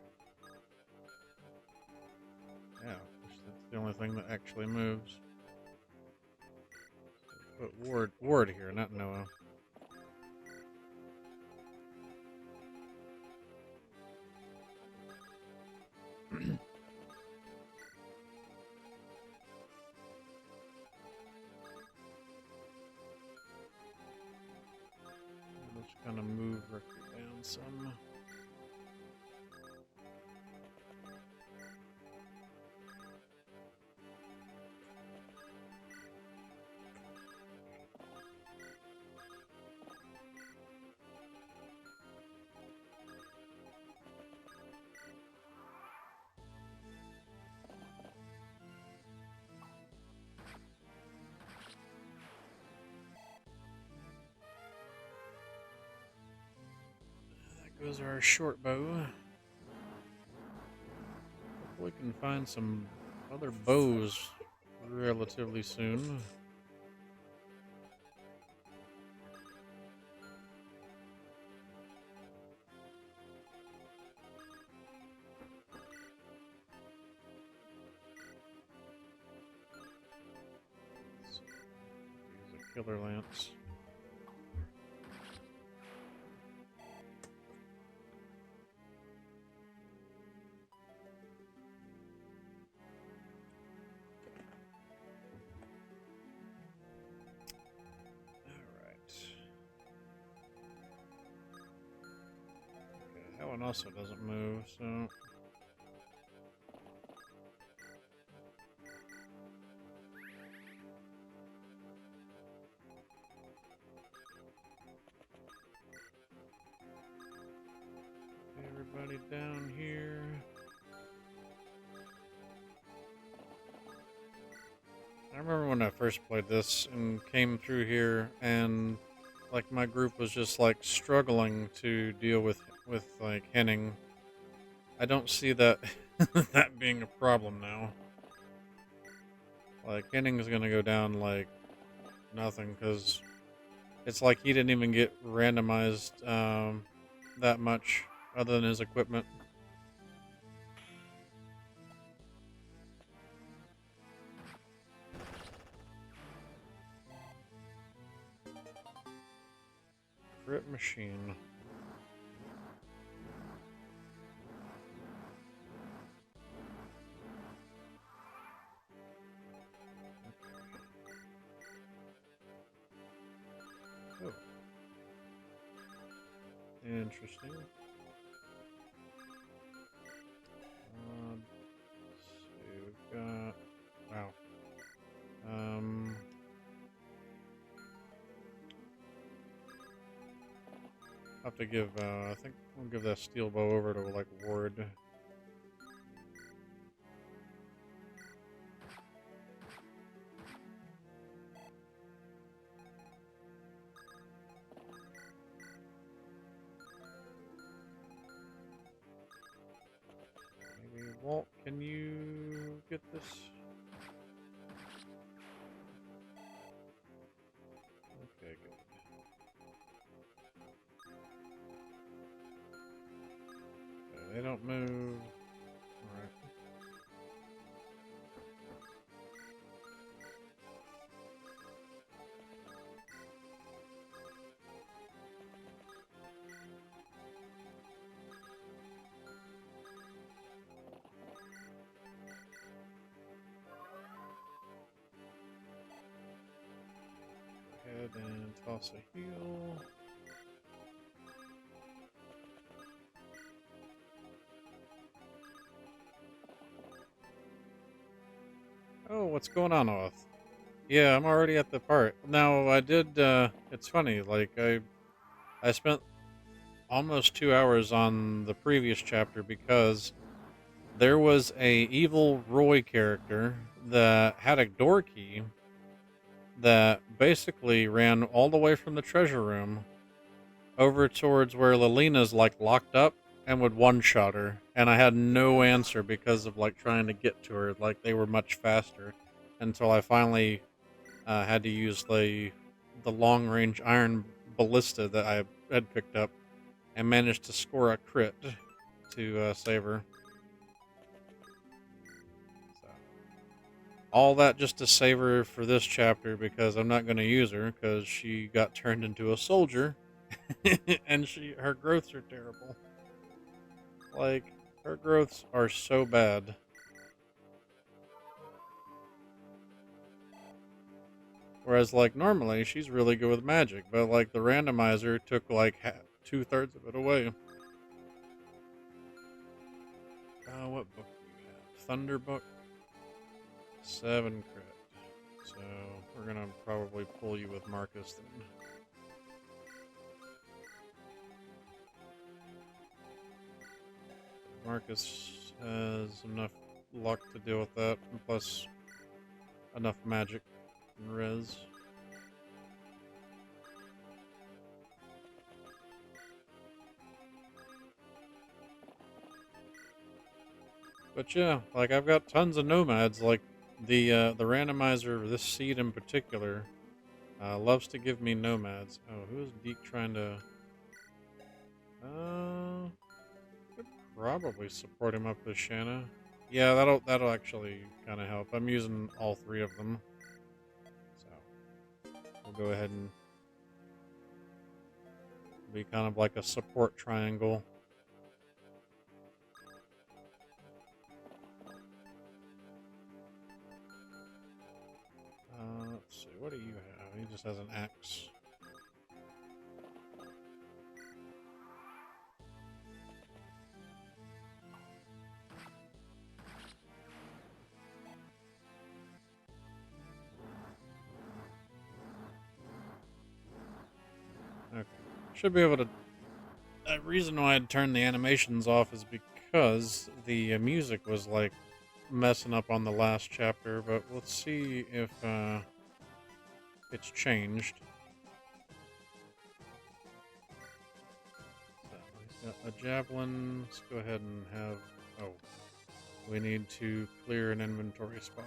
Yeah, that's the only thing that actually moves. So put Ward here, not Noah. Let's kind of move Ricky down some. That goes our short bow. Hopefully we can find some other bows relatively soon. Use a killer lance. That one also doesn't move, so... Everybody down here. I remember when I first played this and came through here and like my group was just like struggling to deal with like Henning. I don't see that that being a problem now. Like Henning's gonna go down like nothing because it's like he didn't even get randomized that much other than his equipment. Crit machine. Oh. Interesting. Let's see, we've got... Wow. I'll have to give, I think we'll give that steel bow over to, like, Ward. Maybe, Walt, can you get this? Okay, good. Okay, they don't move. Alright. Go ahead and toss a heal. Oh, what's going on, Oath? Yeah, I'm already at the part. Now, I did, it's funny, like, I spent almost 2 hours on the previous chapter because there was a evil Roy character that had a door key that basically ran all the way from the treasure room over towards where Lalena's like locked up and would one shot her. And I had no answer because of like trying to get to her. Like they were much faster until I finally had to use the long range iron ballista that I had picked up and managed to score a crit to save her. So, all that just to save her for this chapter because I'm not going to use her because she got turned into a soldier and her growths are terrible. Like, her growths are so bad. Whereas, like, normally she's really good with magic, but like the randomizer took like 2/3 of it away. What book do you have? Thunder book? 7 crit. So we're gonna probably pull you with Marcus then. Marcus has enough luck to deal with that, and plus enough magic and res. But yeah, like I've got tons of nomads. Like the randomizer, this seed in particular, loves to give me nomads. Oh, who is Deke trying to? Could probably support him up with Shanna. Yeah, that'll actually kind of help. I'm using all 3 of them, so we'll go ahead and be kind of like a support triangle. Let's see, what do you have? He just has an axe. Okay, should be able to. The reason why I'd turned the animations off is because the music was like messing up on the last chapter, but let's see if it's changed. So he's got a javelin. Let's go ahead and have. Oh, we need to clear an inventory spot.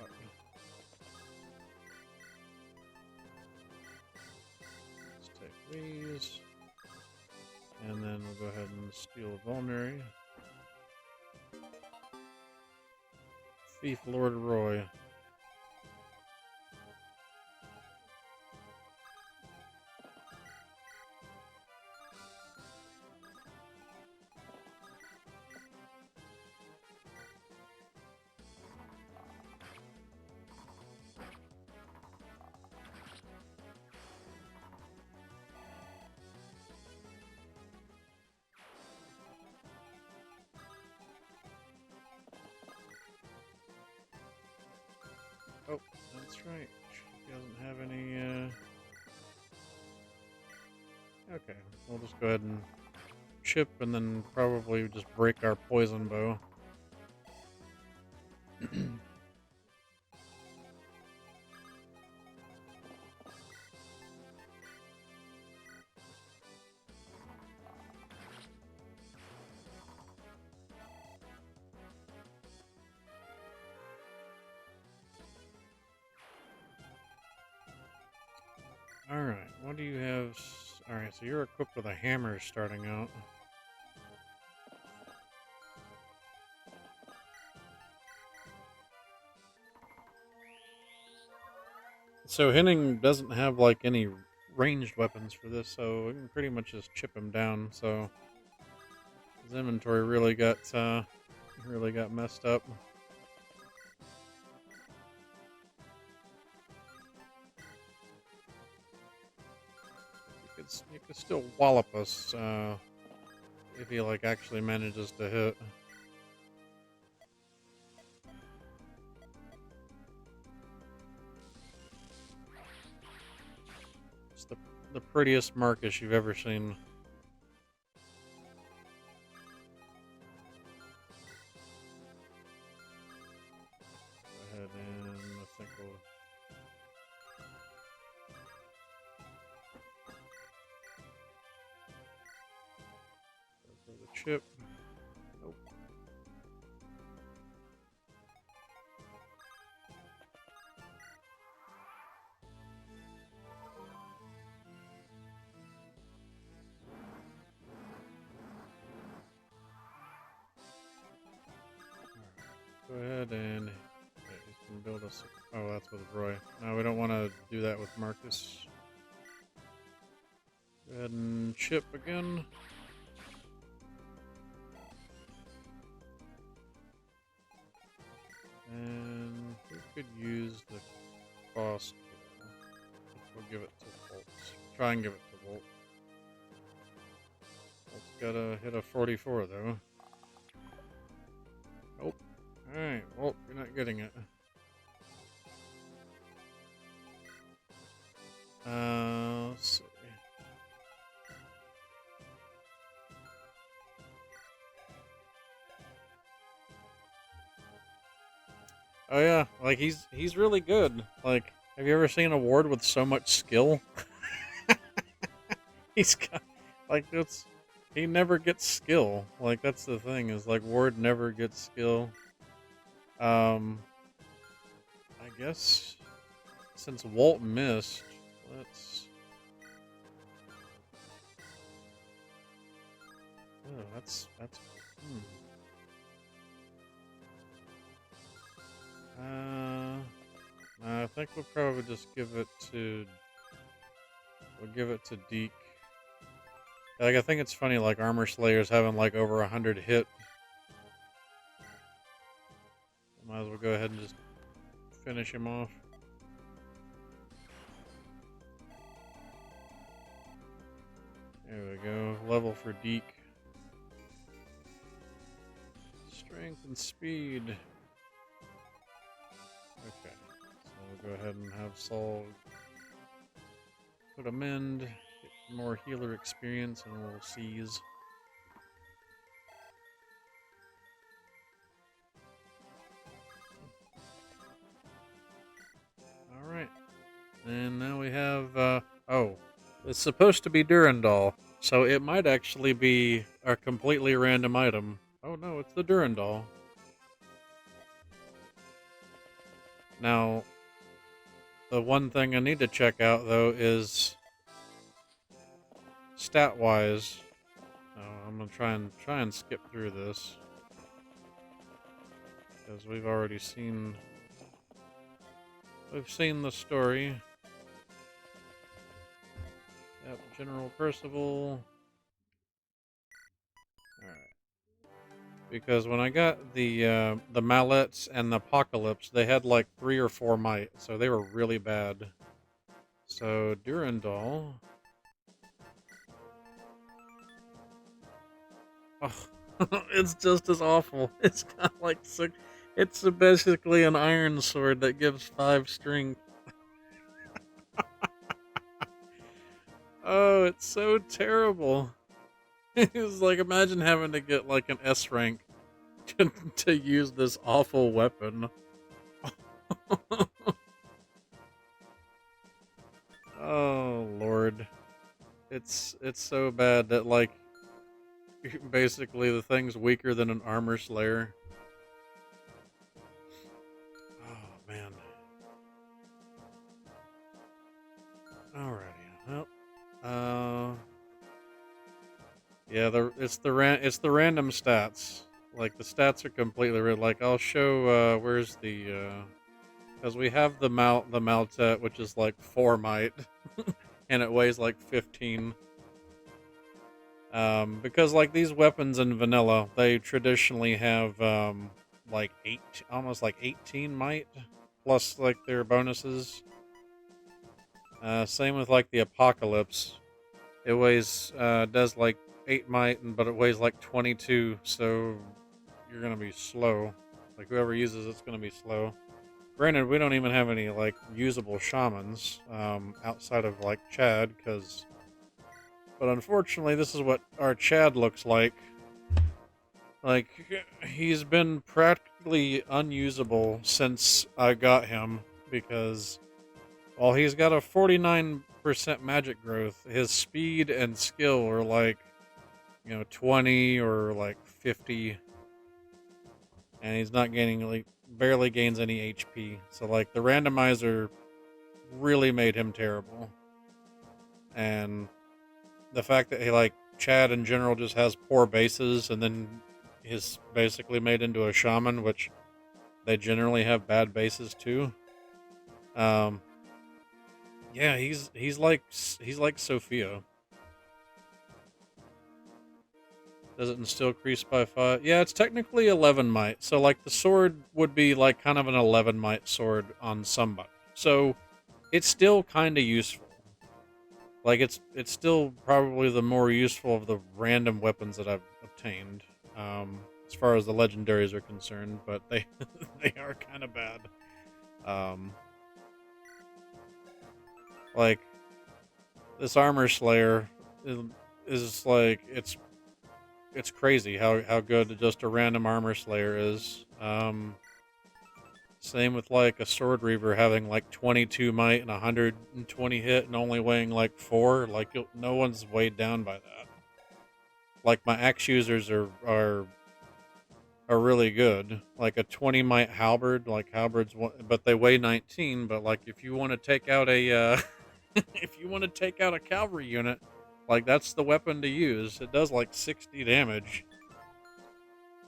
Let's take these. And then we'll go ahead and steal Vulnerary. Thief Lord Roy. Oh, that's right. She doesn't have any, Okay, we'll just go ahead and chip and then probably just break our poison bow. Alright, what do you have? Alright, so you're equipped with a hammer starting out. So Henning doesn't have like any ranged weapons for this, so we can pretty much just chip him down. So his inventory really got messed up. You could still wallop us if he like actually manages to hit. It's the prettiest Marcus you've ever seen. the chip. Nope. Go ahead and he's gonna build us. Oh, that's with Roy. No, we don't want to do that with Marcus. Go ahead and chip again. And we could use the cross. We'll give it to Volt. Try and give it to Volt. Volt's gotta hit a 44 though. Nope. Alright, Volt, you're not getting it. Let's see. Oh yeah, like he's really good. Like, have you ever seen a ward with so much skill? He's got like he never gets skill. Like that's the thing is like ward never gets skill. I guess since Walt missed, let's. Oh, that's. I think we'll probably just give it to. We'll give it to Deke. Like I think it's funny, like Armor Slayer's having like over 100 hit. Might as well go ahead and just finish him off. There we go. Level for Deke. Strength and speed. Okay. So we'll go ahead and have Saul put a mend, get more healer experience, and we'll seize. Alright. And now we have, oh. It's supposed to be Durandal, so it might actually be a completely random item. Oh no, it's the Durandal. Now, the one thing I need to check out, though, is stat-wise. Oh, I'm gonna try and skip through this because we've already seen. We've seen the story. Yep, General Percival. Alright. Because when I got the Mallets and the Apocalypse, they had like 3 or 4 might, so they were really bad. So, Durandal. Oh, it's just as awful. It's got like 6. It's basically an iron sword that gives 5 strength. Oh, it's so terrible. It's like, imagine having to get like an S rank to use this awful weapon. Oh, Lord. It's so bad that, like, basically the thing's weaker than an armor slayer. Oh, man. Alrighty. Well, yeah, it's the random stats. Like the stats are completely like I'll show where's the because we have the Maltet, which is like 4 might and it weighs like 15. Because like these weapons in vanilla, they traditionally have like 8 almost like 18 might plus like their bonuses. Same with like the Apocalypse. It weighs does like 8 might, but it weighs like 22, so you're gonna be slow. Like whoever uses it's gonna be slow. Granted, we don't even have any like usable shamans outside of like Chad, but unfortunately, this is what our Chad looks like. Like he's been practically unusable since I got him because while he's got a 49% magic growth, his speed and skill are like 20 or like 50, and he's not gaining, like, barely gains any HP. So like the randomizer really made him terrible, and the fact that he, like, Chad in general just has poor bases, and then he's basically made into a shaman, which they generally have bad bases too. Um, yeah, he's like Sophia. Does it instill increase by 5? Yeah, it's technically 11 might. So like the sword would be like kind of an 11 might sword on somebody. So it's still kind of useful. Like it's still probably the more useful of the random weapons that I've obtained, as far as the legendaries are concerned. But they they are kind of bad. Um, like this armor slayer is like it's crazy how good just a random armor slayer is. Same with like a sword reaver having like 22 might and 120 hit and only weighing like 4. Like no one's weighed down by that. Like my axe users are really good. Like a 20 might halberd, like halberds, but they weigh 19. But like if you want to take out a if you want to take out a cavalry unit, like that's the weapon to use. It does like 60 damage,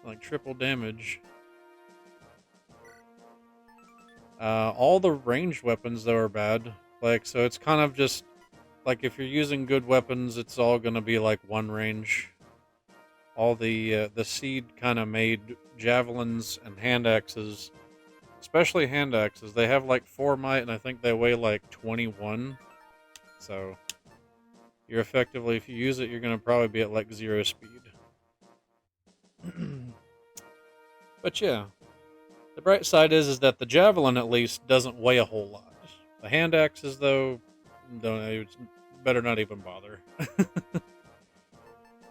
like triple damage. All the ranged weapons though are bad. Like so, it's kind of just like if you're using good weapons, it's all gonna be like one range. All the seed kind of made javelins and hand axes, especially hand axes. They have like 4 might, and I think they weigh like 21. So you're effectively, if you use it, you're gonna probably be at like 0 speed. But yeah, the bright side is that the javelin at least doesn't weigh a whole lot. The hand axes though, don't. It's better not even bother.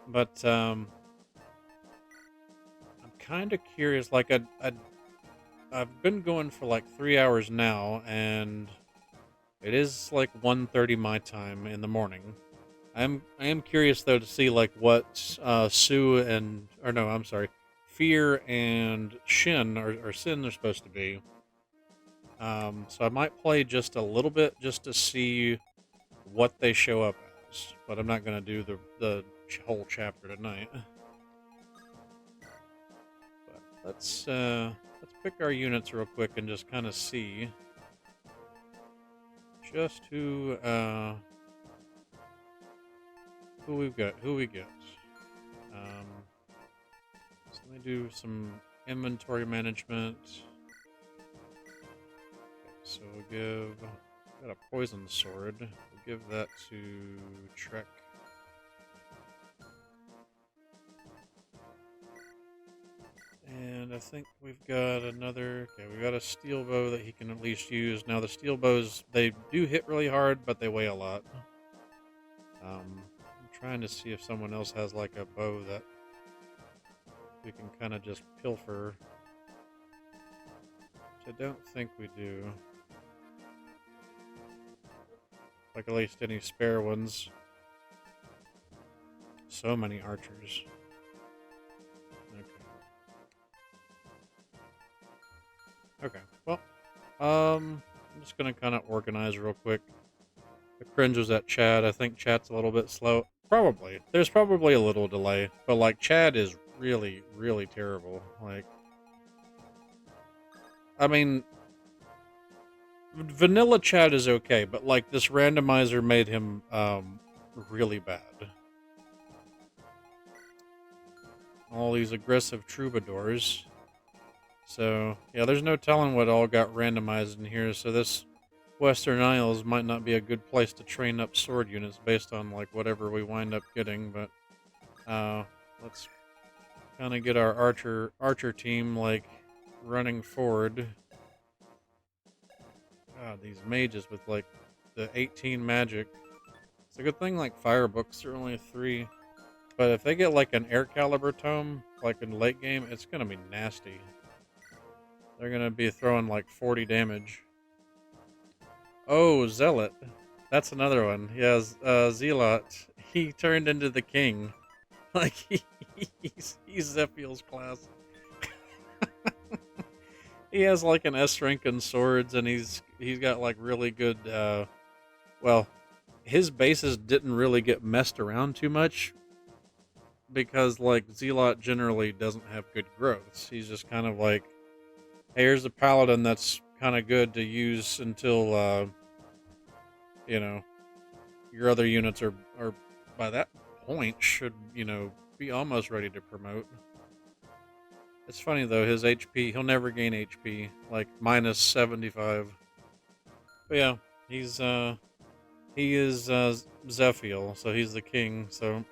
But I'm kind of curious. Like I've been going for like 3 hours now, and it is like 1:30 my time in the morning. I am curious though to see like what Sue and or no, I'm sorry, Fear and Shin or Sin are supposed to be. So I might play just a little bit just to see what they show up as, but I'm not gonna do the whole chapter tonight. But let's pick our units real quick and just kind of see just who we get. Um, so let me do some inventory management. Okay, so we'll got a poison sword. We'll give that to Trek. And I think we've got another. Okay, we got a steel bow that he can at least use. Now the steel bows, they do hit really hard, but they weigh a lot. I'm trying to see if someone else has like a bow that we can kind of just pilfer. Which I don't think we do. Like at least any spare ones. So many archers. Okay. Well, I'm just gonna kind of organize real quick. The cringe was at Chad. I think Chad's a little bit slow. Probably. There's probably a little delay, but like Chad is really, really terrible. Like, I mean, vanilla Chad is okay, but like this randomizer made him really bad. All these aggressive troubadours. So yeah, there's no telling what all got randomized in here. So this Western Isles might not be a good place to train up sword units based on like whatever we wind up getting, but let's kind of get our archer team like running forward. God, these mages with like the 18 magic. It's a good thing like fire books are only 3, but if they get like an air caliber tome like in late game, it's gonna be nasty. They're gonna be throwing like 40 damage. Oh, Zealot. That's another one. Yeah, Zealot. He turned into the king. Like he's Zephiel's class. He has like an S rank in swords, and he's got like really good. Well, his bases didn't really get messed around too much because like Zealot generally doesn't have good growths. He's just kind of like, hey, here's a paladin that's kind of good to use until you know your other units are by that point should be almost ready to promote. It's funny though, his HP, he'll never gain HP, like minus 75. But yeah, he's he is Zephiel, so he's the king. So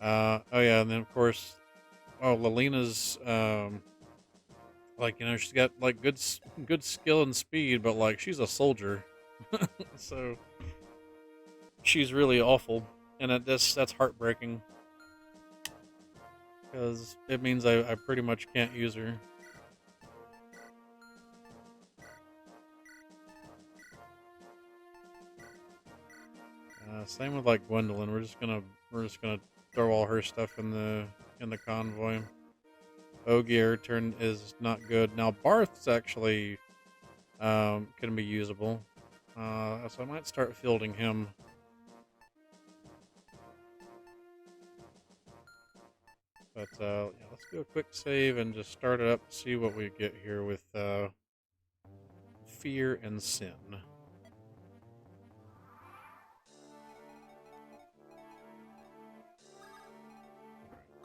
oh yeah, and then of course, oh Lalena's like she's got like good skill and speed, but like she's a soldier, so she's really awful, and that's heartbreaking because it means I pretty much can't use her. Same with like Gwendolyn. We're just gonna throw all her stuff in the convoy. Ogier turn is not good. Now Barth's actually can be usable. So I might start fielding him. But yeah, let's do a quick save and just start it up. See what we get here with fear and sin.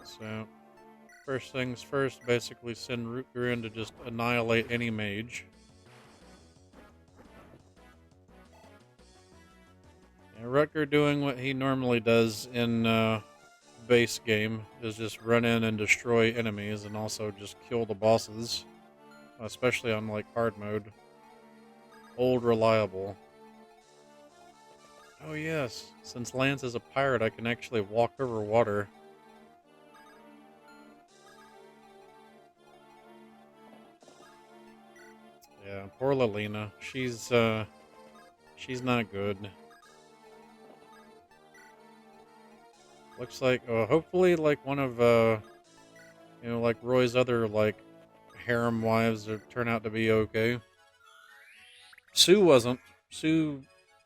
So first things first, basically send Rutger in to just annihilate any mage. And Rutger doing what he normally does in base game is just run in and destroy enemies and also just kill the bosses, especially on like hard mode. Old reliable. Oh yes, since Lance is a pirate, I can actually walk over water. Yeah, poor Lalina. She's not good. Looks like hopefully like one of like Roy's other like harem wives turn out to be okay. Sue wasn't. Sue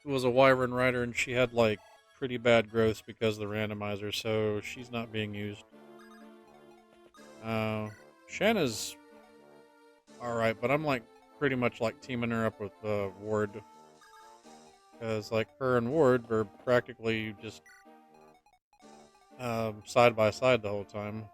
was a wyvern rider and she had like pretty bad growth because of the randomizer, so she's not being used. Shanna's alright, but I'm like pretty much like teaming her up with Ward. Because like her and Ward were practically just side by side the whole time.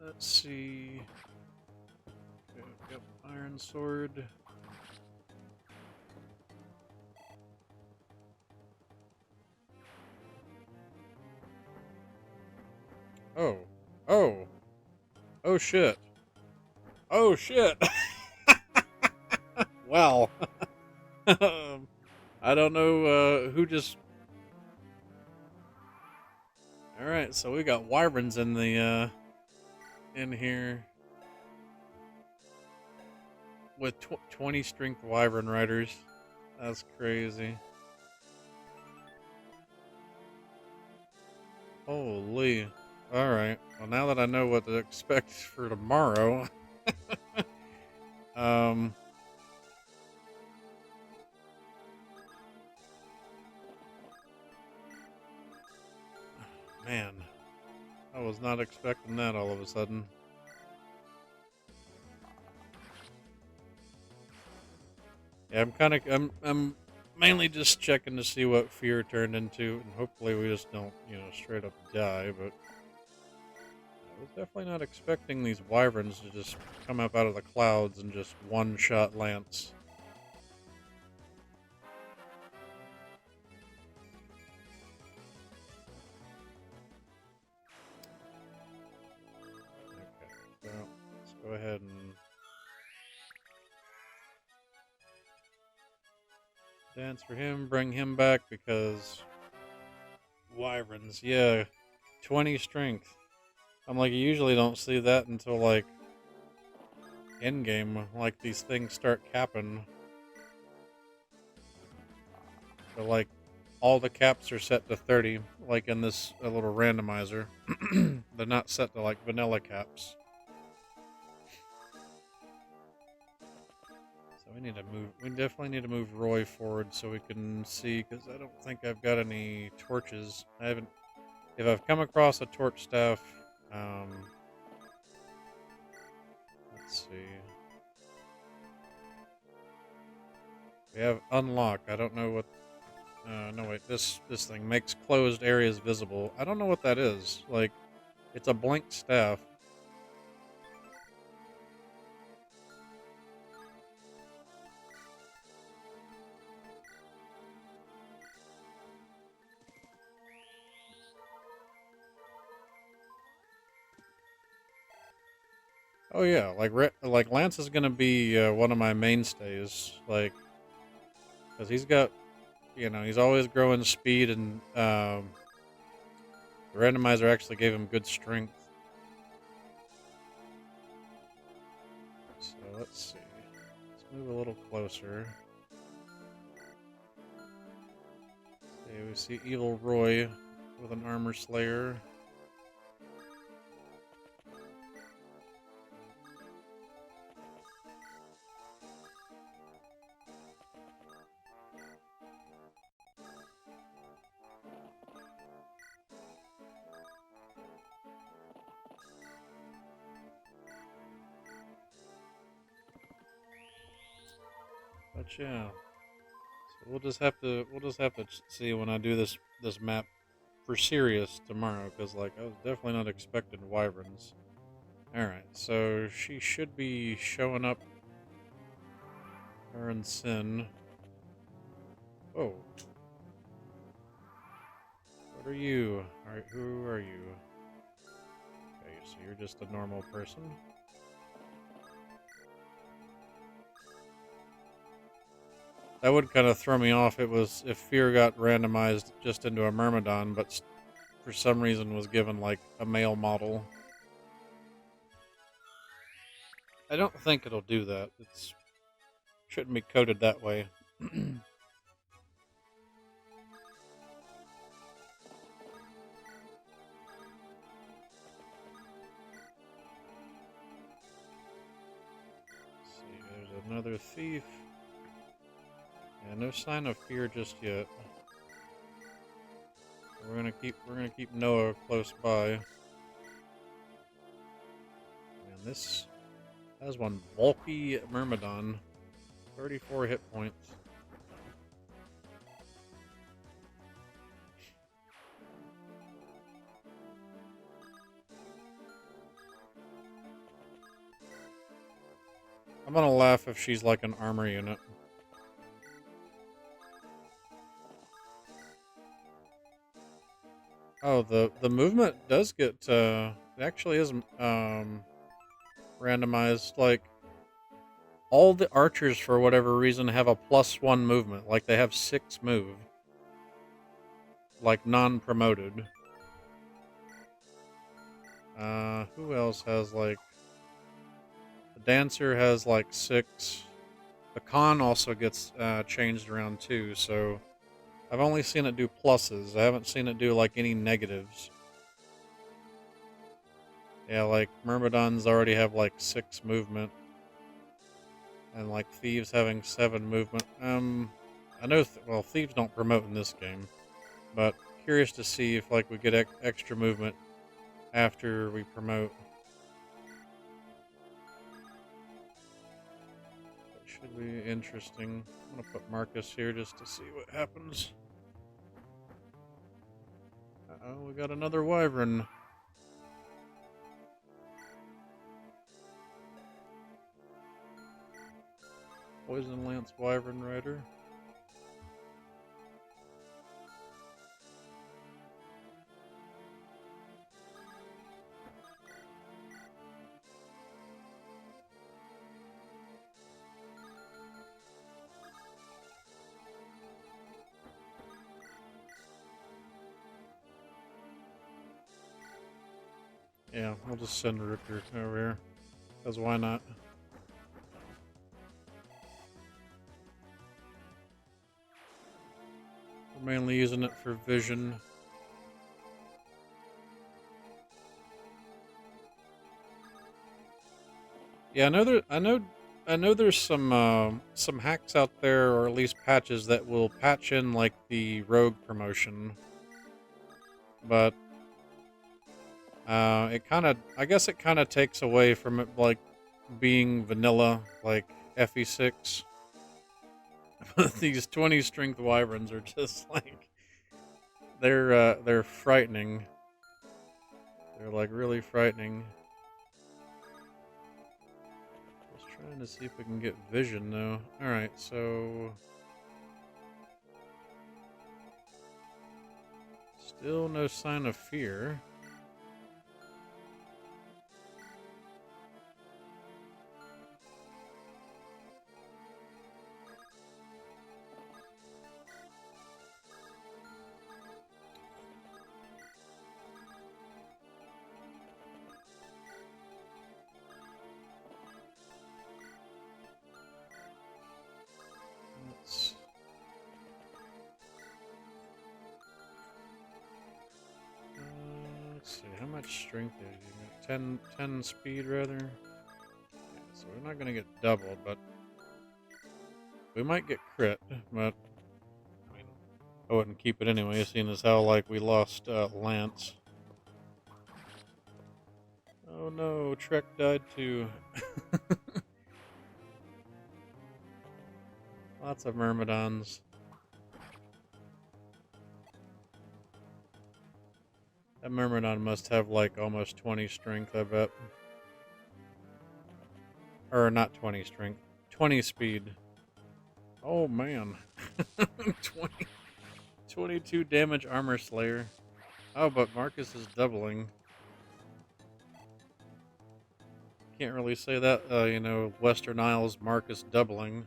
Let's see. Okay, yep, Iron Sword. Oh. Oh. Oh shit. Oh shit. Wow. I don't know who just. Alright, so we got wyverns in the in here with 20 strength wyvern riders. That's crazy. Holy. Alright. Well, now that I know what to expect for tomorrow, um, man, I was not expecting that all of a sudden. Yeah, I'm mainly just checking to see what fear turned into, and hopefully we just don't, straight up die, but I was definitely not expecting these wyverns to just come up out of the clouds and just one-shot Lance. Okay, so let's go ahead and Dance for him, bring him back because wyverns, yeah, 20 strength. I'm like, you usually don't see that until like end game, like these things start capping. So like all the caps are set to 30, like in this little randomizer. They're not set to like vanilla caps. So we need to move. We definitely need to move Roy forward so we can see, because I don't think I've got any torches. I haven't. If I've come across a torch staff, um, let's see. We have unlock. I don't know what. No wait. This thing makes closed areas visible. I don't know what that is. Like, it's a blank staff. Oh yeah, like Lance is gonna be one of my mainstays. Like, because he's got, he's always growing speed, and the randomizer actually gave him good strength. So let's see. Let's move a little closer. Okay, we see Evil Roy with an armor slayer. But yeah, so we'll just have to see when I do this map for serious tomorrow, because like I was definitely not expecting wyverns. All right, so she should be showing up. Her and Sin. Oh, what are you? Who are you? Okay, so you're just a normal person. That would kind of throw me off. If Fear got randomized just into a Myrmidon, but for some reason was given like a male model. I don't think it'll do that. It shouldn't be coded that way. See, there's another thief. Yeah, no sign of Fear just yet. We're gonna keep Noah close by. And this has one bulky Myrmidon, 34 hit points. I'm gonna laugh if she's like an armor unit. Oh, the movement does get it actually is randomized. Like all the archers for whatever reason have a +1 movement. Like they have 6 move. Like non-promoted. Who else has like the dancer has like 6. The con also gets changed around too, so I've only seen it do pluses. I haven't seen it do like any negatives. Yeah, like Myrmidons already have like 6 movement. And like Thieves having 7 movement. I know, well, Thieves don't promote in this game. But curious to see if like we get extra movement after we promote. That should be interesting. I'm gonna put Marcus here just to see what happens. Uh-oh, we got another wyvern. Poison Lance Wyvern Rider. Yeah, we'll just send Rooker over here. Because why not? We're mainly using it for vision. Yeah, I know there's some hacks out there, or at least patches that will patch in like the rogue promotion, but I guess it kind of takes away from it like being vanilla, like FE6. These 20 strength wyverns are just like they're frightening. They're like really frightening. Just trying to see if we can get vision though. All right, so still no sign of fear. Let's see, how much strength is he? 10 speed rather. Yeah, so we're not gonna get doubled, but we might get crit. But I mean, I wouldn't keep it anyway, seeing as how like we lost Lance. Oh no, Trek died too. Lots of Myrmidons. That Myrmidon must have like almost 20 strength, I bet. Or not 20 strength, 20 speed. Oh man. 20, 22 damage armor slayer. Oh, but Marcus is doubling. Can't really say that, you know, Western Isles Marcus doubling.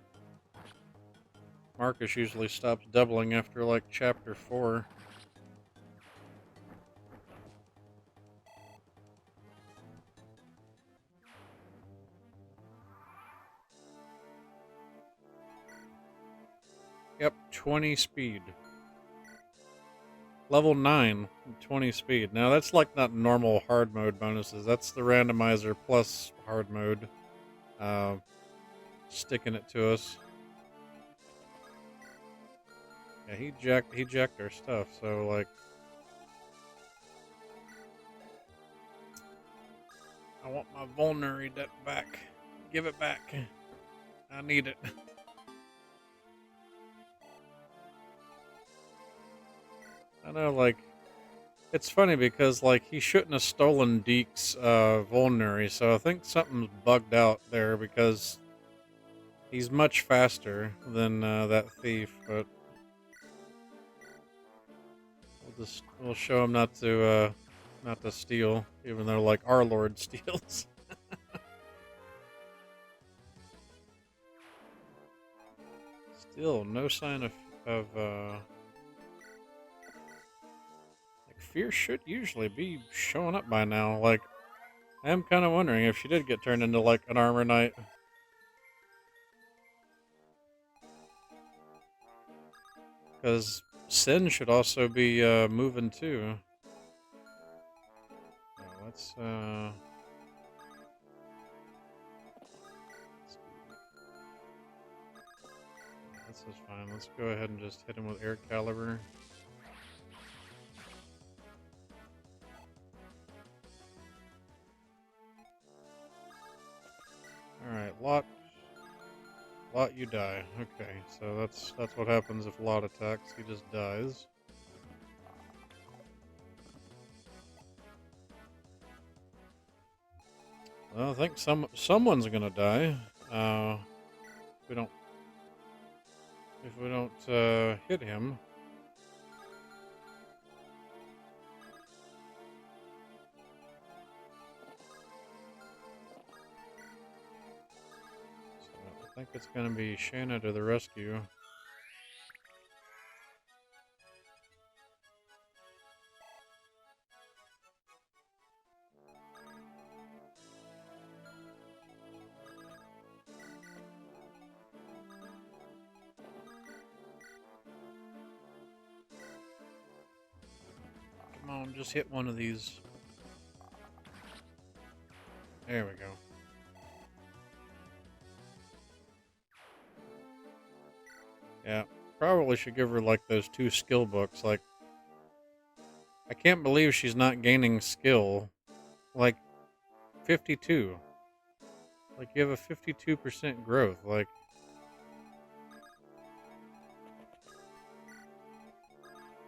Marcus usually stops doubling after like chapter 4. Yep, 20 speed. Level 9, 20 speed. Now that's like not normal hard mode bonuses. That's the randomizer plus hard mode. Sticking it to us. Yeah, he jacked our stuff, so like I want my vulnerary debt back. Give it back. I need it. I know, like, it's funny because, like, he shouldn't have stolen Deke's vulnerary, so I think something's bugged out there because he's much faster than that thief, but we'll show him not to steal, even though, like, our Lord steals. Still, no sign of like, fear should usually be showing up by now. Like, I am kind of wondering if she did get turned into, like, an armor knight. Because Sin should also be moving too. Let's this is fine. Let's go ahead and just hit him with air caliber. Alright, Lot, you die. Okay, so that's what happens if Lot attacks. He just dies. Well, I think someone's gonna die. If we don't hit him. So I think it's gonna be Shanna to the rescue. Come on, just hit one of these. There we go. Yeah, probably should give her like those 2 skill books. Like, I can't believe she's not gaining skill. Like, 52. Like, you have a 52% growth.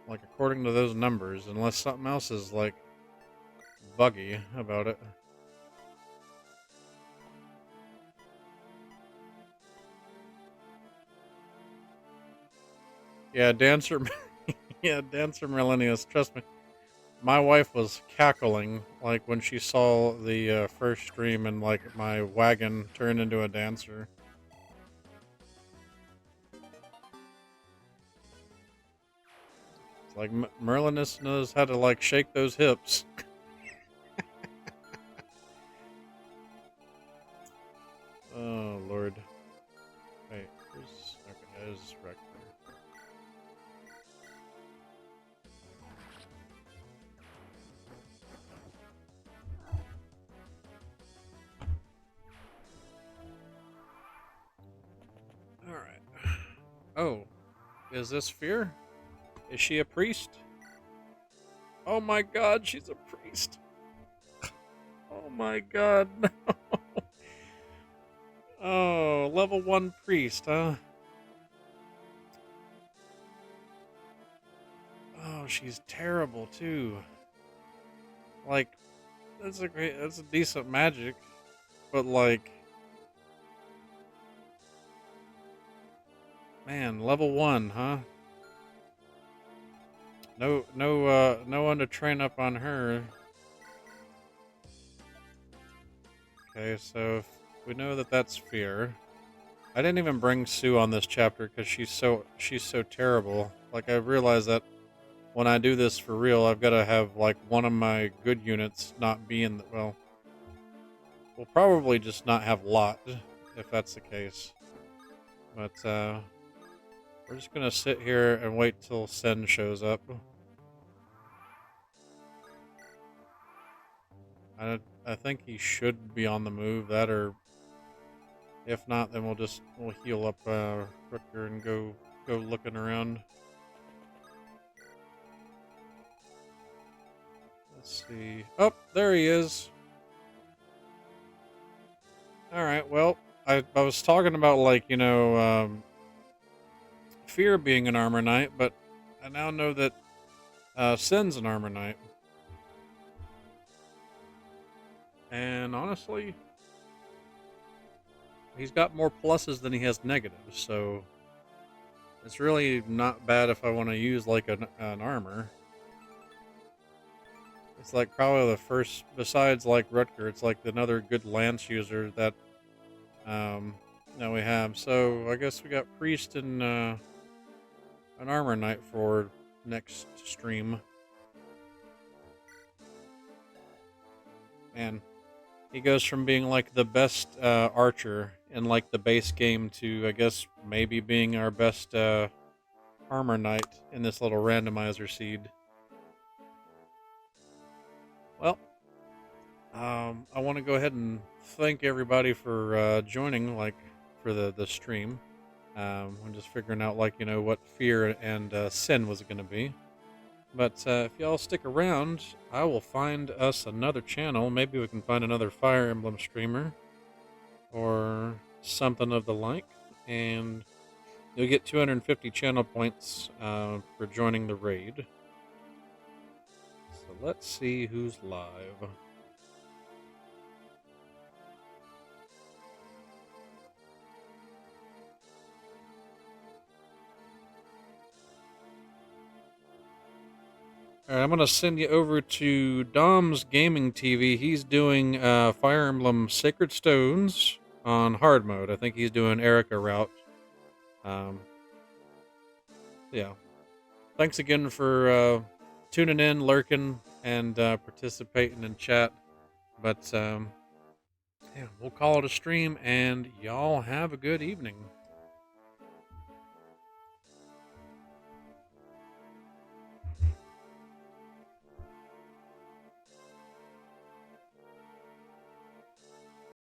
Like according to those numbers, unless something else is like buggy about it. Yeah, Dancer. Yeah, Dancer Millennius. Trust me, my wife was cackling like when she saw the first stream and like my wagon turned into a dancer. It's like Merlinus knows how to like shake those hips. Oh Lord. Wait, where's okay? There's Rector. All right. Oh, is this Fear? Is she a priest? Oh my God, she's a priest. Oh my God, no. Oh, level 1 priest, huh? Oh, she's terrible too. Like, that's a decent magic, but like, man, level 1, huh? No one to train up on her. Okay, so if we know that that's Fear. I didn't even bring Sue on this chapter because she's so terrible. Like, I realized that when I do this for real, I've got to have like one of my good units not be in the, well, we'll probably just not have Lot if that's the case. But we're just gonna sit here and wait till Sen shows up. I think he should be on the move. That, or if not, then we'll heal up Rutger and go looking around. Let's see. Oh, there he is. All right. Well, I was talking about like Fear being an armor knight, but I now know that Sen's an armor knight. And honestly, he's got more pluses than he has negatives, so it's really not bad if I want to use like an armor. It's like probably the first, besides like Rutger, it's like another good lance user that we have. So I guess we got Priest and an armor knight for next stream. And he goes from being like the best archer in like the base game to, I guess, maybe being our best armor knight in this little randomizer seed. Well, I want to go ahead and thank everybody for joining, like, for the stream. I'm just figuring out, like, what Fear and Sin was going to be. But if y'all stick around, I will find us another channel. Maybe we can find another Fire Emblem streamer or something of the like. And you'll get 250 channel points for joining the raid. So let's see who's live. All right, I'm going to send you over to Dom's Gaming TV. He's doing Fire Emblem Sacred Stones on hard mode. I think he's doing Erica route. Yeah. Thanks again for tuning in, lurking, and participating in chat. But yeah, we'll call it a stream, and y'all have a good evening.